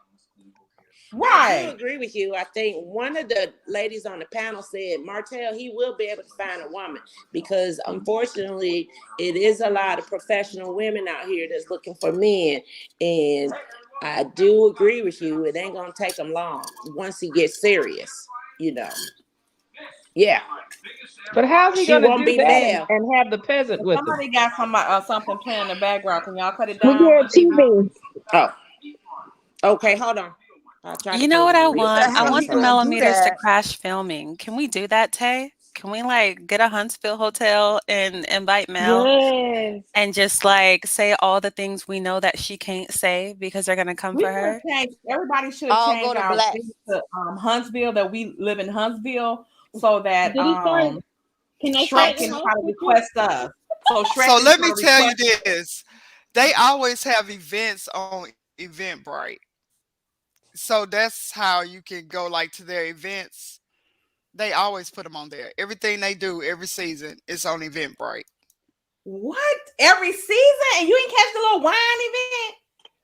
I do Right. agree with you. I think one of the ladies on the panel said Martell, he will be able to find a woman because unfortunately it is a lot of professional women out here that's looking for men. And I do agree with you. It ain't gonna take him long once he gets serious, you know. Yeah. But how's he She gonna won't do be that there. and have the peasant with him? Somebody got something playing in the background. Can y'all cut it We down? get TV. Oh, okay, hold on. I'll try to You know close what my I He window said, want? at the I how same he want the time. gonna do millimeters to that? crash filming. Can we do that, Tay? Can we like get a Huntsville hotel and invite Mel Yes. and just like say all the things we know that she can't say because they're gonna come We for should have her? changed. Everybody should have All go changed to our black. thing to Huntsville. That we live in Huntsville, so that Did he start? Can I stay Shrek at your can house try to with you? request us. So Shrek So can let try me to tell you request. this. They always have events on Eventbrite. So that's how you can go like to their events. They always put them on there. Everything they do every season is on Eventbrite. What every season, and you ain't catch the little wine event?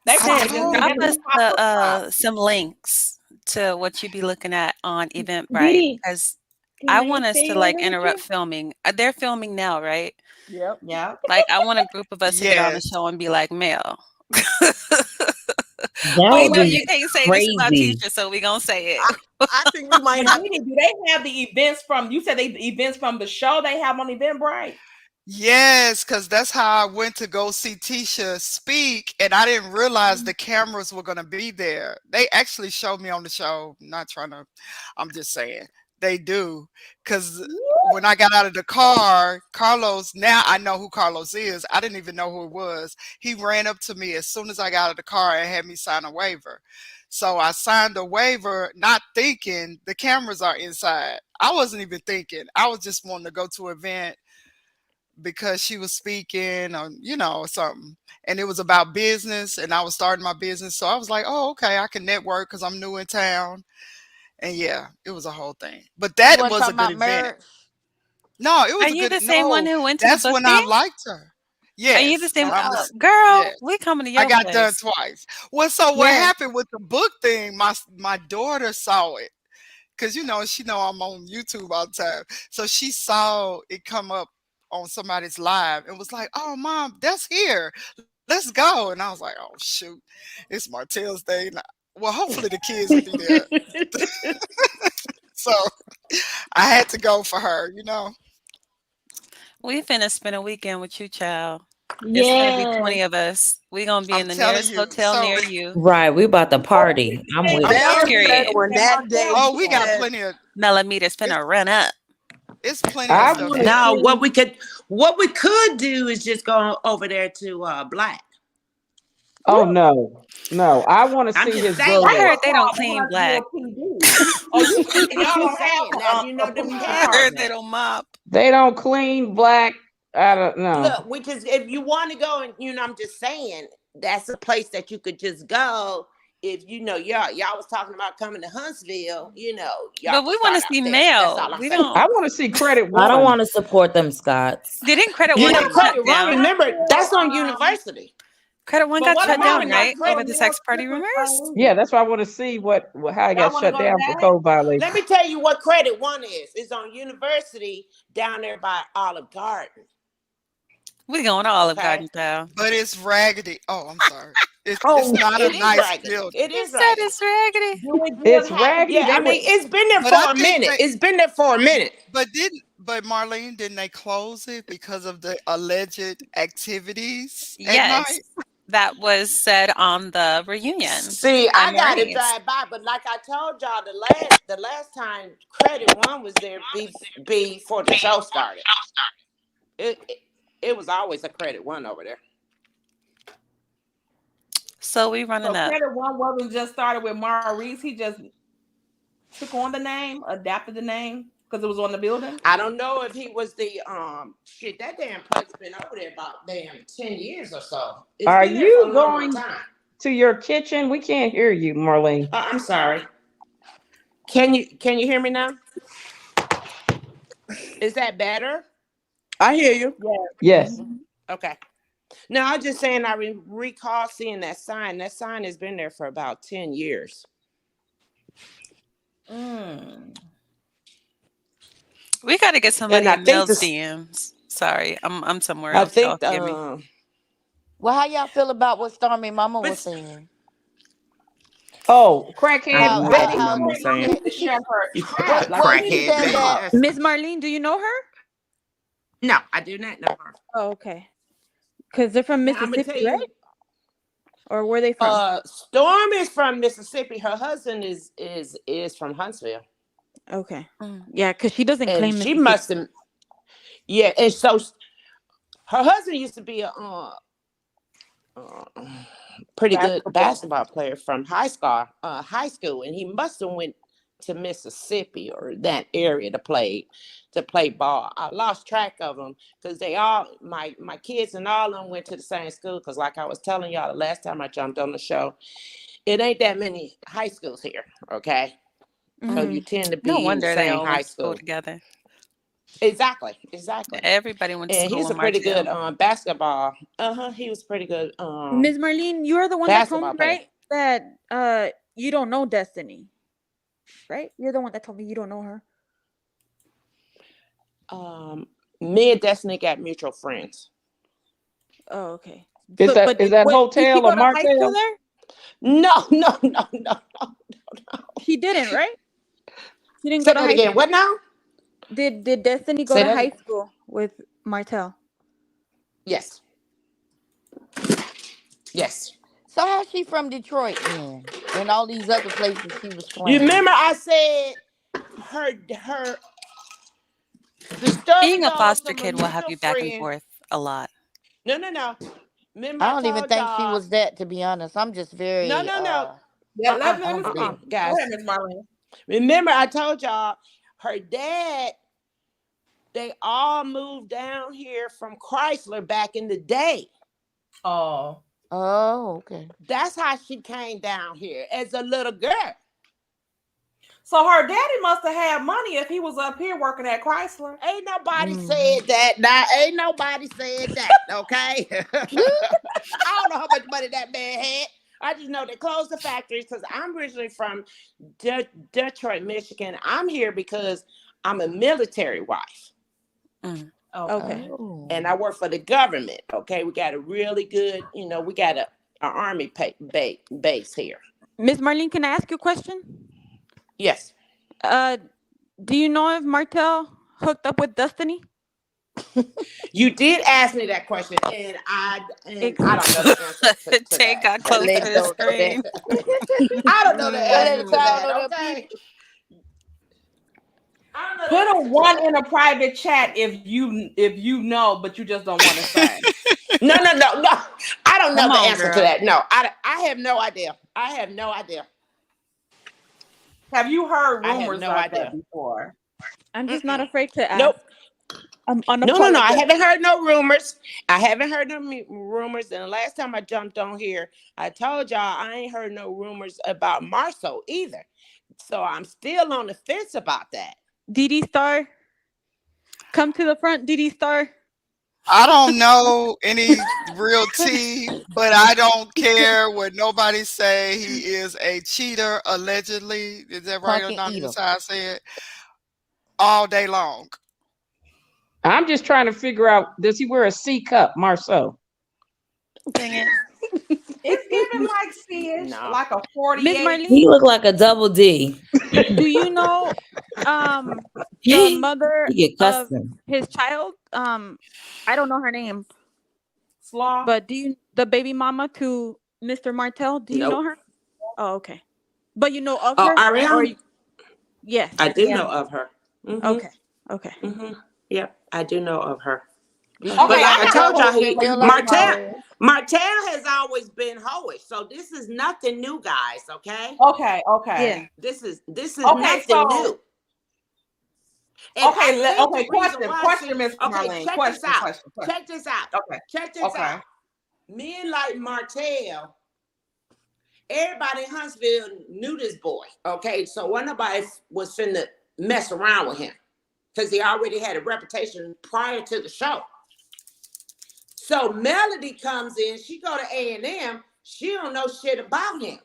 They I probably Tay, just told be drop having you. us them pop up. some links to what you be looking at on Eventbrite Didi, because can I I want us stay to like over with interrupt you? filming. They're filming now, right? Yep. Yeah. Like I want a group of us to get on the Yes. show and be like, Mel. Oh, We That know would well, you be can't say this about crazy. teacher, so we gonna say it. I think we might But have. Didi, do they have the events from? You said the events from the show they have on Eventbrite. Yes, because that's how I went to go see Tisha speak, and I didn't realize the cameras were going to be there. They actually showed me on the show. Not trying to, I'm just saying they do. Because when I got out of the car, Carlos, now I know who Carlos is. I didn't even know who it was. He ran up to me as soon as I got out of the car and had me sign a waiver. So I signed a waiver, not thinking the cameras are inside. I wasn't even thinking. I was just wanting to go to an event because she was speaking on, something. And it was about business and I was starting my business. So I was like, oh, okay, I can network because I'm new in town. And yeah, it was a whole thing. But You that want to was talk a good about event. marriage? No, it Are was a you good the same one no, who went to the that's book when I thing? liked her. Are you the Yes. same? I'm the Girl, yes. we coming to I your got done place. twice. Well, so what Yes. happened with the book thing? My daughter saw it because she know I'm on YouTube all the time. So she saw it come up on somebody's live and was like, "Oh, mom, that's here. Let's go." And I was like, "Oh shoot, it's Martell's day." Well, hopefully the kids will be there. So I had to go for her, you know. We finna spend a weekend with you, child. It's gonna be 20 Yes. of us. We gonna be I'm in the telling nearest you. hotel So, near you. Right, we about to party. I'm with it. Mel said Period. on that day, oh, he we got said, plenty of Millimeters it's, finna run up. it's plenty of I stuff want to to do. No, see. what we could do is just go over there to Black. Oh no! I want to I'm see just his saying. I brother. heard they don't clean black. Oh, you I'm y'all just don't saying. have Now you a know them police I heard parents. they department. don't mop. They don't clean black. I don't know. Look, which is if you want to go and I'm just saying that's a place that you could just go. If y'all was talking about coming to Huntsville, y'all But can we want start to out see there. That's Mel. all I'm We saying. don't. I want to see Credit I don't One. want to support them Scots. Didn't Credit One get shut Credit One. down? Remember, that's on University. Credit One But got what shut about Remember down, now, right? Over Credit. the sex party rumors? Yeah, that's why I want to see how it y'all got want to shut go to down for that? code violation. Let me tell you what Credit One is. It's on University down there by Olive Garden. We going to Olive Okay. Garden, child. But it's raggedy. Oh, I'm sorry. It's Oh, not a it is nice raggedy. building. It He is said raggedy. it's raggedy. Do it It's give have raggedy. Yeah, I mean, it's been there But for I a think minute. they It's been there for a minute. but Marlene, didn't they close it because of the alleged activities at Yes, night? that was said on the reunion See, by I got to Maurice. drive by, but like I told y'all, the last time Credit One was there before the show started. It was always a Credit One over there. So we So running up. Credit One wasn't just started with Maurice. He just took on the name, adapted the name because it was on the building. I don't know if he was the shit. That damn place been over there about 10 years or so. It's Are been there for you a long going time. to your kitchen? We can't hear you, Marlene. I'm sorry. Can you hear me now? Is that better? I hear you. Yes. Okay. No, I'm just saying I recall seeing that sign. That sign has been there for about 10 years. We got to get somebody And I in think Mel's DMs. Sorry, I'm somewhere I else. Y'all think forgive me. Well, how y'all feel about what Stormy Mama was saying? Oh, crackhead I don't know what the How mama was saying. Sharing her What she crackhead, said baby? that Miss Marlene, do you know her? No, I do not know her. Oh, okay. Because they're from Now, I'm gonna Mississippi, tell you. right? Or where are they from? Storm is from Mississippi. Her husband is from Huntsville. Okay. Yeah, because she doesn't And claim she Mississippi. must have. Yeah, and so her husband used to be a pretty good basketball player from high school, and he must have went to Mississippi or that area to play ball. I lost track of them because they all my kids and all of them went to the same school. Because like I was telling y'all the last time I jumped on the show, it ain't that many high schools here. Okay, so you tend to be No in the wonder they same all high went to school school. together. Exactly. Everybody went to And school he's a with pretty good Martellll. basketball. He was pretty good Miss Marlene, you're the one that told me, basketball player. right? That you don't know Destiny. Right? You're the one that told me you don't know her. Me and Destiny got mutual friends. Oh, okay. Is that did she Hotel go or to high school Martell? there? No. She didn't, right? She didn't Say go to that high again. school. What now? Did Destiny go Say to that high again. school with Martellll? Yes. so how's she from Detroit then? And all these other places she was You playing. remember I said the story Being a goes foster from a kid will have mutual you back and friend. forth a lot. No. Remember I I don't even told think she y'all. was that, to be honest. I'm just very No. Yeah, let me humble. speak. Go Guys. ahead, Miss Marlene. Remember I told y'all her dad. They all moved down here from Chrysler back in the day. Oh, okay. That's how she came down here as a little girl. so her daddy must have had money if he was up here working at Chrysler. Ain't nobody said that. Now, ain't nobody said that. Okay. I don't know how much money that man had. I just know they closed the factories because I'm originally from Detroit, Michigan. I'm here because I'm a military wife. Okay. And I work for the government. Okay, we got a really good, we got a army base here. Miss Marlene, can I ask you a question? Yes. Do you know if Martell hooked up with Destiny? You did ask me that question, and I don't know the answer to Tay that. got close to the screen. I don't know the answer to that. Okay. Put a 1 in a private chat if you know, but you just don't want to say. No. I don't know Come the on, answer to girl. that. No, I have no idea. I have no idea. Have you heard I have rumors no like idea. that before? I'm just not afraid to ask. Nope. No. I Unapologetic. haven't heard no rumors. I haven't heard no rumors. And the last time I jumped on here, I told y'all I ain't heard no rumors about Martellll either. So I'm still on the fence about that. DD Star, come to the front. DD Star. I don't know any real tea, but I don't care what nobody say. He is a cheater, allegedly. Is that right, Punk and Anonymous? eater. How I say it? All day long. I'm just trying to figure out, does he wear a C cup, Marcel? Dang it. It's giving like C-ish, like a 48. Miss Marlene, He looked like a double D. do you know the mother He get of custom. his child? I don't know her name. Slaw. But do you the baby mama to Mr. Martell? Do you know her? Oh, okay. But you know of her? Ariana? Yes. I do know of her. Okay. Okay. Yep, I do know of her. Okay, But like I told y'all, Martell has always been hoish. So this is nothing new, guys. Okay. Okay. Yeah. This is Okay, nothing new. And Question, Miss Marlene. Check this out. Okay. Check this out. Men like Martell, everybody in Huntsville knew this boy. Okay, so one nobody was finna mess around with him because he already had a reputation prior to the show. So Melody comes in, she go to A&M, she don't know shit about him.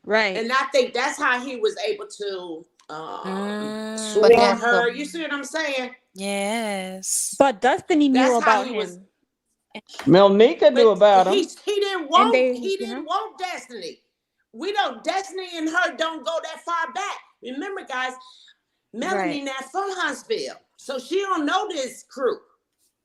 Right. And I think that's how he was able to swore her. You see what I'm saying? Yes. But Destiny knew about him. Melnika knew about him. He didn't want Destiny. We don't. Destiny and her don't go that far back. Remember, guys, Melanie not from Huntsville, so she don't know this crew.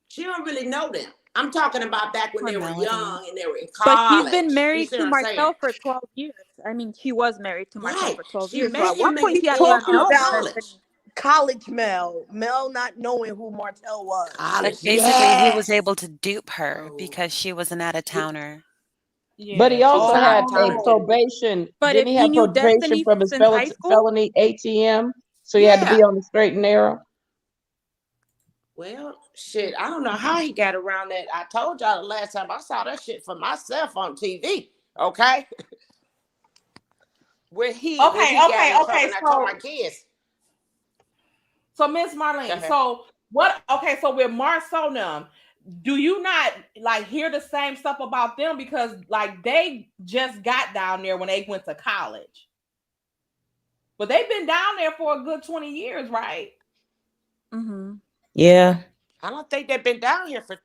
She don't really know them. I'm talking about back when they were young and they were in college. But she's been married to Martell for 12 years. I mean, she was married to Martell for 12 years. So at one point, she had to Talking about college. College Mel not knowing who Martell was. But basically, he was able to dupe her because she was an out-of-towner. Yeah, but he also had a probation. But didn't he have probation from his felony ATM? So he had to be on the straight and narrow. Well, shit, I don't know how he got around that. I told y'all the last time I saw that shit for myself on TV. Okay. Where he got in trouble and I told my kids. So Miss Marlene, so what? Okay, so with Martellll, do you not like hear the same stuff about them because like they just got down there when they went to college, but they've been down there for a good 20 years, right? Mm-hmm. Yeah. I don't think they've been down here for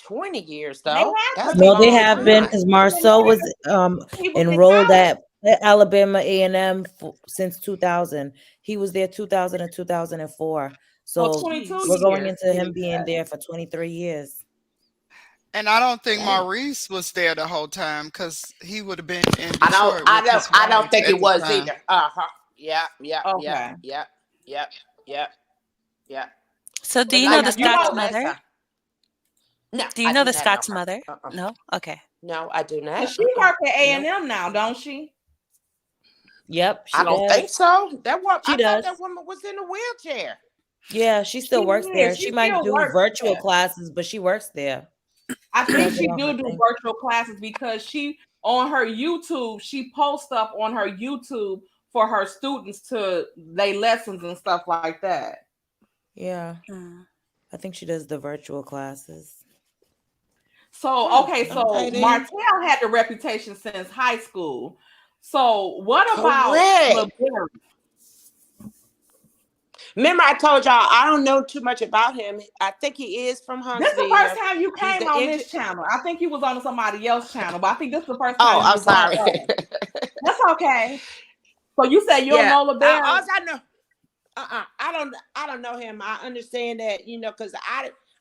20 years though. No, they have been because Martellll was enrolled at Alabama A&M since 2000. He was there 2000 and 2004. So we're going into him being there for 23 years. And I don't think Maurice was there the whole time because he would have been in Detroit. I don't think it was either. Yeah. So do you know the Scott's mother? No. Do you know the Scott's mother? No? Okay. No, I do not. She works at A&M now, don't she? Yep. I don't think so. I thought does. that woman was in a wheelchair. Yeah, she still works there. She might do virtual classes, but she works there. I think she do virtual classes because she on her YouTube, she posts stuff on her YouTube for her students to lay lessons and stuff like that. Yeah. I think she does the virtual classes. So, okay, so Martellll had the reputation since high school. So, what about LeBerry? Remember, I told y'all I don't know too much about him. I think he is from Huntsville. This is the first time you came on this channel. I think you was on somebody else's channel, but I think this is the first time. Oh, I'm sorry. That's okay. So you said you don't know LeBear? I know. I don't know him. I understand that, because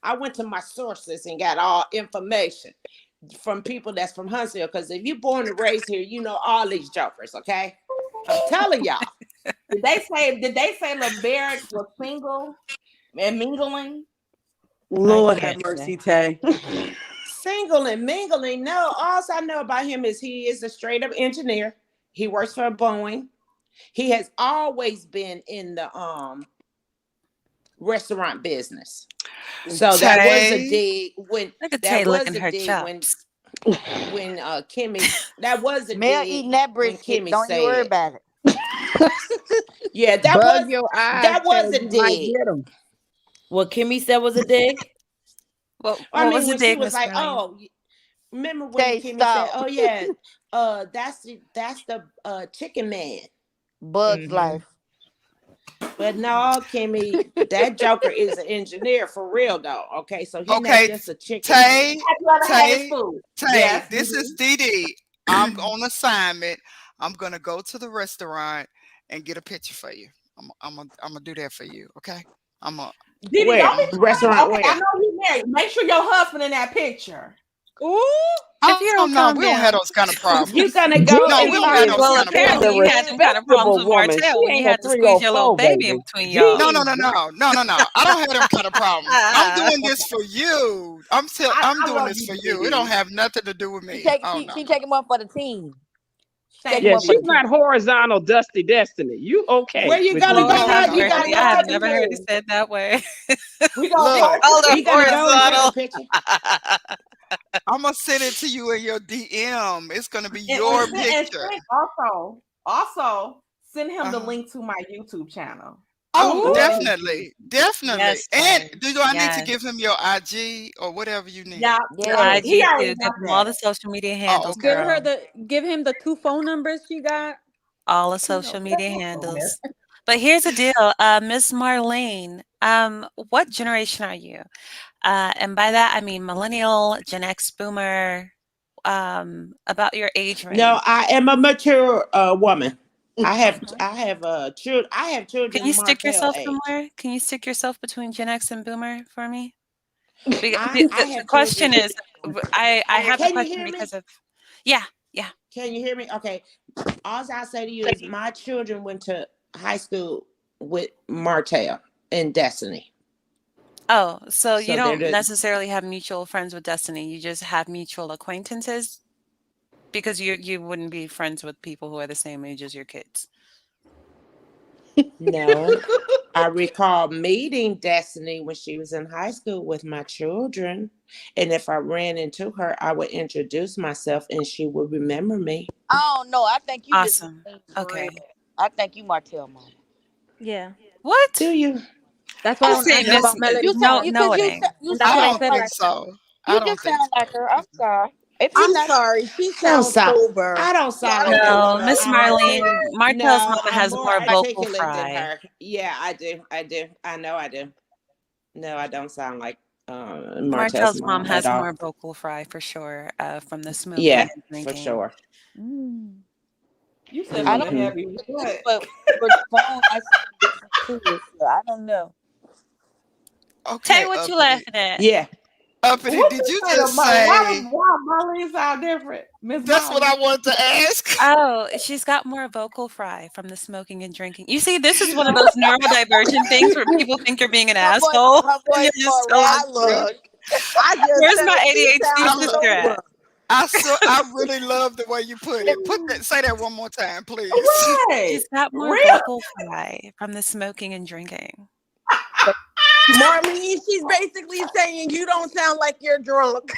I went to my sources and got all information from people that's from Huntsville. Because if you're born and raised here, you know all these jokers. Okay, I'm telling y'all. Did they say LeBear was single and mingling? Lord have mercy, Tay. Single and mingling. No, all I know about him is he is a straight up engineer. He works for Boeing. He has always been in the restaurant business. So that was a dig when when Kimmy, that was a Mel dig eating that brisket. Don't you worry about it. Yeah, that Bug was your eyes, that was Tay, a you might dig. get 'em. What Kimmy said was a dig. Well, I mean, was when the dig, she was Miss like, Marlene? "Oh, remember when Kimmy said, oh yeah, that's the chicken man, Bug's Life." But no, Kimmy, that Joker is an engineer for real though. Okay, so he's not just a chicken Tay, man. Yes. This is Dee Dee. I'm on assignment. I'm gonna go to the restaurant and get a picture for you. I'm gonna do that for you. Okay. Didi, don't be restaurant okay, where? I know you married. Make sure your husband in that picture. Ooh. If you don't calm we don't down. have those kind of problems. You gonna go? No, we don't have those Well, kind of apparently problems. you had some kind of problems with woman. Martell She when you ain't a had to squeeze your little 304 baby in baby. between y'all. No. I don't have them kind of problems. I'm doing this for you. I'm doing love this you, for you. Didi. It don't have nothing to do with me. She taking one for the team. Yeah, she's not horizontal Dusty Destiny. You okay? Where you with gonna you. go? Have You gotta mercy. go I have take a never heard it picture. said that way. We gonna Look, called her You gotta go and take a horizontal. picture. I'm gonna send it to you in your DM. It's gonna be And your send- picture. and also send him the link to my YouTube channel. Oh, definitely. Yes, And Tay. do I need to Yes. give him your IG or whatever you need? Yeah, Your he IG already too. got Give him all the that. social media handles, Give girl. her give him the 2 phone numbers she got. All the social media handles. But here's the deal, Miss Marlene. What generation are you? And by that I mean millennial, Gen X, Boomer. About your age range. No, I am a mature woman. I have children. I have children. Can you stick Martell yourself age. somewhere? Can you stick yourself between Gen X and Boomer for me? The I have question children. is, I have the Can you question hear me? because of yeah. Can you hear me? Okay. All I say to you is my children went to high school with Martell and Destiny. Oh, so you So they're don't the- necessarily have mutual friends with Destiny. You just have mutual acquaintances because you wouldn't be friends with people who are the same age as your kids. No. I recall meeting Destiny when she was in high school with my children. And if I ran into her, I would introduce myself and she would remember me. Oh no, I think you Awesome. just Okay. I think you Martell mom. Yeah. What? Do you? That's why I I want say to ask Miss about Melody. You no sound no it you ain't. And sound that's what I I like don't said think last so. you I don't just think sound like her. I'm sorry. If you I'm not sorry. She I don't sounds sound. sober. I don't sound I like don't that. think No, No, Miss so. I'm Marlene, articulate. Martell's No, mama I'm has more more vocal articulate than fry. her. Yeah, I do. I know I do. No, I don't sound like Martell's Martell's mom mom at has all. more vocal fry for sure, from the smoking Yeah, and for drinking. sure. You said I something don't heavy. What? but with the phone I sound different too. So I don't know. Tay, Okay, what you uppity. laughing at? Yeah. Uppity, What did you you say just about say why Marlene sound different? Miss that's what Molly. I wanted to ask? Oh, she's got more vocal fry from the smoking and drinking. You see, this is one of those neurodivergent things where people think you're being an asshole, Her and you're voice just more telling I the truth. look. I just Where's said my she ADHD sounds sister at? sober. I really love the way you put it. Say that one more time, please. Right. She's got more Real. vocal fry from the smoking and drinking. Marlene, she's basically saying you don't sound like you're drunk.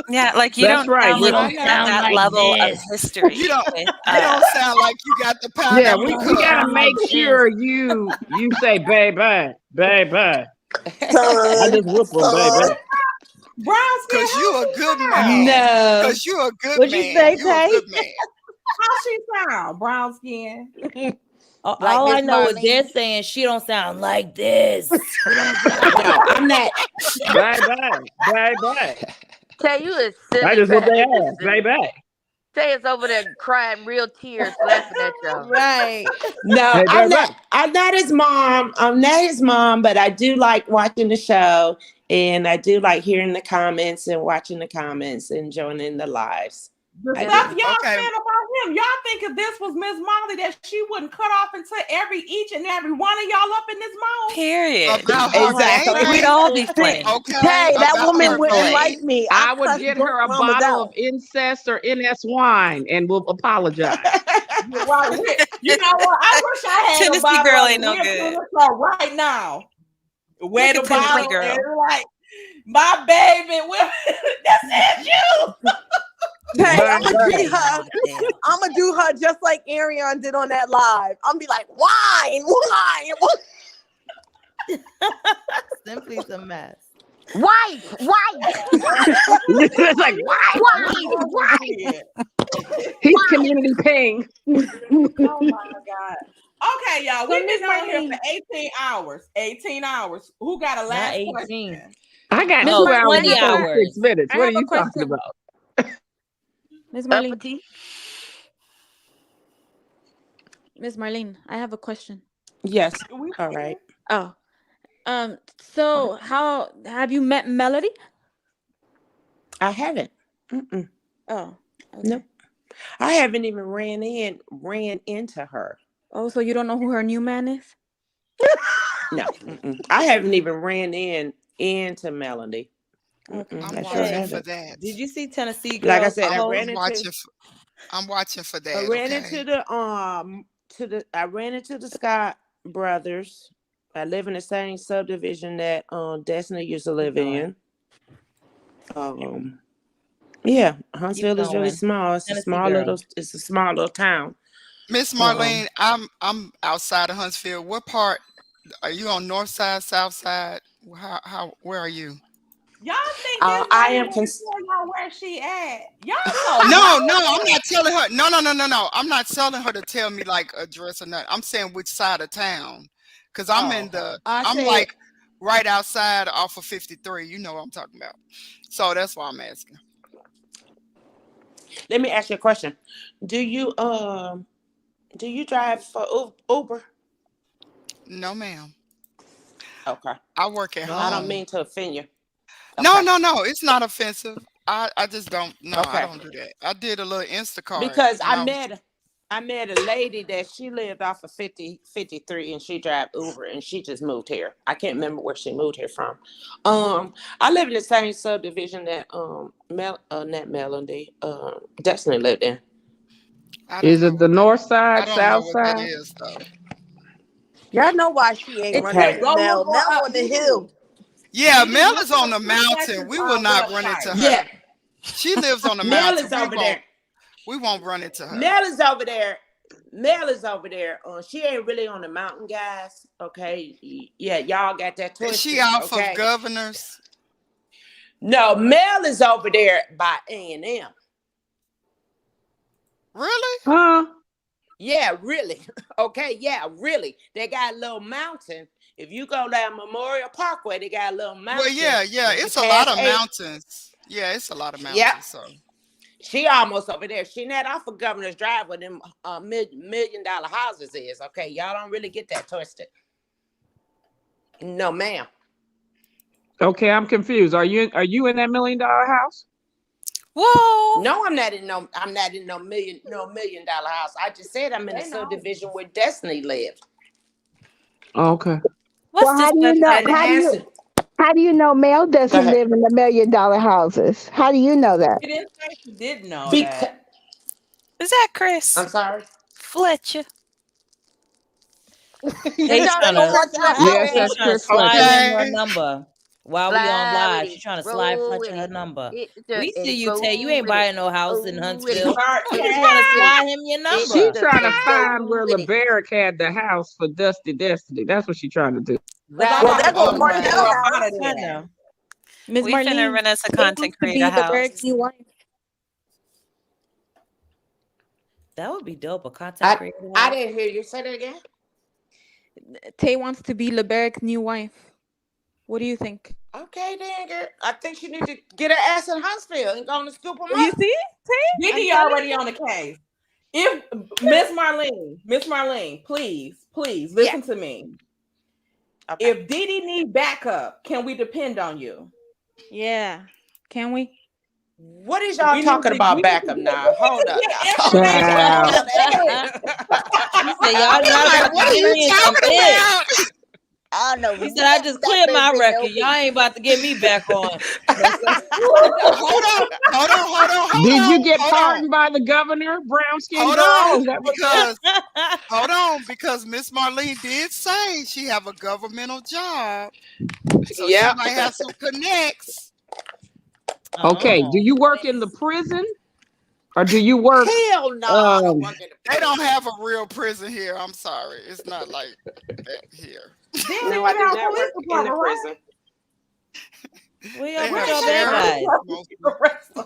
Yeah, like you That's don't right. sound like You you got that level of history. You don't With, you don't sound like you got the yeah, pineapple we gotta cup. make sure you say baby. I Son, just whoop them, baby. Brown skin, Cause you how a she good sound? man. Cause you a good What'd you man. say, You a Tay? good man. How she sound? Brown skin. Like All I Miss know is they're Marlene. saying she don't sound like this. She don't sound No, I'm not. Bye. Tay, you is I silly just for whoop their having this ass. silly. Bye. Tay is over there crying real tears, laughing at y'all. right. No, Hey, I'm bye. not. I'm not his mom. I'm not his mom, but I do like watching the show, and I do like hearing the comments and watching the comments and joining the lives. The I stuff do. y'all Okay. said about him, y'all think if this was Miss Molly that she wouldn't cut off into each and every one of y'all up in this mouth? Period. About her Exactly. We'd baby. all be flame. Okay. Tay, that About woman her wouldn't Simply. like baby. me. I would cuss get both her a mamas bottle out. of incest or NS wine and will apologize. Right. You know what? I wish I had a Tennessee bottle girl of ain't it. no We're good. to the club right now. Wear Look the at Tennessee bottle girl. and like, my baby, that says you. Tay, Bye, I'm gonna bye. treat her. I'm gonna do her just like Arion did on that live. I'm gonna be like, wine. Simply's a mess. White. It's like, he's community ping. Oh my God. Okay, y'all. So We've Miss been on here for Marlene, 18 hours. 18 hours. Who got a Not last 18. question? I got Miss No, 2 Marlene, hours 20 and 36 hours. minutes. I What are have a you talking question. about? Miss Marlene, Uppity. Miss Marlene, I have a question. Yes. All right. Oh, so how have you met Melody? I haven't. Mm-mm. Oh, okay. Nope. I haven't even ran into her. Oh, so you don't know who her new man is? No. Mm-mm. I haven't even ran into Melody. Okay. I'm I sure watching for haven't. that. Did you see Tennessee Like I girls said, post? I'm watching for I that. ran Okay. into the Scott brothers. I live in the same subdivision that Destiny used to live in. Yeah, Huntsville is really small. It's a small little town. Miss Marlene, I'm outside of Huntsville. What part are you on? North side, south side? Where are you? Y'all think this I lady am want to tell y'all where she at? Y'all so No, nosy. I'm not telling her. No. I'm not telling her to tell me like address or nothing. I'm saying which side of town. Cause I'm I'm like right outside off of 53. You know what I'm talking about. So that's why I'm asking. Let me ask you a question. Do you drive for Uber? No, ma'am. Okay. I work at I don't home. mean to offend you. No, Okay. it's not offensive. I just don't. No, I Okay. don't do that. I did a little Instacart. Because When I met a lady that she lived off of 53 and she drive Uber and she just moved here. I can't remember where she moved here from. I live in the same subdivision that not Melody, Destiny lived in. Is it the north I side, don't know south what that side? is though. Y'all know why she ain't running Okay. with Mel. Mel on the hill. Yeah, You Mel can look is on up the Chris mountain. Jackson's We will not run website. into her. Yeah. She lives on the Mel mountain. is over there. We won't run into her. Mel is over there. Mel is over there. She ain't really on the mountain, guys. Okay. Yeah, y'all got that twisted. Is she off okay? of Governors? No, Mel is over there by A&M. Really? Huh? Yeah, really. Okay, yeah, really. They got a little mountain. If you go down Memorial Parkway, they got a little mountain. Well, yeah. It's a lot of mountains. Yeah, it's a lot of mountains. Yep. So She almost over there. She not off of Governor's Drive where them $1 million houses is. Okay, y'all don't really get that twisted. No, ma'am. Okay, I'm confused. Are you in that $1 million house? Whoa. No, I'm not in no $1 million house. I just said I'm in a subdivision where Destiny lived. Okay. What's Well, this how do you know? website? How do you know Mel doesn't live in the $1 million houses? How do you know that? She didn't say she didn't know Because that. Is that Chris? I'm sorry. Fletcher. They Y'all trying see to Fletcher out Yes, there? that's trying to Chris slide Fletcher. him her number while we on Slide with live. it. She's trying to slide Roll Fletcher with her it. number. Hit We see you, go Tay. You ain't with it. buying no house in Go with it. Huntsville. Sorry. You trying to slide him your She number. trying to find Go where with it. LeBaric had the house for Dusty Destiny. That's what she trying to do. Ride Well, with that's it. what oh Go with man. Martell it. Out of has. I there. know. Miss We finna Marlene, rent us a they content used to be creator the house. Berg's new wife. That would be dope. A content creator. I didn't hear you say that again. Tay wants to be LeBeric's new wife. What do you think? Okay, then, girl. I think she need to get her ass in Huntsville and go to scoop them You up. see, Tay? Diddy already on the case. If Miss Marlene, please listen to me. Okay. If Didi need backup, can we depend on you? Yeah. Can we? What is y'all talking about backup now? Hold up. Child. He said, y'all not what are you talking about? I don't know. He said, I just cleared my record. Y'all ain't about to get me back on. Hold on. Did you get pardoned by the governor, brown skin Hold girl? on, Is that what hold on, because Miss Marlene did say she have a governmental job, so she might have some connects. Okay, do you work in the prison? Or do you work? Hell no. They don't have a real prison here. I'm sorry. It's not like that here. No, I do not work in the prison. Where y'all put your bad guys?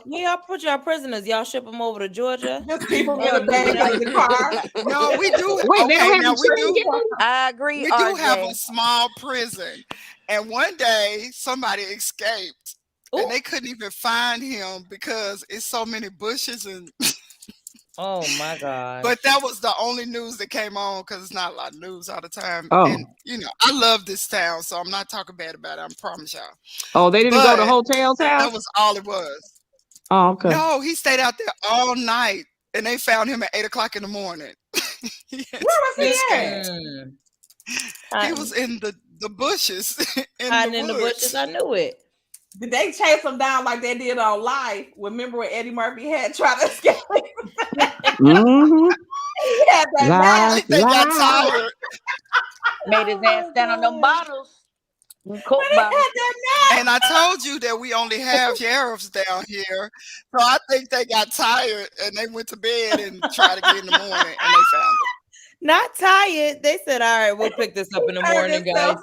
Where y'all put your prisoners? Y'all ship them over to Georgia? Just keep them in the back of the car. No, we do. Wait, they don't have I agree. We do have a small prison, and one day somebody escaped, and they couldn't even find him because it's so many bushes and. Oh my God! But that was the only news that came on because it's not a lot of news all the time. Oh. And I love this town, so I'm not talking bad about it. I promise y'all. Oh, they didn't go to Hotel's house? That was all it was. Oh, okay. No, he stayed out there all night, and they found him at 8:00 in the morning. Where was he at? He was in the bushes. Hiding in the bushes. I knew it. Did they chase him down like they did on Life? Remember when Eddie Murphy had tried to escape? Mm-hmm. He had that they got tired. Made his ass stand on them bottles. Coke bottles. And I told you that we only have sheriffs down here. So I think they got tired and they went to bed and tried to get in the morning and they found him. Not tired. They said, all right, we'll pick this up in the morning, guys.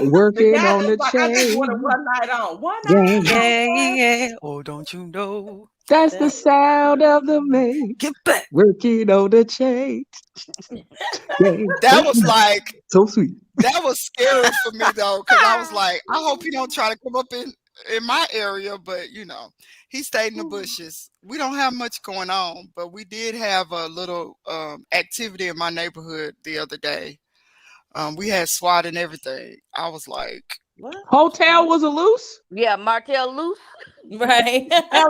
Working on the I just chain. wanted one night on. One night on. Yeah. Oh, don't you know? That's the sound of the man. Get back. Working on the chain. That was like so sweet. That was scary for me though, because I was like, I hope he don't try to come up in my area, but he stayed in the bushes. We don't have much going on, but we did have a little activity in my neighborhood the other day. We had SWAT and everything. I was like, what? Hotel was a loose? Yeah, Martell loose. Right. I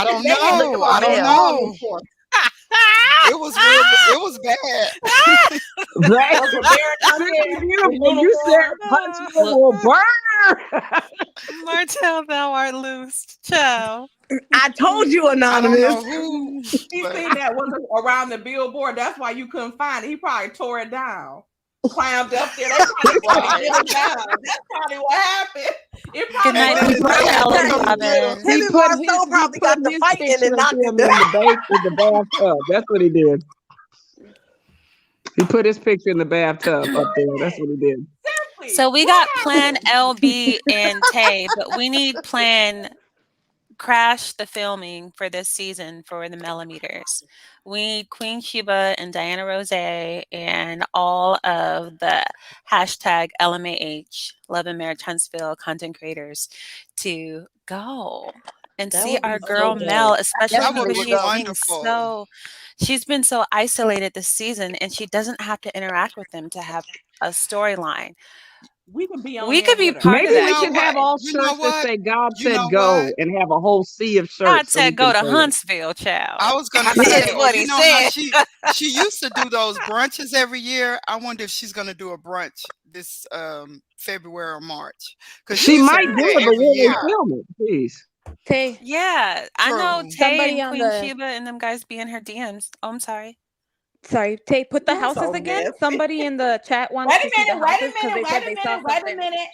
don't know. I don't know. It was real. It was bad. You said Huntsville will burn. Martell, thou art loose. Ciao. I told you, Anonymous. I don't know who. He seen that was around the billboard. That's why you couldn't find it. He probably tore it down. Climbed up there. They probably get it down. That's probably what happened. It probably probably got the fighting and knocked him in the bathtub. That's what he did. He put his picture in the bathtub up there. That's what he did. So we got Plan LB and Tay, but we need Plan Crash the filming for this season for the Millimeters. We need Queen Sheba and Diana Rose and all of the hashtag LMAH, Love and Marriage Huntsville content creators to go and see our girl Mel, especially because she's been so isolated this season and she doesn't have to interact with them to have a storyline. We can be on. We could be part Maybe of that. we should have all shirts that say "God said go" and have a whole sea of shirts. God said go to Huntsville, child. I was gonna say what he said. She used to do those brunches every year. I wonder if she's gonna do a brunch this February or March. Because she might do it, but when they film it, please. Tay. Yeah, I know Tay Somebody and on Queen the- Sheba and them guys be in her DMs. Oh, I'm sorry. Sorry, Tay, put the You're houses so again. messy. Somebody in the chat wants Wait to a see the minute. Wait houses a because minute. they said Wait a they saw minute. Wait a something. minute.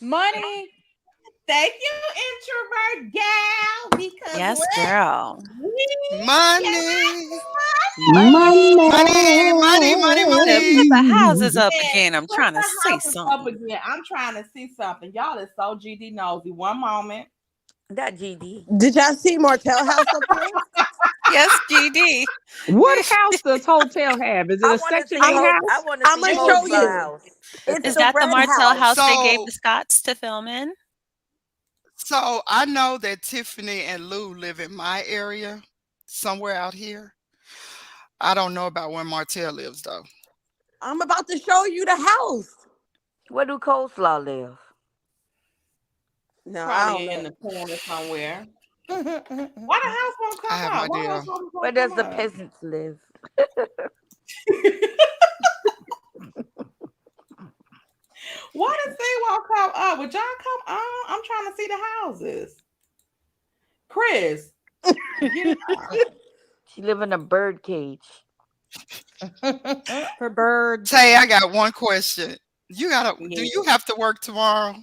Money. Thank you, introvert gal. Because Yes, what? girl. Money. Put the houses up Man, again. I'm put trying to the see houses something. up again. I'm trying to see something. Y'all is so GD nosy. One moment. That GD. Did y'all see Martell's house up there? Yes, GD. What house does Hotel have? Is it I a want to Section see 8 I house? want to I'm see gonna show Hope's you. house. It's Is the that the red Martell house. house they gave So, the Scots to film in? so I know that Tiffany and Lou live in my area, somewhere out here. I don't know about where Martell lives though. I'm about to show you the house. Where do Coleslaw live? No, I don't Probably in know. the corner somewhere. Why the house won't I come have no up? Why idea. house won't Where come does the up? peasants live? Why does they won't come up? Would y'all come on? I'm trying to see the houses. Chris, get it up. She live in a bird cage. For birds. Tay, I got one question. Do Yeah, you have to work tomorrow?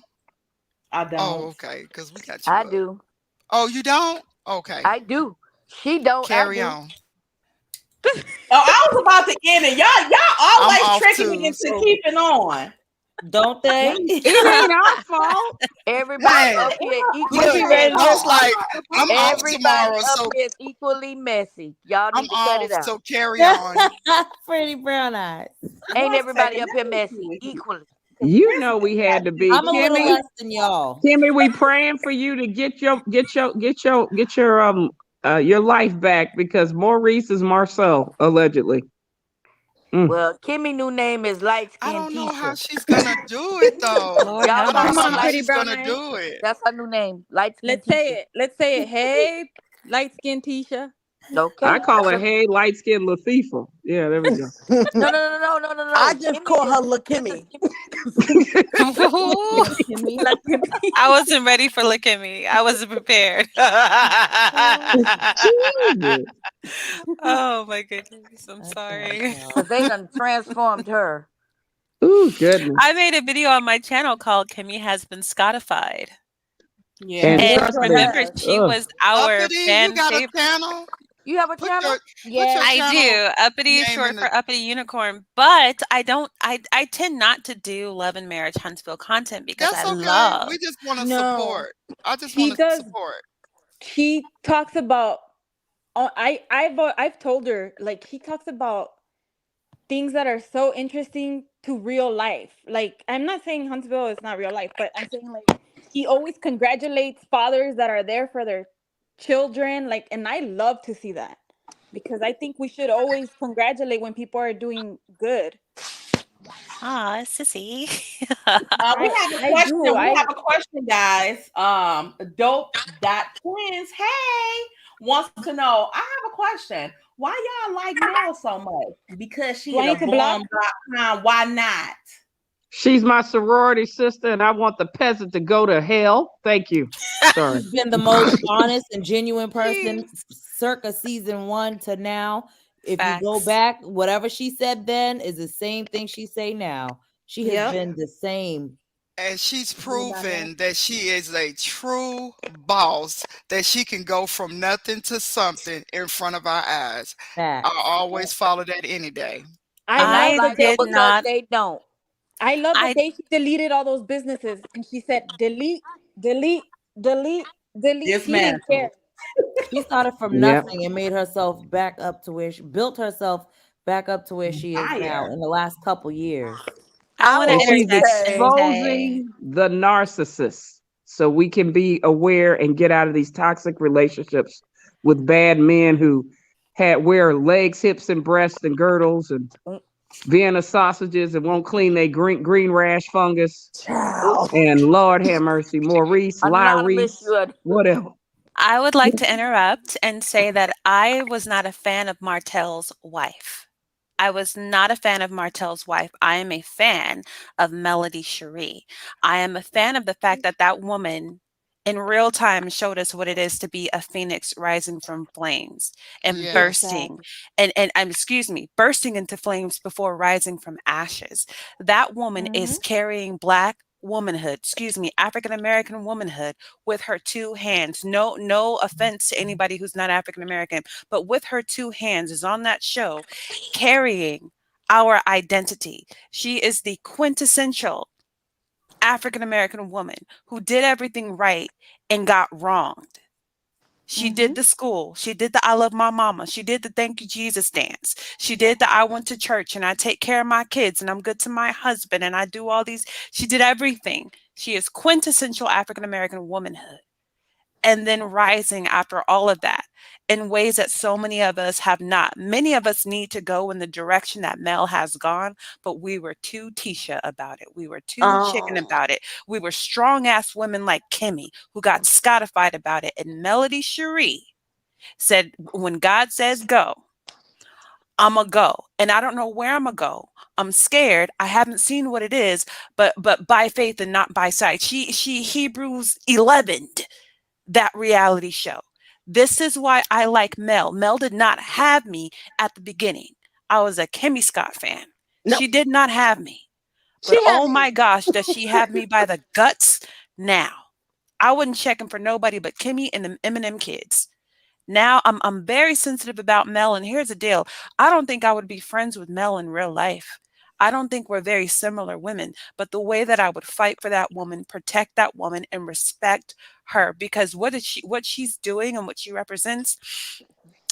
I Oh, don't. okay, because we got you I up. do. Oh, you don't? Okay. I do. She don't. I Carry do. on. Oh, I was about to end it. Y'all I'm always off tricking me too. into So keeping on. Don't they? It ain't our fault. Everybody hey, up here You look, be equally ready to it's messy. like I'm off Everybody tomorrow, up so here is equally messy. Y'all I'm need to cut it off. out. So carry on. Pretty brown eyes. Ain't One everybody second. up here messy equally? You Chris know we got had to be. I'm a little Kimmy, less than y'all. Kimmy, we praying for you to get your life back because Maurice is Marceau, allegedly. Well, Kimmy new name is Light I Skin don't know how Tisha. she's gonna do it though. Lord Y'all have I don't call know Come her on, mercy. how Light. pretty she's brown gonna eyes. do it. That's her new name, Light Skin Let's say Tisha. it. Let's say it. Hey, light skinned Tisha. I Okay. call her hey light skinned Latifah. Yeah, there we go. No. I just Kimmy call is her La Kimmy. Kimmy, like Kimmy. I wasn't ready for look at me. I wasn't prepared. Jesus. Oh my goodness. I'm I can't, sorry. y'all. because they done transformed her. Ooh, goodness. I made a video on my channel called Kimmy Has Been Scottified. Yeah. And Yes, And trust she me, remember, has. she ugh, was our Uppity, you fan got a favorite. channel? You have a Put channel? your Yes. I channel do. Uppity is name in short the for Uppity Unicorn, but I tend not to do love and marriage Huntsville content because I That's okay. love. We just want to No. support. I just want She to does. support. She talks about. I've told her, like, she talks about things that are so interesting to real life. Like, I'm not saying Huntsville is not real life, but I'm saying, like, she always congratulates fathers that are there for their children. Like, and I love to see that because I think we should always congratulate when people are doing good. Ah, sissy. We have a I question. do. We I have a question, guys. Dope dot twins. Hey, wants to know. I have a question. Why y'all like Mel so much? Because she is a Flying to Block. bomb.com. Why not? she's my sorority sister, and I want the peasant to go to hell. Thank you. Sorry. She's been the most honest and genuine person circa season 1 to now. If you go Facts. back, whatever she said then is the same thing she say now. She has Yep. been the same. And she's Go about proven that she is a true boss, that she can go from nothing to something in front of our eyes. I Facts. always follow that any day. I And I love I the like her day did she, because not. they don't. I love the I day she deleted all those businesses and she said delete, delete, delete, delete. She didn't care. Dismantle. She started from Yep. nothing and made herself back up to where she built herself back up to where she is now Fire. in the last couple years. I I want to And always she's interject and say, say exposing the narcissist so we can be aware and get out of these toxic relationships with bad men who wear legs, hips, and breasts and girdles and Vienna sausages and won't clean their green rash fungus. Child. And Lord have mercy, Maurice, anonymous, Lyreese, you are. whatever. I would like to interrupt and say that I was not a fan of Martell's wife. I was not a fan of Martell's wife. I am a fan of Melody Cherie. I am a fan of the fact that that woman in real time showed us what it is to be a phoenix rising from flames and Yes. bursting and excuse me, bursting into flames before rising from ashes. That woman is carrying black womanhood, excuse me, African American womanhood with her two hands. No offense to anybody who's not African American, but with her two hands is on that show carrying our identity. She is the quintessential African American woman who did everything right and got wronged. She did the school. She did the I love my mama. She did the thank you Jesus dance. She did the I went to church and I take care of my kids and I'm good to my husband and I do all these. She did everything. She is quintessential African American womanhood. And then rising after all of that in ways that so many of us have not. Many of us need to go in the direction that Mel has gone, but we were too Tisha about it. We were too chicken about it. We were strong ass women like Kimmy who got scottified about it. And Melody Cherie said, when God says go, I'ma go. And I don't know where I'ma go. I'm scared. I haven't seen what it is, but by faith and not by sight. She Hebrews 11'd that reality show. This is why I like Mel. Mel did not have me at the beginning. I was a Kimmy Scott fan. No. She did not have me. But oh my gosh, does she have me by the guts now? I wasn't checking for nobody but Kimmy and the Eminem kids. Now I'm very sensitive about Mel, and here's the deal. I don't think I would be friends with Mel in real life. I don't think we're very similar women, but the way that I would fight for that woman, protect that woman, and respect her, because what she's doing and what she represents,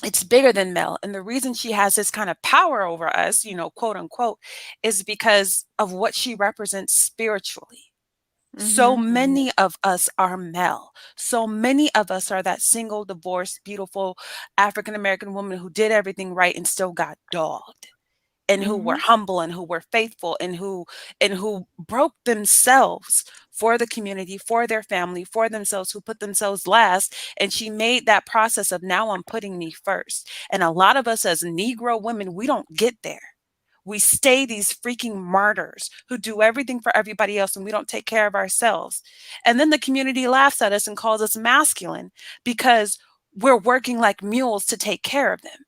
it's bigger than Mel. And the reason she has this kind of power over us, quote unquote, is because of what she represents spiritually. So many of us are Mel. So many of us are that single, divorced, beautiful African American woman who did everything right and still got dogged, and who were humble and who were faithful and who broke themselves for the community, for their family, for themselves, who put themselves last. And she made that process of now I'm putting me first. And a lot of us as Negro women, we don't get there. We stay these freaking martyrs who do everything for everybody else and we don't take care of ourselves. And then the community laughs at us and calls us masculine because we're working like mules to take care of them.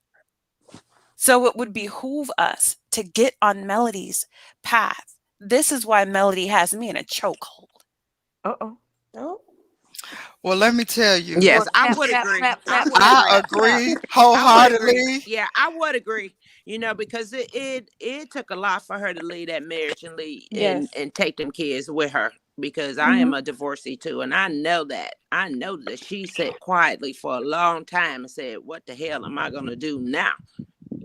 So it would behoove us to get on Melody's path. This is why Melody has me in a chokehold. Oh. Well, let me tell you. Yes, I would agree. I agree wholeheartedly. Yeah, I would agree. Because it took a lot for her to leave that marriage and leave and take them kids with her. Because I am a divorcee too, and I know that. I know that she sat quietly for a long time and said, "What the hell am I gonna do now?"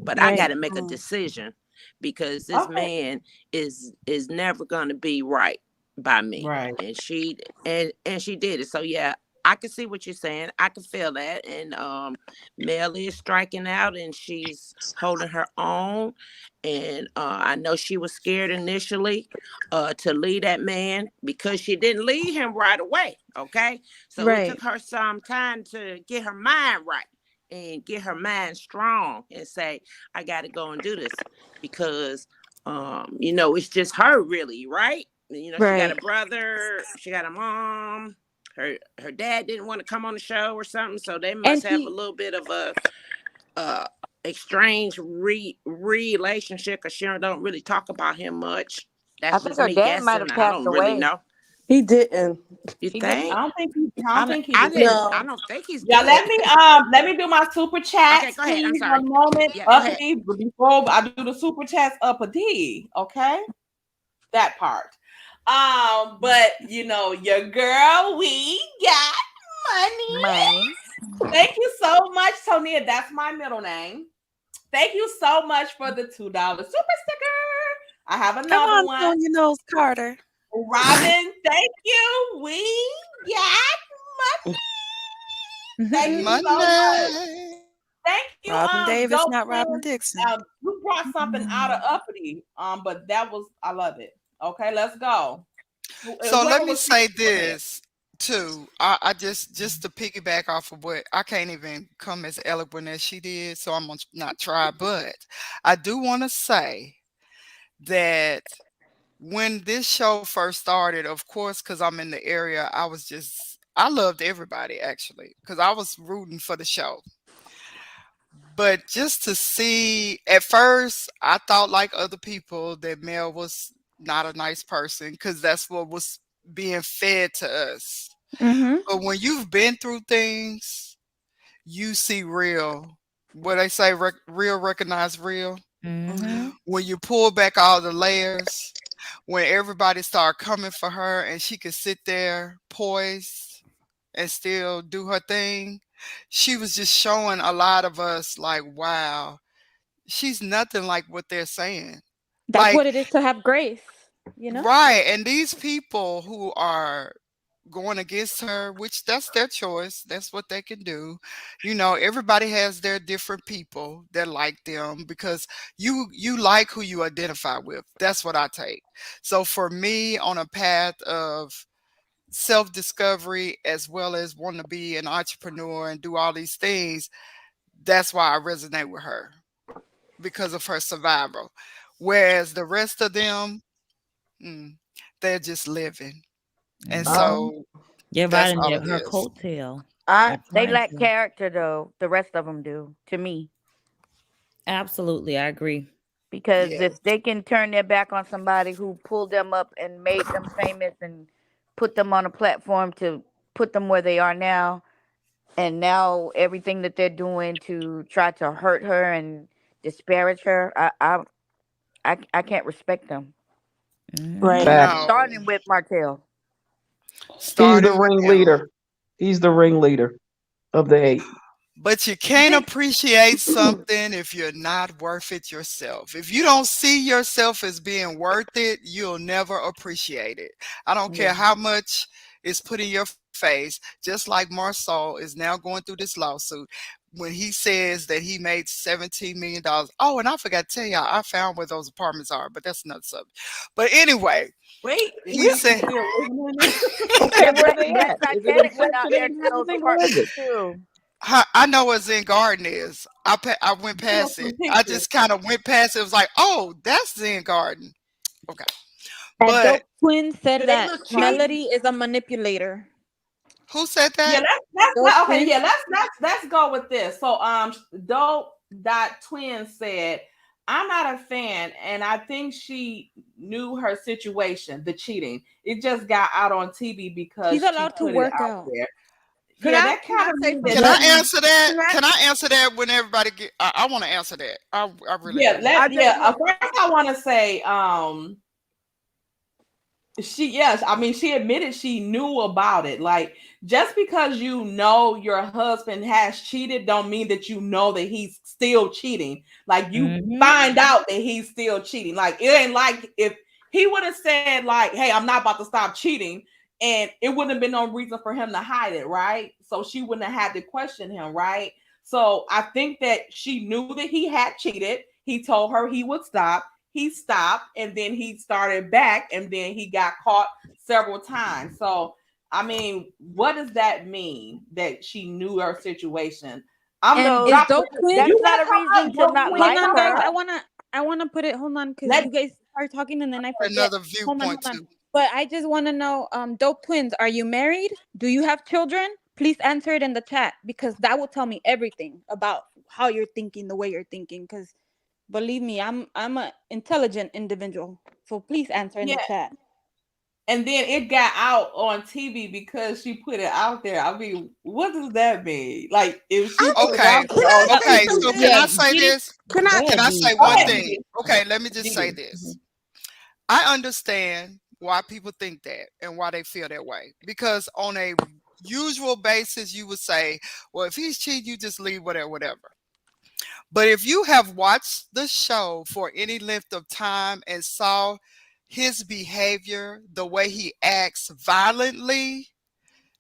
But I got to make a decision because this man is never gonna be right by me. Right. And she did it. So yeah, I can see what you're saying. I can feel that. And Mel is striking out and she's holding her own. And I know she was scared initially to leave that man because she didn't leave him right away. Okay. So it took her some time to get her mind right and get her mind strong and say, I got to go and do this because, it's just her really, right? She got a brother, she got a mom. Her dad didn't want to come on the show or something, so they must have a little bit of a exchange relationship because she don't really talk about him much. That's just me guessing. I don't really know. He didn't. You think? I don't think he did. I don't think he's Yeah, dead. let me do my super chat. Okay, go ahead. I'm please, sorry. One moment. Yeah, go ahead. Before I do the super chats, uppity. Okay, that part. But your girl, we got money. Thank you so much, Tonia. That's my middle name. Thank you so much for the $2 super sticker. I have another one. Sonia knows Carter. Robin, thank you. We got money. Thank you so much. Thank you, Robin Davis, Dope not Friends. Robin Dixon. You brought something out of uppity, but I love it. Okay, let's go. So let me say this too. I just to piggyback off of what I can't even come as eloquent as she did, so I'm gonna not try. But I do want to say that when this show first started, of course, because I'm in the area, I loved everybody actually, because I was rooting for the show. But just to see, at first, I thought like other people that Mel was not a nice person because that's what was being fed to us. But when you've been through things, you see real. What they say, real recognize real. When you pull back all the layers, when everybody started coming for her and she could sit there poised and still do her thing, she was just showing a lot of us like, wow, she's nothing like what they're saying. That's Like, what it is to have grace, you know? right. And these people who are going against her, which that's their choice, that's what they can do. You know, everybody has their different people that like them because you like who you identify with. That's what I take. So for me, on a path of self-discovery as well as wanting to be an entrepreneur and do all these things, that's why I resonate with her, because of her survival. Whereas the rest of them, they're just living. And so You're that's riding all it her is. coattail. They lack character though. The rest of them do, to me. Absolutely, I agree. Because Yes. if they can turn their back on somebody who pulled them up and made them famous and put them on a platform to put them where they are now, and now everything that they're doing to try to hurt her and disparage her, I can't respect them. Right. Facts. No. Starting with Martellll. He's the Starting with him. ringleader. He's the ringleader of the 8. But you can't appreciate something if you're not worth it yourself. If you don't see yourself as being worth it, you'll never appreciate it. I don't care how much is put in your face, just like Martellll is now going through this lawsuit. When he says that he made $17 million. Oh, and I forgot to tell y'all, I found where those apartments are, but that's another subject. But anyway, Wait, he said, okay, where That, they that at? Is it in Titanic went out there Section to 8 those housing? Where is apartments it? too. I know where Zen Garden is. I went Show us past some it. I pictures. just kind of went past it. It was like, oh, that's Zen Garden. Okay. And But Dope Twin said Do they that look cheap? Melody is a manipulator. who said Yeah, that? Dope okay. Twin. Yeah, let's go with this. So Dope Dot Twin said, I'm not a fan, and I think she knew her situation, the cheating. It just got out on TV because She's she allowed to put it work out out. there. Can Yeah, I that kind of say means that Can something? I she. answer that? Can I? Can I answer that when everybody get I want to answer that. I really Yeah, do. first I want to say, yes, I mean, she admitted she knew about it. Like, just because you know your husband has cheated don't mean that you know that he's still cheating. Like, you find out that he's still cheating. Like, it ain't like if he would have said like, hey, I'm not about to stop cheating, and it wouldn't have been no reason for him to hide it, right? So she wouldn't have had to question him, right? So I think that she knew that he had cheated. He told her he would stop. He stopped, and then he started back, and then he got caught several times. So I mean, what does that mean that she knew her situation? I'm And So is Dr. Dope Twin? that's You not want a to come reason up, to Dope not Twin? Hold like on, Come guys. her. up. I wanna put it. Hold on, because Let you guys are talking and then I forget. Another Hold viewpoint on. too. But I just want to know, Dope Twins, are you married? Do you have children? Please answer it in the chat because that will tell me everything about how you're thinking, the way you're thinking. Because believe me, I'm an intelligent individual. So please answer in yeah. the chat. And then it got out on TV because she put it out there. I mean, what does that mean? Like, if she put it Okay. out there on Okay. TV. So can Yeah, I say Didi, this? can I? Can I say Go one ahead, thing? Didi. Okay, let me just say Didi. this. I understand why people think that and why they feel that way. Because on a usual basis, you would say, well, if he's cheating, you just leave, whatever, whatever. But if you have watched the show for any length of time and saw his behavior, the way he acts violently,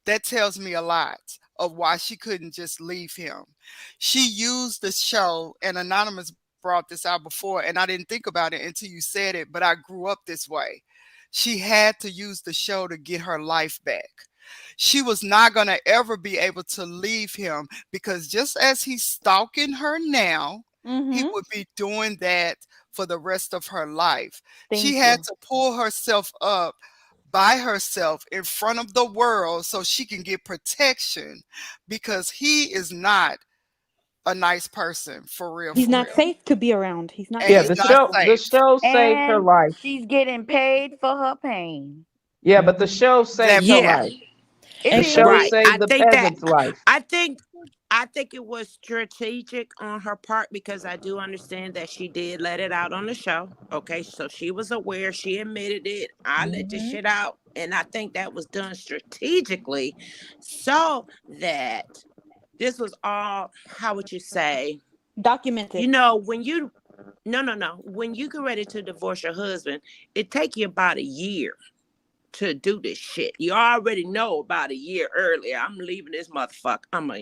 that tells me a lot of why she couldn't just leave him. She used the show, and Anonymous brought this out before, and I didn't think about it until you said it, but I grew up this way. She had to use the show to get her life back. She was not going to ever be able to leave him because just as he's stalking her now, he would be doing that for the rest of her life. She had to pull herself up by herself in front of the world so she can get protection because he is not a nice person for real, He's for not real. safe to be around. He's not And Yeah, safe. he's not the safe. show saved her And life. she's getting paid for her pain. Yeah, but the show saved That her Yeah. part. life. It The And show is. right. I saved the think that peasant's life. I think I think it was strategic on her part because I do understand that she did let it out on the show. Okay, so she was aware, she admitted it. I let this shit out, and I think that was done strategically so that this was all, how would you say, documented. You know, when you when you get ready to divorce your husband, it take you about a year to do this shit. You already know about a year earlier. I'm leaving this motherfucker.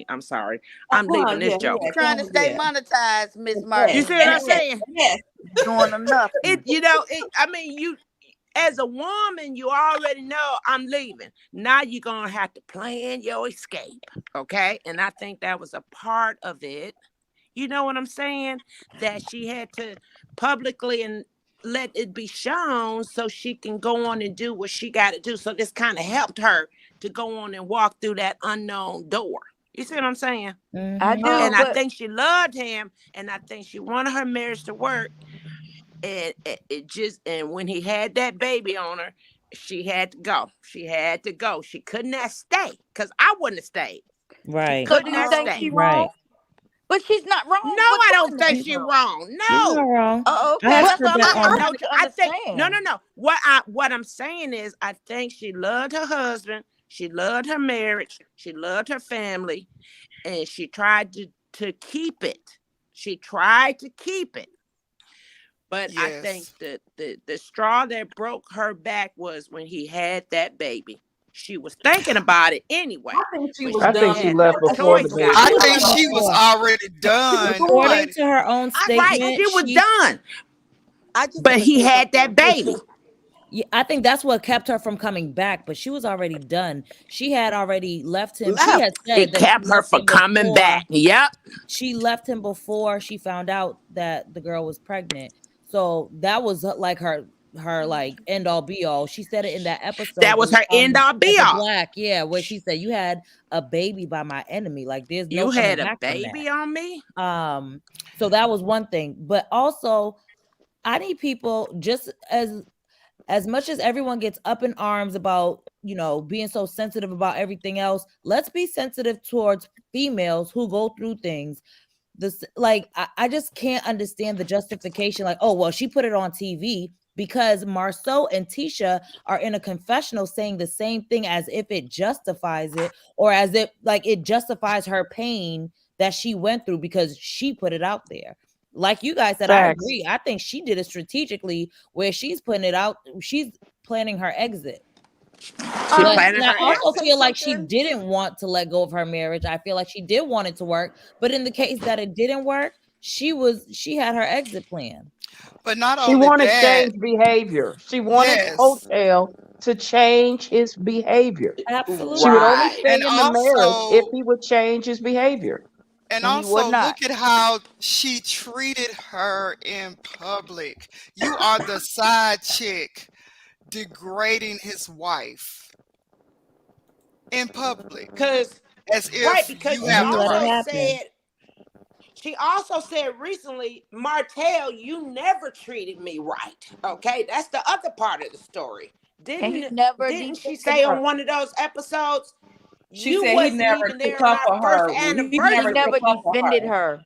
I'm sorry. I'm leaving this joke. Trying to stay monetized, Miss You Martin. see what I'm saying? Yes. Doing enough. I mean, you as a woman, you already know I'm leaving. Now you're gonna have to plan your escape. Okay. And I think that was a part of it. You know what I'm saying? That she had to publicly and let it be shown so she can go on and do what she got to do. So this kind of helped her to go on and walk through that unknown door. You see what I'm saying? I do, And I but think she loved him, and I think she wanted her marriage to work. And and when he had that baby on her, she had to go. She had to go. She could not stay because I wouldn't have stayed. Right. so do you think she wrong? But she's not wrong. No, I don't think she's wrong. She's not No. wrong. Okay, I have that's her what I'm back on. trying to I think understand. no. What I'm saying is, I think she loved her husband. She loved her marriage. She loved her family, and she tried to keep it. She tried to keep it. But I think Yes. the straw that broke her back was when he had that baby. She was thinking about it anyway. I think she But was I she think done. she had left no before the choice, baby. I guys. think she was already done, According but to her own Right, statement, she was done. I just But want to he say had something. that baby. yeah, I think that's what kept her from coming back. But she was already done. She had already left him. She had said It that she kept her left from him coming back. before. Yep. She left him before she found out that the girl was pregnant. So that was like her like end all be all. She said it in that episode, That was her end all be the all. Black, yeah, where she said, "You had a baby by my enemy. Like there's no You coming had a back from baby that." on me? So that was one thing. But also, I need people just as much as everyone gets up in arms about, you know, being so sensitive about everything else, let's be sensitive towards females who go through things. This, like, I just can't understand the justification, like, oh well, she put it on TV, because Marceau and Tisha are in a confessional saying the same thing, as if it justifies it, or as if like it justifies her pain that she went through because she put it out there. Like you guys said, I Facts. agree. I think she did it strategically, where she's putting it out, she's planning her exit. She But planning and I her also exit. feel like she didn't want to let go of her marriage. I feel like she did want it to work, but in the case that it didn't work, she had her exit plan. but not She only wanted that. change behavior. She wanted Yes. Hotel to change his behavior. She would Absolutely. only Right. stay And in the marriage if also he would change his behavior. and And he would also not. look at how she treated her in public. You are the side chick degrading his wife in public, Because as right, if because you And have he the let it proof. happen. she also said recently, Martell, you never treated me right. Okay, that's the other part of the story. And he never Didn't she defended say on her. one of those episodes, She you said he wasn't never even took there on up our for first her. He He never took anniversary? never up for defended her her.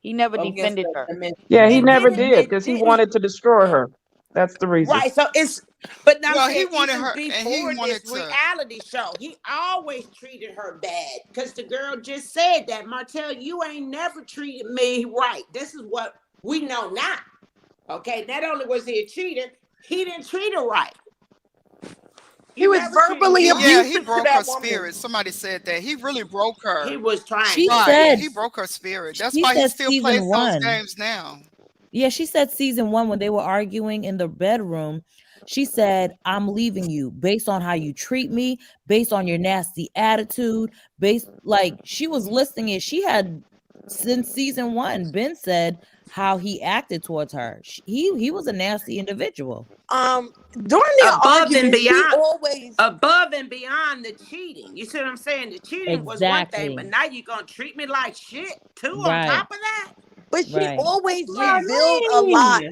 He never against defended her. the men. Yeah, he And never didn't did because he wanted to destroy her. That's the reason. right? So it's, but I'm Well, he saying wanted even her, and he before wanted this to. reality show, he always treated her bad because the girl just said that, Martell, you ain't never treated me right. This is what we know now. Okay, not only was he a cheater, he didn't treat her right. He was never treated verbally me Yeah, right. he abusive to broke her that woman. spirit. Somebody said that he really broke her. He was trying She to. Right, said he broke her spirit. That's she why he said still season plays those 1. games now. Yeah, she said season 1, when they were arguing in the bedroom, she said, "I'm leaving you based on how you treat me, based on your nasty attitude, based," like she was listing it. She had, since season 1, Ben said how he acted towards her. He was a nasty individual. During the arguments, he always above and beyond the cheating. You see what I'm saying? The cheating was one thing, but Exactly. now you're gonna treat me like shit too on Right. top of that. but she Right. always revealed a lot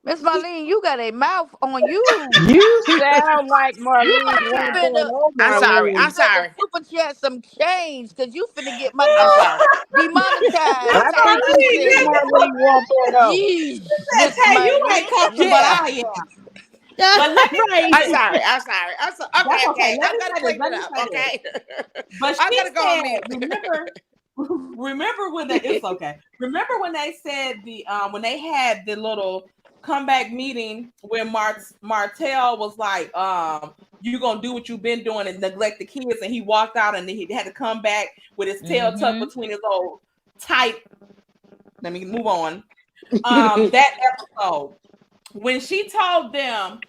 Miss Marlene, you got a mouth on you. You sound like You Marlene might be finna, 1.0, I'm sorry. Marlene. I'm sorry. super chat some change because you finna get my I'm sorry. demonetized I for think something you you is said. Marlene 1.0. Yeesh, Miss Hey, you ain't Marlene. comfortable, but Yeah. I am. But let me Right. I'm say this. sorry. I'm sorry. I'm so, That's okay. okay. Okay. Let I me gotta say this. clean Let it me up. say this. Okay. But I she gotta go on said, mute. remember when they, it's okay. Remember when they said when they had the little comeback meeting when Martell was like, you gonna do what you've been doing and neglect the kids, and he walked out and he had to come back with his tail tucked between his old tight. Let me move on. That episode when she told them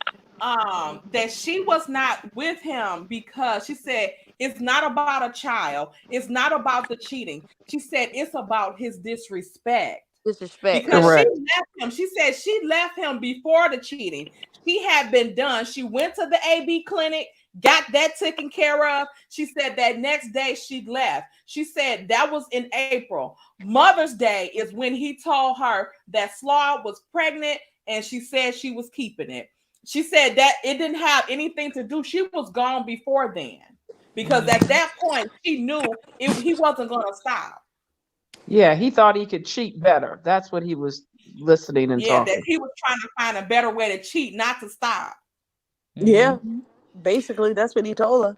that she was not with him because she said it's not about a child, it's not about the cheating. She said it's about his disrespect. Disrespect. Because Correct. she Correct. left him. She said she left him before the cheating. She had been done. She went to the AB clinic, got that taken care of. She said that next day she left. She said that was in April. Mother's Day is when he told her that Slaw was pregnant and she said she was keeping it. She said that it didn't have anything to do. She was gone before then because at that point she knew he wasn't going to stop. Yeah, he thought he could cheat better. That's what he was listening and Yeah, that talking. he was trying to find a better way to cheat, not to stop. Yeah. Basically, that's what he told her.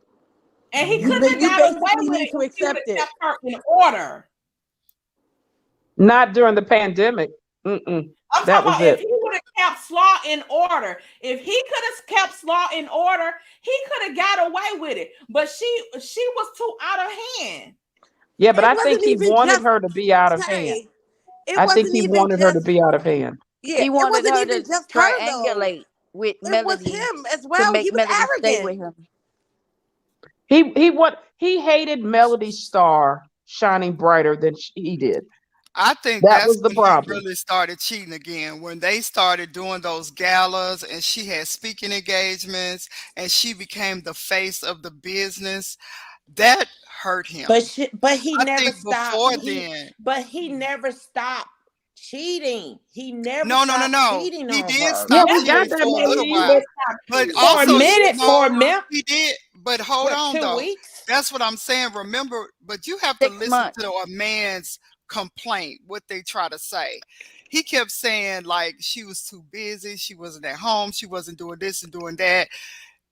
And he You couldn't have you got away basically with need it to if he would accept have it. kept her in order. Not during the pandemic. I'm That talking was about if it. he would have kept Slaw in order, if he could have kept Slaw in order, he could have got away with it. But she was too out of hand. Yeah, but It I think wasn't he even wanted just her to be out of hand. Tay. It I think wasn't he even wanted her to just be out of hand. yeah. He It wanted wasn't her even to just her though. triangulate with It was Melody him as to well. He make was Melody stay arrogant. with him. He hated Melody's star shining brighter than he did. I think That that's was the when he problem. really started cheating again. When they started doing those galas and she had speaking engagements and she became the face of the business, that hurt him. But he I never think stopped. before then, He never stopped cheating. He never no, no, no, stopped no. cheating He on did her. Yeah, stop we got cheating that, for a little Marlene, while. But For a also, minute, for a no, minute, he did. But hold what, on, 2 though. weeks? That's what I'm saying. Remember, but you have to 6 listen months. to a man's complaint, what they try to say. He kept saying, like, she was too busy. She wasn't at home. She wasn't doing this and doing that.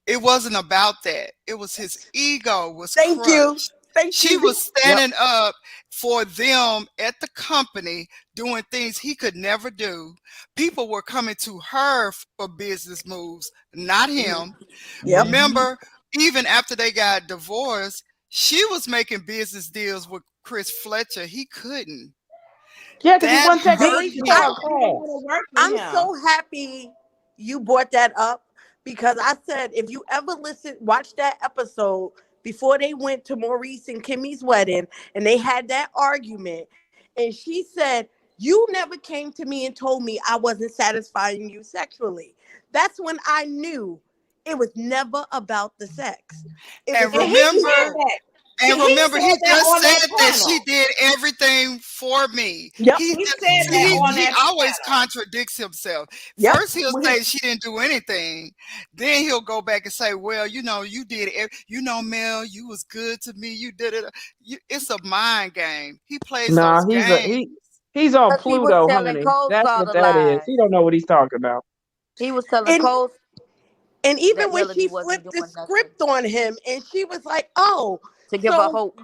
It wasn't about that. It was his ego was Thank you. crushed. Thank She you. was standing up for them at the company, doing things he could never do. People were coming to her for business moves, not him. Yep. Remember, even after they got divorced, she was making business deals with Chris Fletcher. He couldn't. Yeah, because he That wasn't taking hurt Alicia to I, her him. She didn't want class. to work with I'm him. so happy you brought that up because I said if you ever watch that episode before they went to Maurice and Kimmy's wedding and they had that argument, and she said, "You never came to me and told me I wasn't satisfying you sexually." That's when I knew it was never about the sex. It was And And a he said remember, cheating. that. And He remember, said he that just on that said that she panel. did everything for me. Yep. He He just, said see, that on he that always panel. contradicts himself. Yep. First, he'll say she didn't do anything. Then he'll go back and say, "Well, you did it. Mel, you was good to me. You did it." It's a mind game. He plays No, those games. he's on Because he was Pluto, telling honey. That's Cold-Star what the that is. lies. He don't know what he's talking about. He was telling And Cold And even that when Melody she wasn't flipped the doing nothing script on him and she was like, "Oh, to give her so hope.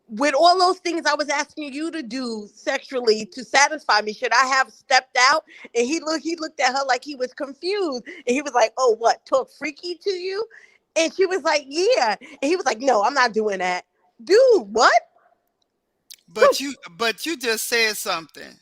with all those things I was asking you to do sexually to satisfy me, should I have stepped out?" And he looked at her like he was confused. And he was like, "Oh, what? Talk freaky to you?" And she was like, "Yeah." And he was like, "No, I'm not doing that." Dude, what? But you just said something.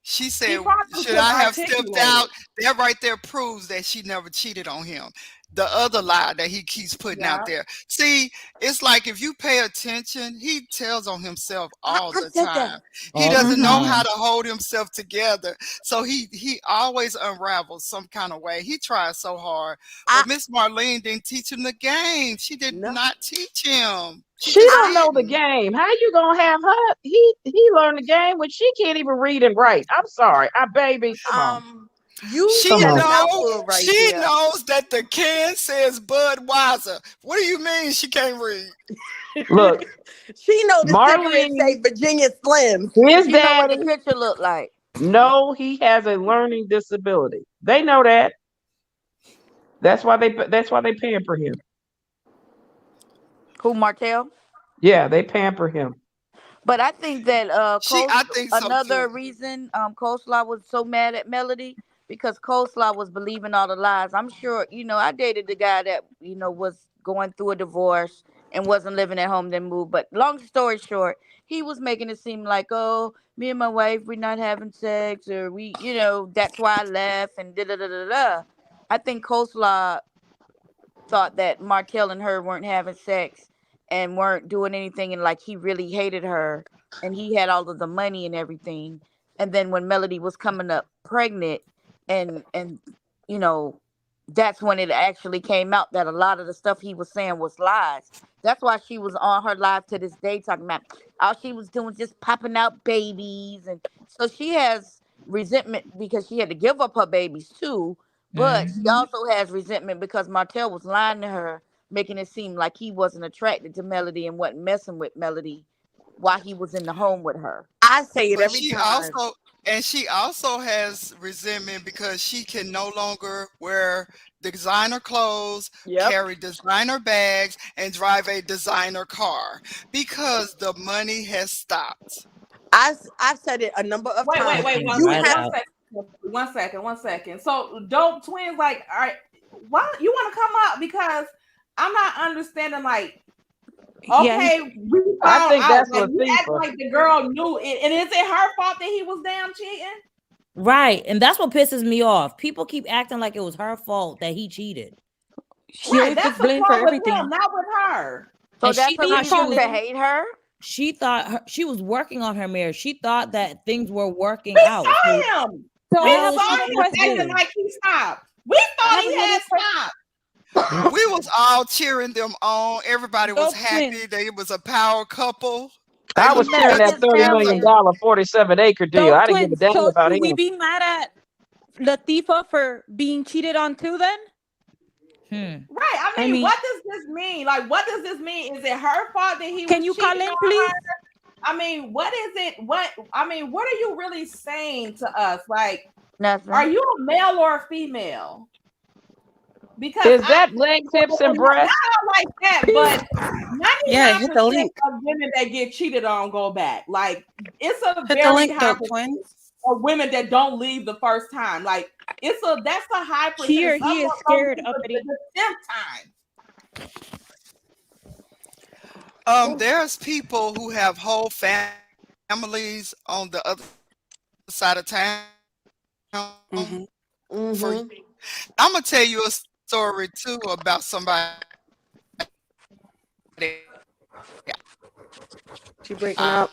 She He said, probably "Should couldn't I have stepped articulate out?" it. That right there proves that she never cheated on him. The other lie that he keeps putting out Yeah. there. See, it's like if you pay attention, he tells on himself all I the said that. time. He All the doesn't know how time. to hold himself together. So he always unravels some kind of way. He tries so hard. I But Miss Marlene didn't teach him the game. She did no. not teach him. She She just don't know the didn't. game. How you gonna have her? He learned the game when she can't even read and write. I'm sorry. Baby, come on. Um You She that's knows. a mouthful right She there. knows that the can says Budweiser. What do you mean she can't read? Look, She know the cigarettes Marlene, say Virginia Slims. his She know what the daddy, picture look like. no, he has a learning disability. They know that. That's why they pamper him. Who, Martell? Yeah, they pamper him. But I think that I think so another too. reason Coleslaw was so mad at Melody because Coleslaw was believing all the lies. I'm sure, I dated the guy that, was going through a divorce and wasn't living at home, then moved. But long story short, he was making it seem like, oh, me and my wife, we're not having sex, or that's why I left, and da da da da da. I think Coleslaw thought that Martell and her weren't having sex and weren't doing anything, and like he really hated her and he had all of the money and everything. And then when Melody was coming up pregnant, and you know that's when it actually came out that a lot of the stuff he was saying was lies. That's why she was on her live to this day talking about all she was doing just popping out babies. And so she has resentment because she had to give up her babies too, but she also has resentment because Martell was lying to her, making it seem like he wasn't attracted to Melody and wasn't messing with Melody while he was in the home with her. I say it But every time. she also has resentment because she can no longer wear designer clothes, Yep. carry designer bags, and drive a designer car because the money has stopped. I've said it a number of times. Wait, You have one second. So dope twins, like, all right, why you want to come up? Because I'm not understanding, like, okay, we I found think out, that's like, you act Latifah. like the girl knew it, and is it her fault that he was damn cheating? Right, and that's what pisses me off. People keep acting like it was her fault that he cheated. Right, that's the problem with him, not with her. So And that's she a thought she reason was to hate her. she thought she was working on her marriage. She thought that things were working We out. saw him. So We I have saw another him question. acting like he stopped. We thought he had stopped. We was all cheering them on. Everybody was Dope happy. twins. They was a power couple. I was cheering that $30 million 47-acre deal. Dope I didn't give a twins. damn So about should we him. be mad at Latifah for being cheated on too then? Right. I mean, what does this mean? Like, what does this mean? Is it her fault that he Can was you call cheating in, on please? her? I mean, what is it? What are you really saying to us? Like, nothing. Are you a male or a female? Because Is that legs, hips, and breasts? not like that, but 99% hit the link. of women that get cheated on go back. Like, it's a Hit the very link, high dope percentage twins. of women that don't leave the first time. Like, that's a high percentage. Here, he is scared, of uppity. the 10th time. There's people who have whole families on the other side of town. I'm gonna tell you a story too about somebody. She breaking up.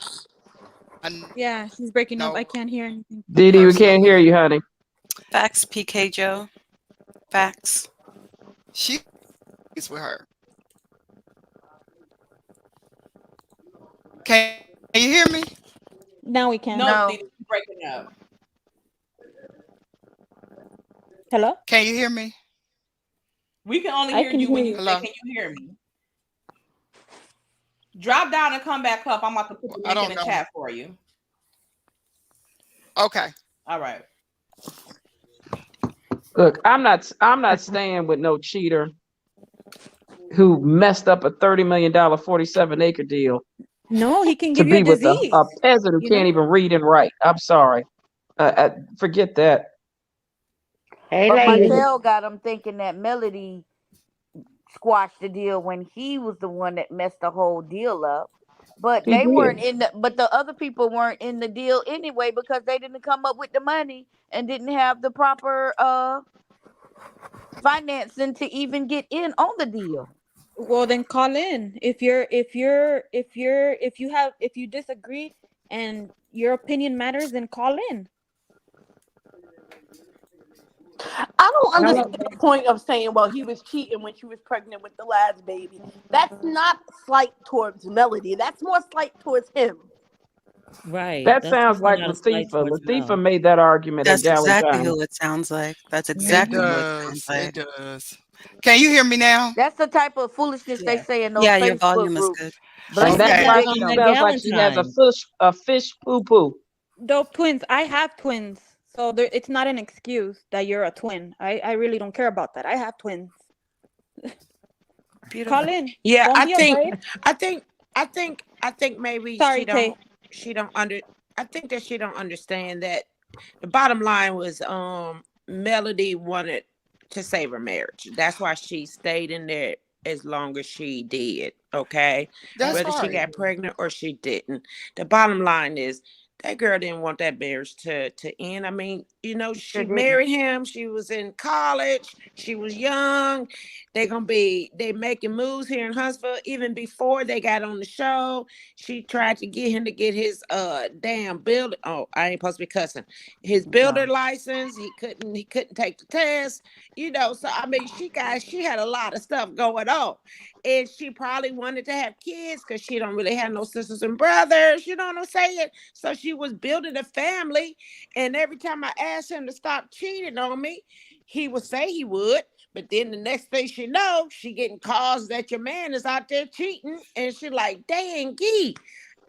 Yeah, she's breaking up. I can't hear anything. Didi, we can't hear you, honey. Facts, PK Joe. Facts. She's with her. Can you hear me? Now we can. No, Didi, she's breaking up. Hello? Can you hear me? We can only I hear can you hear when you. you say, Hello? "Can you hear me?" Drop down and come back up. I'm about to put the link in the chat for you. Okay. All right. Look, I'm not staying with no cheater who messed up a $30 million 47-acre deal No, he can to give you a be with disease. a peasant who you can't know? even read and write. I'm sorry. Forget that. Hey, But lady. Martell got him thinking that Melody squashed the deal when he was the one that messed the whole deal up. But He they did. weren't but the other people weren't in the deal anyway because they didn't come up with the money and didn't have the proper financing to even get in on the deal. Well, then call in. If you disagree and your opinion matters, then call in. I don't understand the point of saying, well, he was cheating when she was pregnant with the last baby. That's not slight towards Melody. That's more slight towards him. Right. That That's sounds something like out of spite Latifah. towards Latifah Mel. made that argument at That's exactly Galentine. who it sounds like. That's It exactly who it sounds does. like. It does. Can you hear me now? That's the type of foolishness they Yes. say in those Yeah, your Facebook volume is groups. good. She And Blame that said it, that Black Jackie on don't. that sounds like she has Galentine. a fish poo poo. Dope twins. I have twins. So it's not an excuse that you're a twin. I really don't care about that. I have twins. Beautiful. Call in. Yeah, Don't I be think, afraid. I think maybe Sorry, Tay. she don't I think that she don't understand that the bottom line was Melody wanted to save her marriage. That's why she stayed in there as long as she did. Okay. That's Whether she right. got pregnant or she didn't. The bottom line is that girl didn't want that marriage to end. I mean, you know, Sure she didn't. married him. She was in college. She was young. They making moves here in Huntsville. Even before they got on the show, she tried to get him to get his damn builder. Oh, I ain't supposed to be cussing. His builder license. He couldn't take the test. You know, so I mean she had a lot of stuff going on. And she probably wanted to have kids because she don't really have no sisters and brothers. You know what I'm saying? So she was building a family. And every time I asked him to stop cheating on me, he would say he would. But then the next thing she know, she getting calls that your man is out there cheating. And she like, dang, Gee,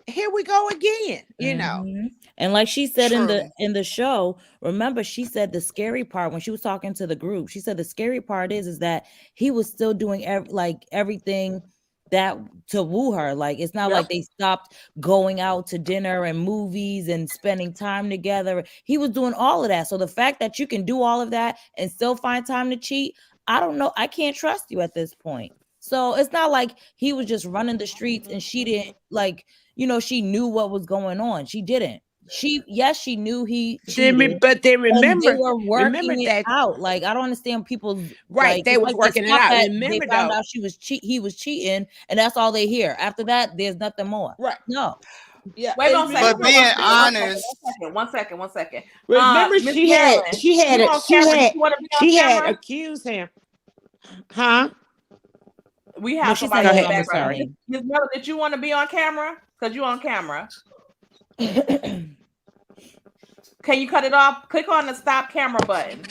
here we go again, you know. Mhm. And like she said True. in the show, remember she said the scary part when she was talking to the group. She said the scary part is that he was still doing everything that to woo her. Like it's not like they stopped going out to dinner and movies and spending time together. He was doing all of that. So the fact that you can do all of that and still find time to cheat, I don't know. I can't trust you at this point. So it's not like he was just running the streets and she didn't she knew what was going on. She didn't. She knew he cheated, But they and they remember were working it that out. Like I don't understand people's right. They it's was like they're working it stuck out. at they Remember found though. out he was cheating, and that's all they hear. After that, there's nothing more. Right. No. Yeah. Wait one second. But being honest, One second. Remember Miss Marilyn, you on camera? Do you want to be on she had camera? accused him. Huh? We No, have she somebody said in no, the Miss background. Marilyn. Miss Marilyn, did you want to be on camera? Because you on camera. Can you cut it off? Click on the stop camera button,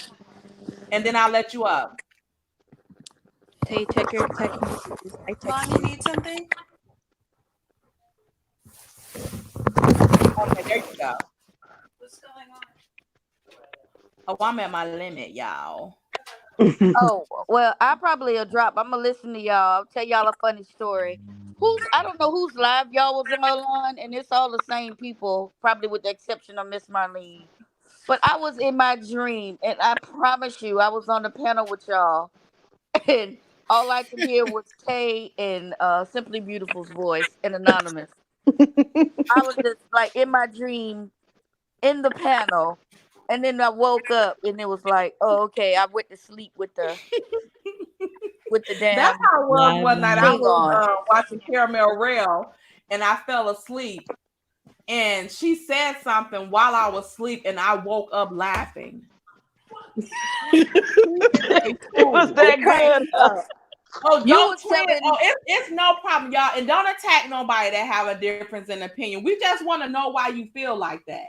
and then I'll let you up. Tay, check your text messages. I text Mom, you need something? Okay, there you go. What's going on? Oh, I'm at my limit, y'all. Oh, well, I probably will drop. I'm gonna listen to y'all. I'll tell y'all a funny story. I don't know whose live y'all was on, and it's all the same people, probably with the exception of Miss Marlene. But I was in my dream, and I promise you, I was on the panel with y'all, and all I could hear was Tay and Simply Beautiful's voice and Anonymous. I was just like in my dream in the panel, and then I woke up, and it was like, oh, okay, I went to sleep with the damn. That's how it was one night. I thing was on. watching Caramel Rail, and I fell asleep. And she said something while I was asleep, and I woke up laughing. It was that good. Oh, You don't was twin. telling- Oh, it's no problem, y'all. And don't attack nobody that have a difference in opinion. We just want to know why you feel like that.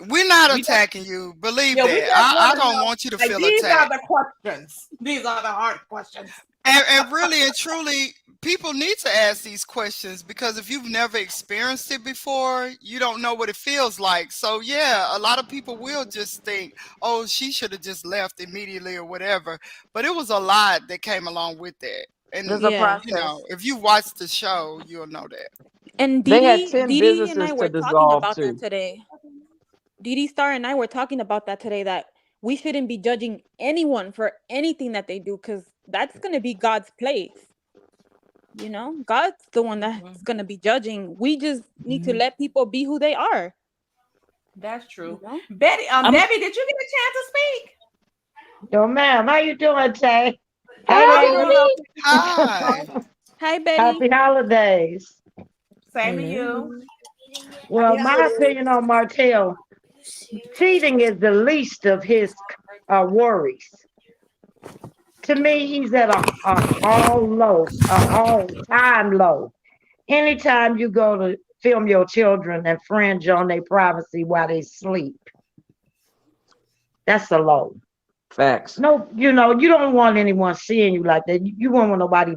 we're not attacking you. Believe Yeah, we that. just I wanna don't know, want you to like, feel these attacked. are the questions. These are the hard questions. And really and truly, people need to ask these questions because if you've never experienced it before, you don't know what it feels like. So yeah, a lot of people will just think, oh, she should have just left immediately or whatever. But it was a lot that came along with that. And There's a you process. know, if you watch the show, you'll know that. And They had Dee 10 Dee and I businesses were to talking dissolve about that too. today. Dee Star and I were talking about that today, that we shouldn't be judging anyone for anything that they do, because that's going to be God's place. You know, God's the one that's going to be judging. We just need to let people be who they are. That's true. You know? Betty, Debbie, did you get a chance to speak? No, ma'am. How you doing, Tay? Hey, Hey, ladies. Hi. Hi, Betty. Happy holidays. Same to you. Well, my opinion on Martell, cheating is the least of his worries. To me, he's at a all-time low. Anytime you go to film your children and infringe on their privacy while they sleep. That's a low. Facts. No, you don't want anyone seeing you like that. You won't want nobody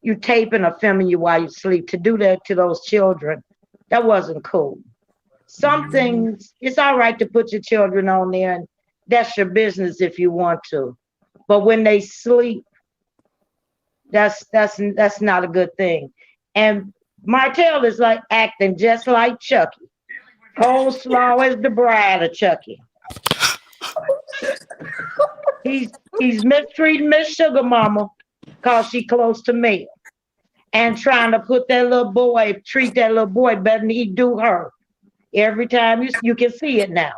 you taping or filming you while you sleep. To do that to those children, that wasn't cool. Some things, it's all right to put your children on there, and that's your business if you want to. But when they sleep, that's not a good thing. And Martell is like acting just like Chucky. Coleslaw is the bride of Chucky. He's mistreating Miss Sugar Mama because she close to Mel, and trying to put that little boy, treat that little boy better than he do her. Every time you can see it now.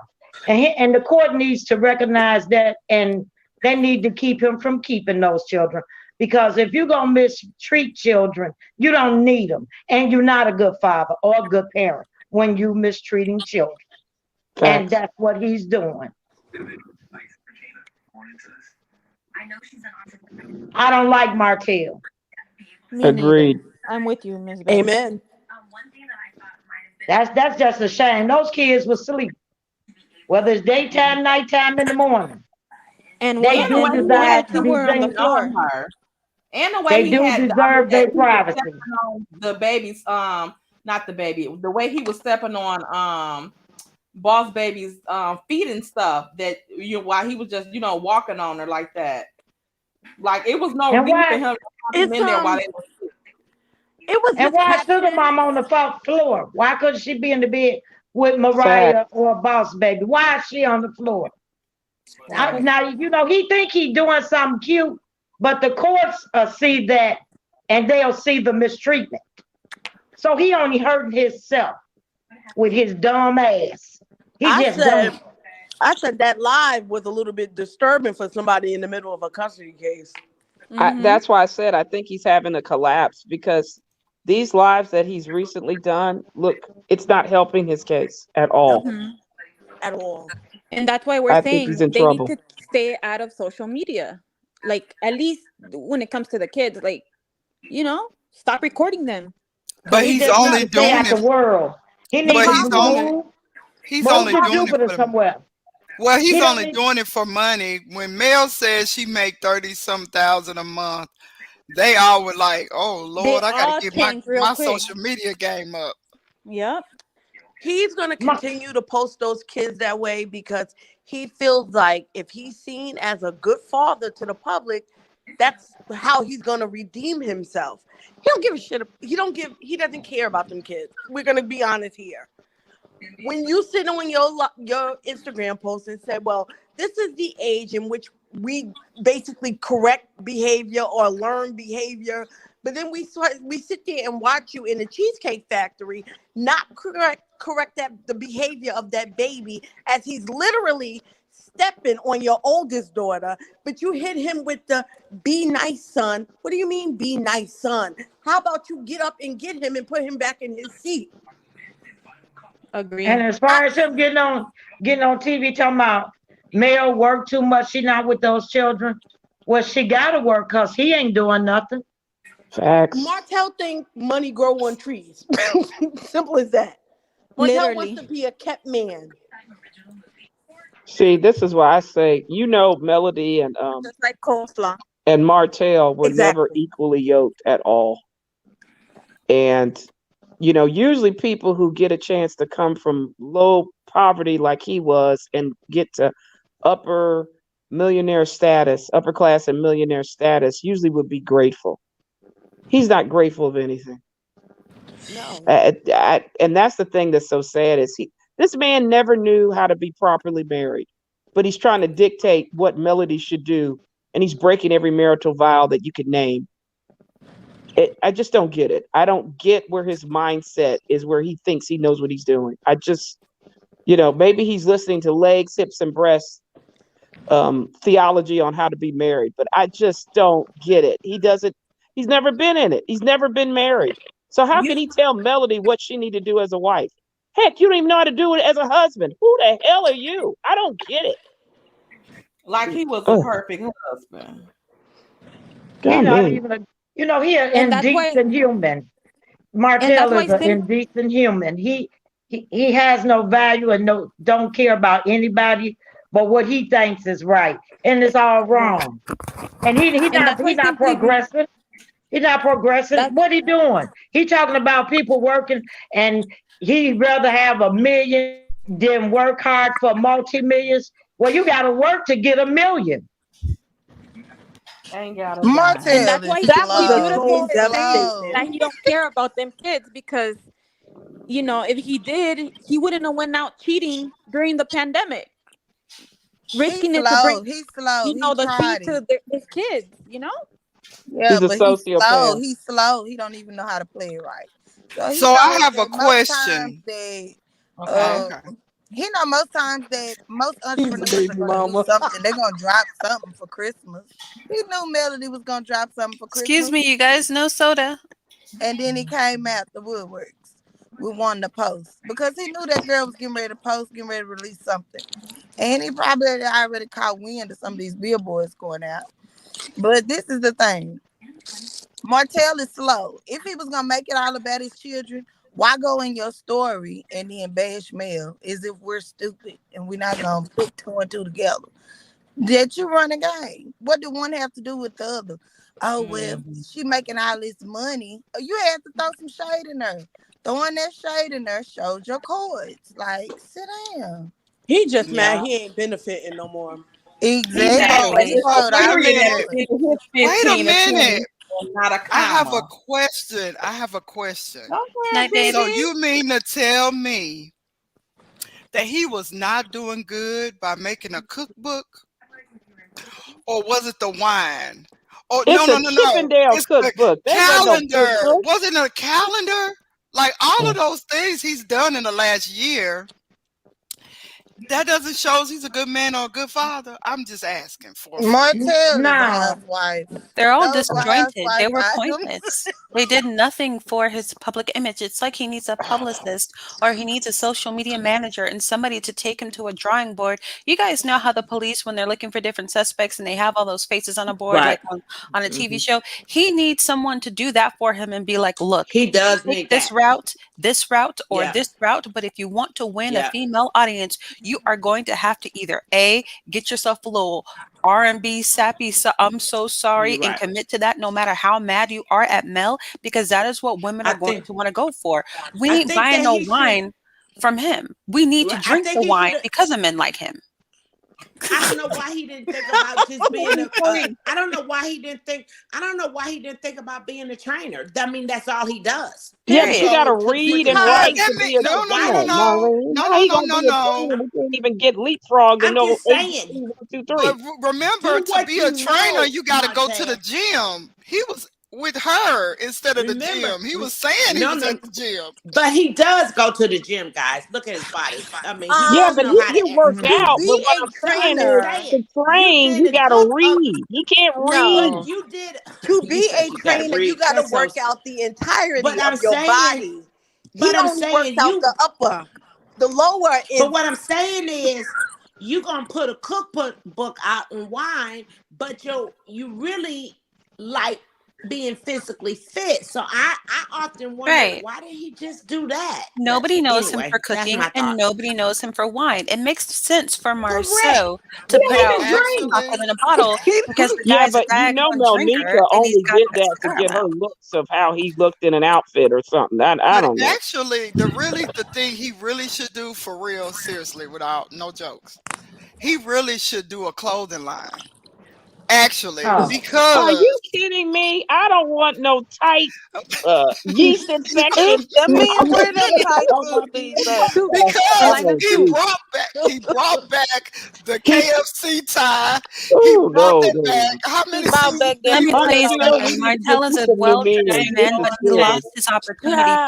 And the court needs to recognize that, and they need to keep him from keeping those children. Because if you're going to mistreat children, you don't need them. And you're not a good father or a good parent when you mistreating children. Facts. And that's what he's doing. I don't like Martell. Me Agreed. neither. I'm with you, Ms. Betty. Amen. That's just a shame. Those kids will sleep, whether it's daytime, nighttime, in the morning. And They what do happened deserve to her on the floor? Her. And the way They he do had deserve their he was privacy. stepping on the baby's not the baby, the way he was stepping on Boss Baby's feet and stuff, that while he was just walking on her like that. Like it was no And need why- for him to come in there while they were It was And just why Sugar Mom on the floor? Why couldn't she be in the bed with Mariah or Boss Baby? Why is she on the floor? Now he think he's doing something cute, but the courts see that, and they'll see the mistreatment. So he only hurting himself with his dumb ass. I said that live was a little bit disturbing for somebody in the middle of a custody case. That's why I said I think he's having a collapse, because these lives that he's recently done, look, it's not helping his case at all. At all. And that's why we're I think saying he's in they trouble. need to stay out of social media. Like, at least when it comes to the kids, like, stop recording them. But he's only doing it. The world. He needs to he's only doing Jupiter it for somewhere. Well, he's He only don't doing it for money. When Mel says she make 30-some thousand a month, they all were like, "Oh Lord, I gotta get my social media game up." Yep. He's going to continue to post those kids that way because he feels like if he's seen as a good father to the public, that's how he's going to redeem himself. He don't give a shit. He doesn't care about them kids. We're going to be honest here. When you sit on your Instagram post and say, well, this is the age in which we basically correct behavior or learn behavior, but then we sit there and watch you in the Cheesecake Factory not correct the behavior of that baby as he's literally stepping on your oldest daughter, but you hit him with the be nice, son. What do you mean be nice, son? How about you get up and get him and put him back in his seat? Agree. And as far as him getting on TV talking about Mel work too much, she not with those children. Well, she gotta work because he ain't doing nothing. Facts. Martell think money grow on trees. Simple as that. Martell wants to be a kept man. See, this is why I say, Melody and just like coleslaw and Martell were never equally yoked at all. And usually people who get a chance to come from low poverty like he was and get to upper class and millionaire status usually would be grateful. He's not grateful of anything. No. And that's the thing that's so sad is this man never knew how to be properly married, but he's trying to dictate what Melody should do, and he's breaking every marital vow that you could name. I just don't get it. I don't get where his mindset is, where he thinks he knows what he's doing. I just, maybe he's listening to legs, hips, and breasts theology on how to be married, but I just don't get it. He's never been in it. He's never been married. So how can he tell Melody what she need to do as a wife? Heck, you don't even know how to do it as a husband. Who the hell are you? I don't get it. Like he was a perfect husband. He's not even he an indecent human. Martell is an indecent human. He has no value and don't care about anybody but what he thinks is right, and it's all wrong. And he not progressive. He's not progressive. What he doing? He talking about people working, and he'd rather have $1 million than work hard for multi-millions. Well, you got to work to get $1 million. Ain't got And that's why he thinks he's beautiful and slow. that he don't care about them kids because, you know, if he did, he wouldn't have went out cheating during the pandemic, risking it to bring, He's slow. you know, He the tried speed to his kids. You know. Yeah, He's a but he's slow. sociopath. He's slow. He don't even know how to play it right. So he So I knows have a that most times question. that Okay. he know most times that most He's a entrepreneurs baby are gonna do mama. something. They're gonna drop something for Christmas. He knew Melody was gonna drop something for Excuse Christmas. me, you guys, no soda. And then he came out the woodworks with one to post because he knew that girl was getting ready to post, getting ready to release something. And he probably had already caught wind of some of these billboards going out. But this is the thing. Martell is slow. If he was gonna make it all about his children, why go in your story and then bash Mel as if we're stupid and we're not gonna put two and two together? That you run a game. What do one have to do with the other? Oh well, she making all this money. You had to throw some shade in her. Throwing that shade in there shows your cards. Like, sit down. He just mad he ain't benefiting no more. Exactly. He showed Wait a all his minute. cards. Wait a 15 or 20, minute. not a I have a comma. question. Night, So baby. you mean to tell me that he was not doing good by making a cookbook? Or was it the wine? Oh, It's no. a Chippendale It's the cookbook. There ain't no calendar. cookbook. Wasn't it a calendar? Like all of those things he's done in the last year, that doesn't show he's a good man or a good father. I'm just asking for a friend. Martell is a Nah. housewife. They're all Those were disjointed. They housewife were items. pointless. They did nothing for his public image. It's like he needs a publicist or he needs a social media manager and somebody to take him to a drawing board. You guys know how the police, when they're looking for different suspects and they have all those faces on a board, Right. like on a TV show, he needs someone to do that for him and be like, look, He you can does take need this that. route, or Yeah. this route, but if you want to win a Yeah. female audience, you are going to have to either A, get yourself a little R&B sappy, I'm so sorry, You're and right. commit to that no matter how mad you are at Mel, because that is what women I are going think to want to go for. We I ain't think buying that no he should. wine from him. We need to Right, I drink think the he wine should. because of men like him. I don't know why he didn't think about just being a. Free. I don't know why he didn't think. I don't know why he didn't think about being a trainer. I mean, that's all he does. Yeah, but Period. you got to So read and why? write That to mean, be a no, Why trainer, did he? Marlene. How he gonna be a trainer? We can't even get leapfrog and I'm know just saying. ABC 1, 2, But 3. remember, Do to what be a you trainer, know, you got to go to the Martell. gym. He was with her instead of the Remember? gym. He was saying he was No. at the gym. But he does go to the gym, guys. Look at his body. I mean, Yeah, he but know how he to work exercise. out. But Be what a I'm But saying I'm just is, trainer. to saying, you train, did you a got to good. read. He can't No. But read. you did. To He be said a she can't trainer, you read. got to That's so. work out the entirety But I'm of your saying. body. He But I'm only works saying out you. the upper. The lower is But what I'm saying is, you gonna put a cookbook out and wine, but you really like being physically fit. So I often wonder, Right. why did he just do that? But Nobody knows him for anyway, that's cooking my and thought. nobody knows him for wine. It makes sense for Correct. Marceau He to don't put out even drink. chocolate in a bottle because the Yeah, guy's a but you know daggone drinker Melnika and he's only got did that that to cigar get her mouth. looks of how he looked in an outfit or something. I But don't know. actually, the thing he really should do for real, seriously, without no jokes, he really should do a clothing line. Actually, Oh. Are because you kidding me? I don't want no tight yeast infection. the men wear them tight on my suits these people. days. because Oh, he gee. brought back the KFC tie. He Oh, brought no, that no. back. How He many bought back seasons did that Let he me bring tell you it Martell, back? something. we need to Martell is a keep a new well-dressed man. man, This but is he good. lost his opportunity.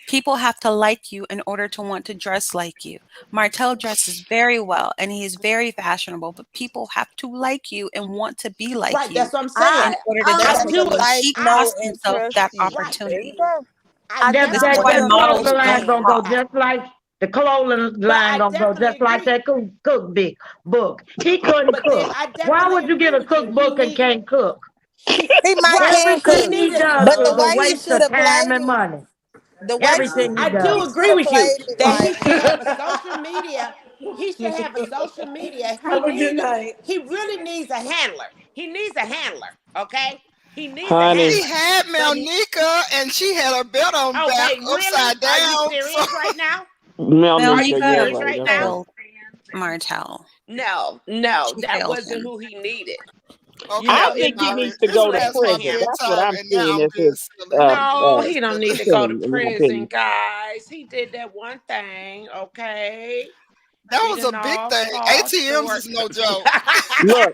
People have to like you in order to want to dress like you. Martell dresses very well and he is very fashionable, but people have to like you and want to be like Right, you that's what I'm in saying. order to I I dress have like to do you. it. like, He I know, cost and himself trust that you. right. There you opportunity. go. I That This is that definitely why that agree with models you, clothing line don't Jan. gonna go buy. just like the clothing But line I gonna go definitely just like agree. that cookbook. He couldn't But then cook. I Why definitely would you agree get a with you. He cookbook and need. can't cook? He might Right. can He Everything cook, he needed does but is the a way he waste should of have time played and it, money. the way Everything he I does. do he agree should have with you played it that like he should have a social media. He should have a social media. Have a good night. He really needs a handler. He needs a handler. Okay. He needs a Honey. He handler. had But Mel'Nika, and she had her belt on oh back wait, really? upside Are you down. So serious right now? Are you Mel'Nika, yeah, Mel'Nika serious right. right That's now? right. failed Martell. No, She that failed wasn't him. who he needed. You okay, I know, I'm it think he sorry. needs didn't to It's go to click past with my prison. him. That's what bedtime, I'm and now seeing I'm as being his silly. No, he don't need to go to sin, in my prison, opinion. guys. He did that one thing, okay? That He was a didn't big all thing. fall ATMs short. is no joke. Look,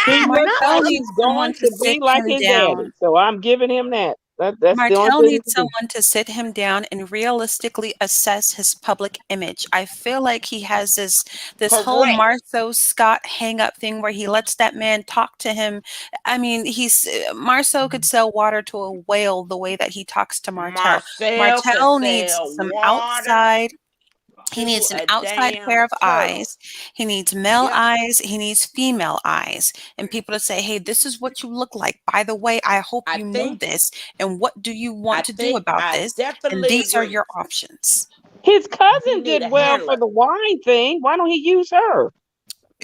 he looks Martell like needs he's someone going to to sit be like him his daddy. down. So I'm giving him that. That's the only Martell thing he needs can do. someone to sit him down and realistically assess his public image. I feel like he has this whole Correct. Marceau Scott hang up thing where he lets that man talk to him. I mean, Marceau could sell water to a whale the way that he talks to Martell. Marcel could Martell needs sell some water outside. He to needs an a outside damn pair of turtle. eyes. He needs male Yep. eyes. He needs female eyes. And people to say, hey, this is what you look like. By the way, I hope I you know think this. And what do you want to do about I this? And definitely these are agree. your options. His He cousin need did a well for handler. the wine thing. Why don't he use her?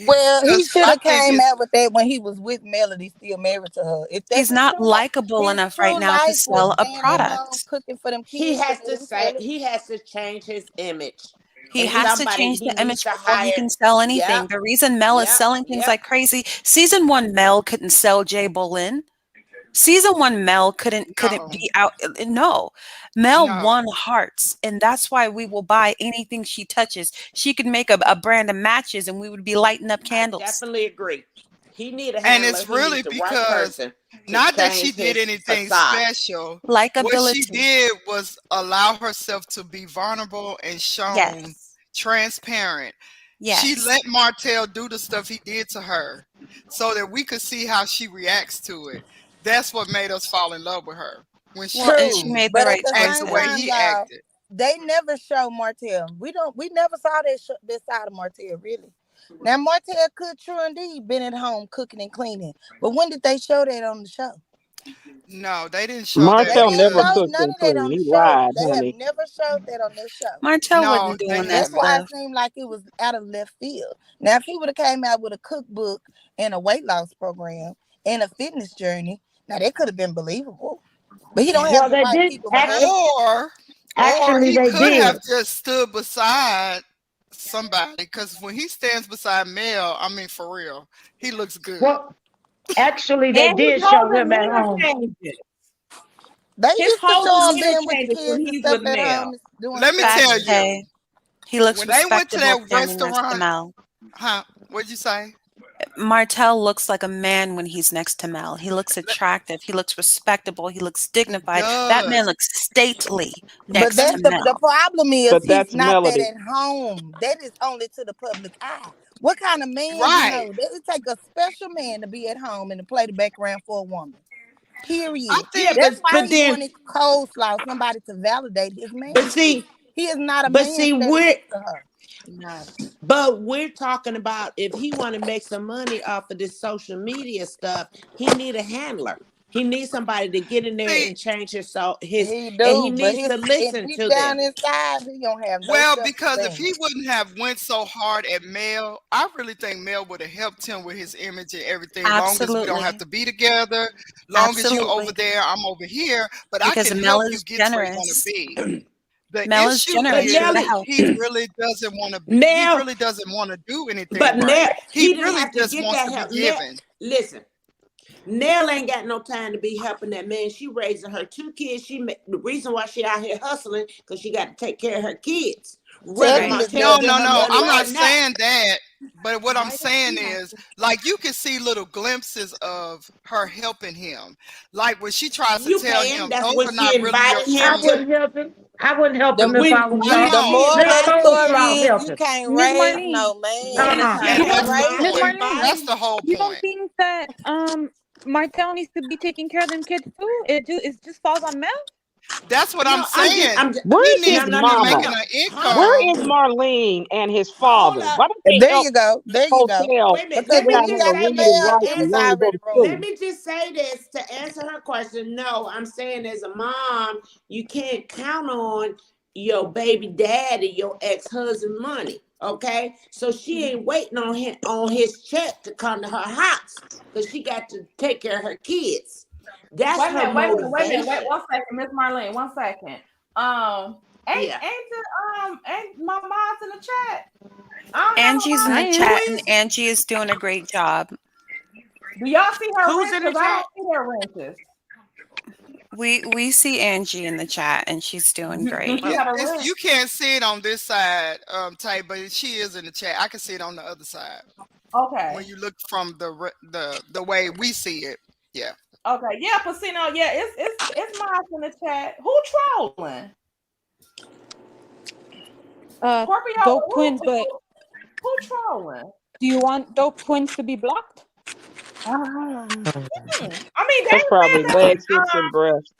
well, he Because should I have think came it's out with that when he was with Melody, still married to her. If that's He's not likable his enough right true now to life was sell a staying at home product. cooking for them He kids, then has to let him tell say it. he has to change his image. He And has to somebody change he the needs image to before he hire. can sell Yep. anything. The reason Mel is Yep. selling things Yep. like crazy, season 1 Mel couldn't sell Jay Bolin. Season 1 Mel couldn't no, be out. No, Mel no. won hearts, and that's why we will buy anything she touches. She could make a brand of matches, and we would be lighting up I candles. definitely agree. He need a And handler. it's He really needs the right because person to not that she change did his anything facade. special. What she Likability. did was allow herself to be vulnerable and shown Yes. transparent. She Yes. let Martell do the stuff he did to her so that we could see how she reacts to it. That's what made us fall in love with her when she Well, and she True. didn't made the But at right the act choice the same way then. time, he y'all, acted. they never show Martell. We never saw this side of Martell really. Now Martell could true indeed been at home cooking and cleaning, but when did they show that on the show? No, they didn't show They that Martell didn't never because show cooked none and of that cleaned. on the He show. lied, They have honey. never showed that on this show. Martell no, wasn't they doing that That's haven't. why it stuff. seemed like it was out of left field. Now, if he would have came out with a cookbook and a weight loss program and a fitness journey, now that could have been believable. But he don't have Well, the they right did people behind him. Or actually he they could did. have just stood beside somebody because when he stands beside Mel, I mean for real, he looks good. Well, actually they And his did whole show him at demeanor home. changes. They His used to whole show him demeanor being with the changes when kids and he's stuff with at Mel. home doing Let me stuff. tell Facts. you, Hey, he looks when they went to respectable that standing next to restaurant, Mel. huh? What'd you say? Martell looks like a man when he's next to Mel. He looks attractive. He looks respectable. He looks He dignified. That man does. looks stately But next to that's the Mel. problem is But he's that's not that Melody. at home. That is only to the public eye. What kind of man he Right. know? It take a special man to be at home and to play the background for a woman. I Period. Yeah, think That's why but he then wanted coleslaw, somebody to validate his but manhood. see He is not a but man see standing we're next to her. Not. but we're talking about if he want to make some money off of this social media stuff, he need a handler. He needs somebody to get in there see and change his He and he do, but needs his to and listen deep to them. down inside, he don't have no well because if he self-esteem. wouldn't have went so hard at Mel, I really think Mel would have helped him with his image and everything. Long as we don't have Absolutely. to be together, long as you over Absolutely. there, I'm over here, but I Because can Mel help you is get to where you want to generous. be. The Mel is issue But generous. Here to is Nelly, help. he really doesn't want to be. He Nell, really doesn't want to do anything but right. Nell, He he didn't really have to just get wants that to be help. Nell, given. listen, Nell ain't got no time to be helping that man. She raising her 2 kids. The reason why she out here hustling because she got to take care of her kids. Tell Whether them Right. to Martell No, get give no, her no. get money I'm not or not. saying that. But what I'm saying is, like, you can see little glimpses of her helping him. Like when she tries to You tell can. him, That's those when are she not really your invited him I shoes. to wouldn't help him. I wouldn't help the him if I was I when y'all. the know. she moral Let of the invited him. story coleslaw is help you him. can't Miss raise Marlene, no man. You Uh-uh. can't And That's that's the raise Miss my point. him. Marlene, That's advice. the whole you don't point. think that Martell needs to be taking care of them kids too? It just falls on Mel. That's what I'm saying. He Where's needs his to be mama? making an Where income. is Marlene and his father? Why don't they There help you go. this There you go. hotel Wait a minute. Because Let figure me out when he how just to got say her read and this. mail, write it's and learn to go already to Let school? rolled. me just say this to answer her question. No, I'm saying as a mom, you can't count on your baby daddy, your ex-husband money. Okay, so she ain't waiting on his check to come to her house because she got to take care of her kids. That's her Wait motivation. one second, Miss Marlene, 1 second. Yeah. Ain't my mom's in the chat? I don't have Angie's in my the mom. chat, and Angie is doing a great job. Do y'all see her Who's rent? in the Because I don't chat? see her renters. We see Angie in the chat, and she's doing Do great. she have a rent? You can't see it on this side, Tay, but she is in the chat. I can see it on the other side. Okay. When you look from the way we see it. Yeah. Okay. Yeah, Pacino. Yeah, it's Miles in the chat. Who trolling? Scorpio. Dope twins, but Who trolling? do you want dope twins to be blocked? I mean, they That's probably said legs, that. hips, and breasts.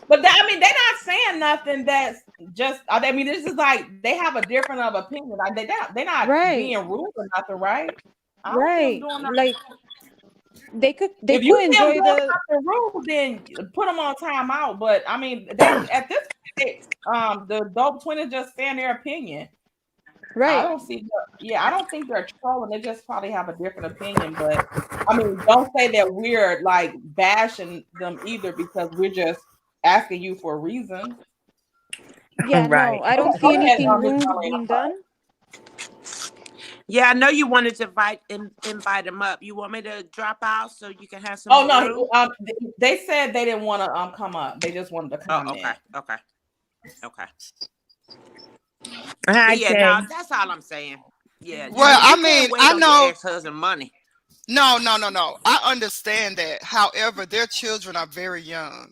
But I mean, they're not saying nothing that's just. I mean, this is like they have a different of opinion. Like they're not Right. being rude or nothing, right? I don't see them Right. doing nothing. Like they could If you see them enjoy doing the something rude, then put them on timeout. But I mean, they at this point, the dope twin is just saying their opinion. I right. don't see. I don't think they're trolling. They just probably have a different opinion. But I mean, don't say that we're like bashing them either because we're just asking you for a reason. Yeah, Right. no, I don't Okay, see go ahead, anything Miss rude Marlene. being done. Yeah, I know you wanted to invite him up. You want me to drop out so you can have some Oh more room? no, they said they didn't want to come up. They just wanted to comment. Okay. Hi, But yeah, Tay. no, that's all I'm saying. Yeah, Well, I you mean, can't wait I on know. your ex-husband money. No. I understand that. However, their children are very young.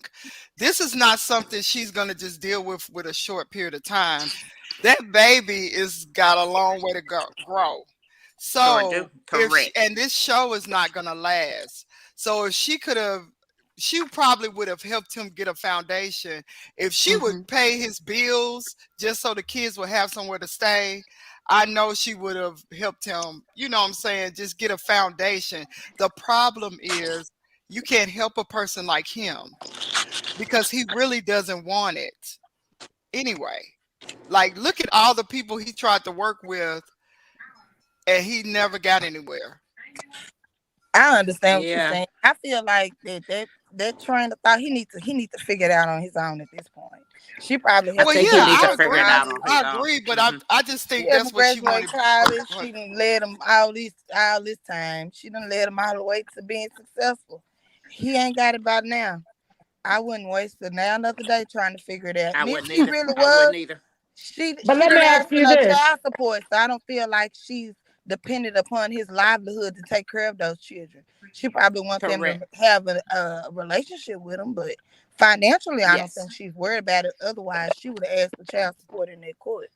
This is not something she's going to just deal with a short period of time. That baby is got a long way to grow. Sure do. So Correct. and this show is not going to last. So if she could have, she probably would have helped him get a foundation. If she would pay his bills just so the kids would have somewhere to stay, I know she would have helped him, you know what I'm saying, just get a foundation. The problem is you can't help a person like him because he really doesn't want it anyway. Like, look at all the people he tried to work with and he never got anywhere. I understand what you're Yeah. saying. I feel like that train of thought he needs to figure it out on his own at this point. She probably I helped Well, think him he yeah, needs to I figure it agree. out on his I own. agree, but I just think She helped that's him what she graduate wanted. college. Go She ahead. done led him all this time. She done led him all the way to being successful. He ain't got it by now. I wouldn't waste another day trying to figure it out. I And if wouldn't she either. really I wouldn't was, either. she But let done me asked ask for you no this. child support, so I don't feel like she's dependent upon his livelihood to take care of those children. She probably wants them to Correct. have a relationship with him, but financially, I don't Yes. think she's worried about it. Otherwise, she would have asked for child support in their court.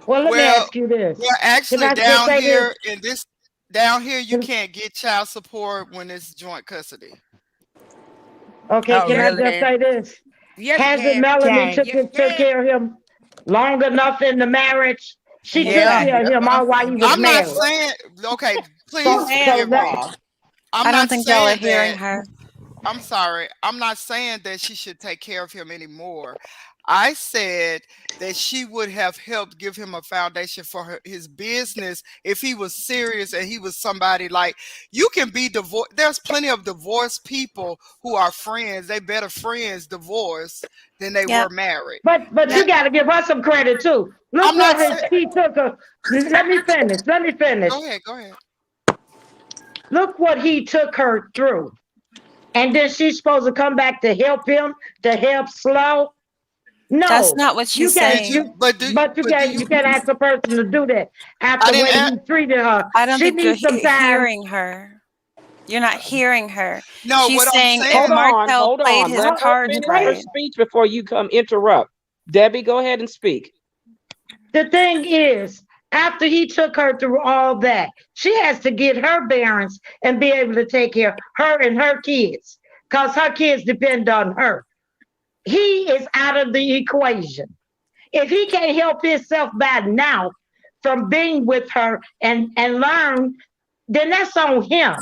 Well, let me Well, ask you this. Can actually I just say this? down here you can't get child support when it's joint custody. Okay, Oh, can I Yes, you really? just can. say this? Yes, you Hasn't can. Melanie Can. Yes, you took can. care of him long enough in the marriage? She took Yeah, care of Exactly. that's him what I'm all while saying. he was I'm Yes, she not married. did. saying, okay, Two please So hands forgive that me. off. I'm I don't not think y'all are saying hearing that. her. I'm sorry. I'm not saying that she should take care of him anymore. I said that she would have helped give him a foundation for his business if he was serious and he was somebody like, you can be divorced. There's plenty of divorced people who are friends. They better friends divorced than they Yep. were married. But Now, you got to give her some credit too. Look I'm not what saying. he took her. Let me finish. Go ahead. Go ahead. Look what he took her through. And then she's supposed to come back to help him, to help slow. That's No, not what you she's can't. saying. You can't ask a person to do that I after the didn't. way he treated her. I don't She think you're needs some time. hearing her. You're not hearing her. No, She's what I'm saying if saying. Martellll Hold played on. his Let her cards finish her right. speech before you come interrupt. Debbie, go ahead and speak. The thing is, after he took her through all that, she has to get her bearings and be able to take care of her and her kids, because her kids depend on her. he is out of the equation. If he can't help himself by now from being with her and learn, then that's on him.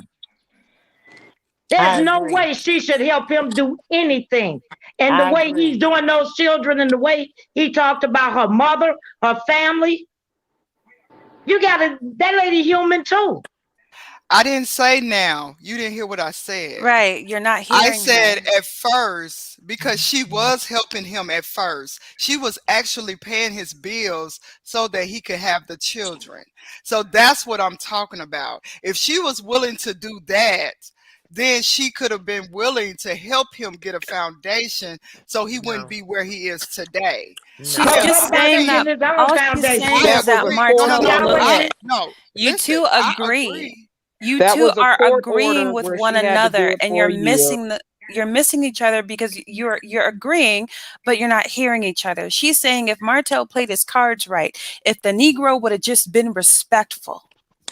There's no way she should help him do anything. And the way he's doing those children and the way he talked about her mother, her family, that lady human too. I didn't say now. You didn't hear what I said. Right. You're not hearing I said her. at first, because she was helping him at first. She was actually paying his bills so that he could have the children. So that's what I'm talking about. If she was willing to do that, then she could have been willing to help him get a foundation so he wouldn't be where he is today. She's just saying that all she's saying is that Martell's looking. No, You listen, two I agree. You That two was a are court agreeing order with where one she had to do another, it and for you're a year. missing each other because you're agreeing, but you're not hearing each other. She's saying if Martellll played his cards right, if the Negro would have just been respectful,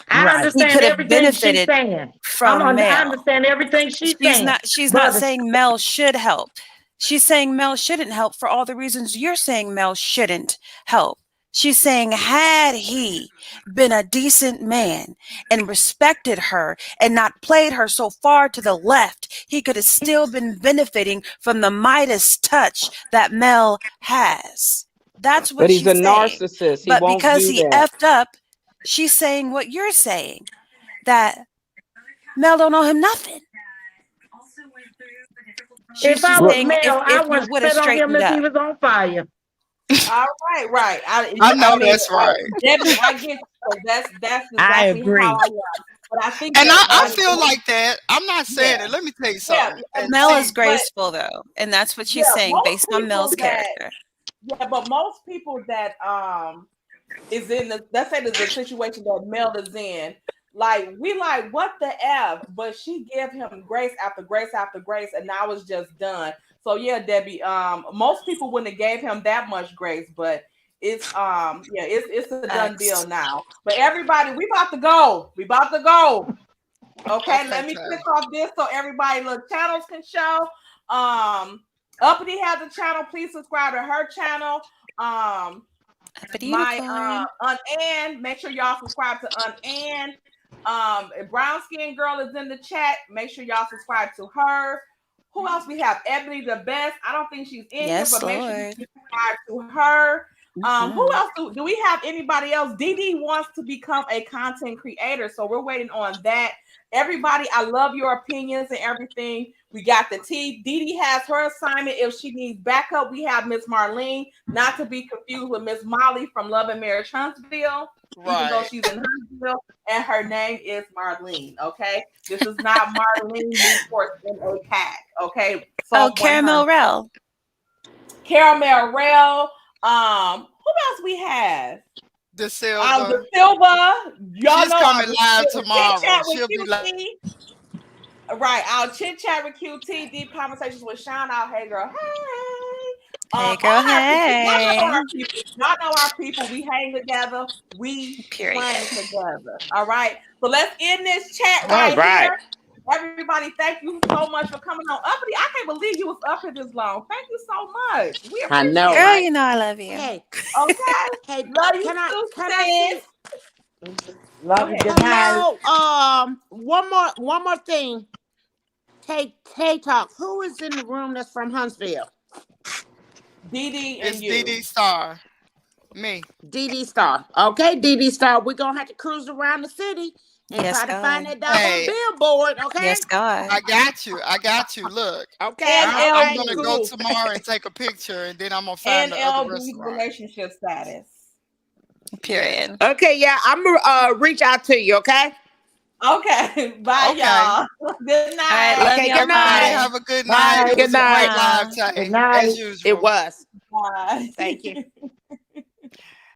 I he understand could have everything she's benefited saying. from I Mel. understand everything she's saying. She's not saying Mel should help. She's saying Mel shouldn't help for all the reasons you're saying Mel shouldn't help. She's saying had he been a decent man and respected her and not played her so far to the left, he could have still been benefiting from the Midas touch that Mel has. That's what But he's she's a saying. narcissist. He But won't because do he that. effed up, she's saying what you're saying, that Mel don't owe him nothing. She's If I just was saying Mel, I if you would would have spit on him straightened if he up. was on fire. All right, right. I know that's right. Debbie, I get you. So that's I exactly agree. how I am. But I think And that I feel like that. I'm not saying Yeah. it. Let me tell you Yeah, something. And Mel see, is graceful though, and that's what she's saying most based on Mel's people that character. but most people that is in the, let's say the situation that Mel is in, like we like what the F, but she gave him grace after grace after grace, and now it's just done. So yeah, Debbie, most people wouldn't have gave him that much grace, but it's it's a done deal now. But everybody, we about to go. We about to go. Okay, let me click off this so everybody look channels can show. Uppity has a channel. Please subscribe to her channel. My Aunt Ann, make sure y'all subscribe to Aunt Ann. Brown Skin Girl is in the chat. Make sure y'all subscribe to her. Who else we have? Ebony the Best. I don't think she's in here, but make sure you subscribe to her. Who else do we have? Anybody else? Dee wants to become a content creator, so we're waiting on that. Everybody, I love your opinions and everything. We got the tea. Dee has her assignment. If she needs backup, we have Miss Marlene, not to be confused with Miss Molly from Love and Marriage Huntsville, even though she's in Huntsville, and her name is Marlene. Okay, this is not Marlene Newport in a pack. Okay, so Caramel Rell. Caramel Rell. Who else we have? The Silva. The Silva. Y'all She's know coming live tomorrow. She'll be live. Right. I'll chit chat with QT. Deep conversations with Sean. Hey girl. Hey. Hey girl. Hey. Y'all know our people. We hang together. We train together. All right. So let's end this chat right here. Everybody, thank you so much for coming on. Uppity, I can't believe you was up here this long. Thank you so much. We appreciate it. Girl, right? You know I love you. Hey. Okay. Hey, love you can too, I Love you. Good night. Hello. One more thing. Tay Talk. Who is in the room that's from Huntsville? Dee and it's you. Dee Star. Me. Dee Star. Okay, Dee Star. We're gonna have to cruise around the city and try to find that doggone billboard, okay? Yes, God. I got you. Look. Okay. I'm gonna go tomorrow and take a picture, and then I'm gonna find the other restaurant. Relationship status. Period. Okay, yeah, I'm gonna reach out to you, okay? Okay. Bye, y'all. Good night. All right, love y'all. Good night. Have a good night. It was a great live time, as usual. It was. Bye. Thank you.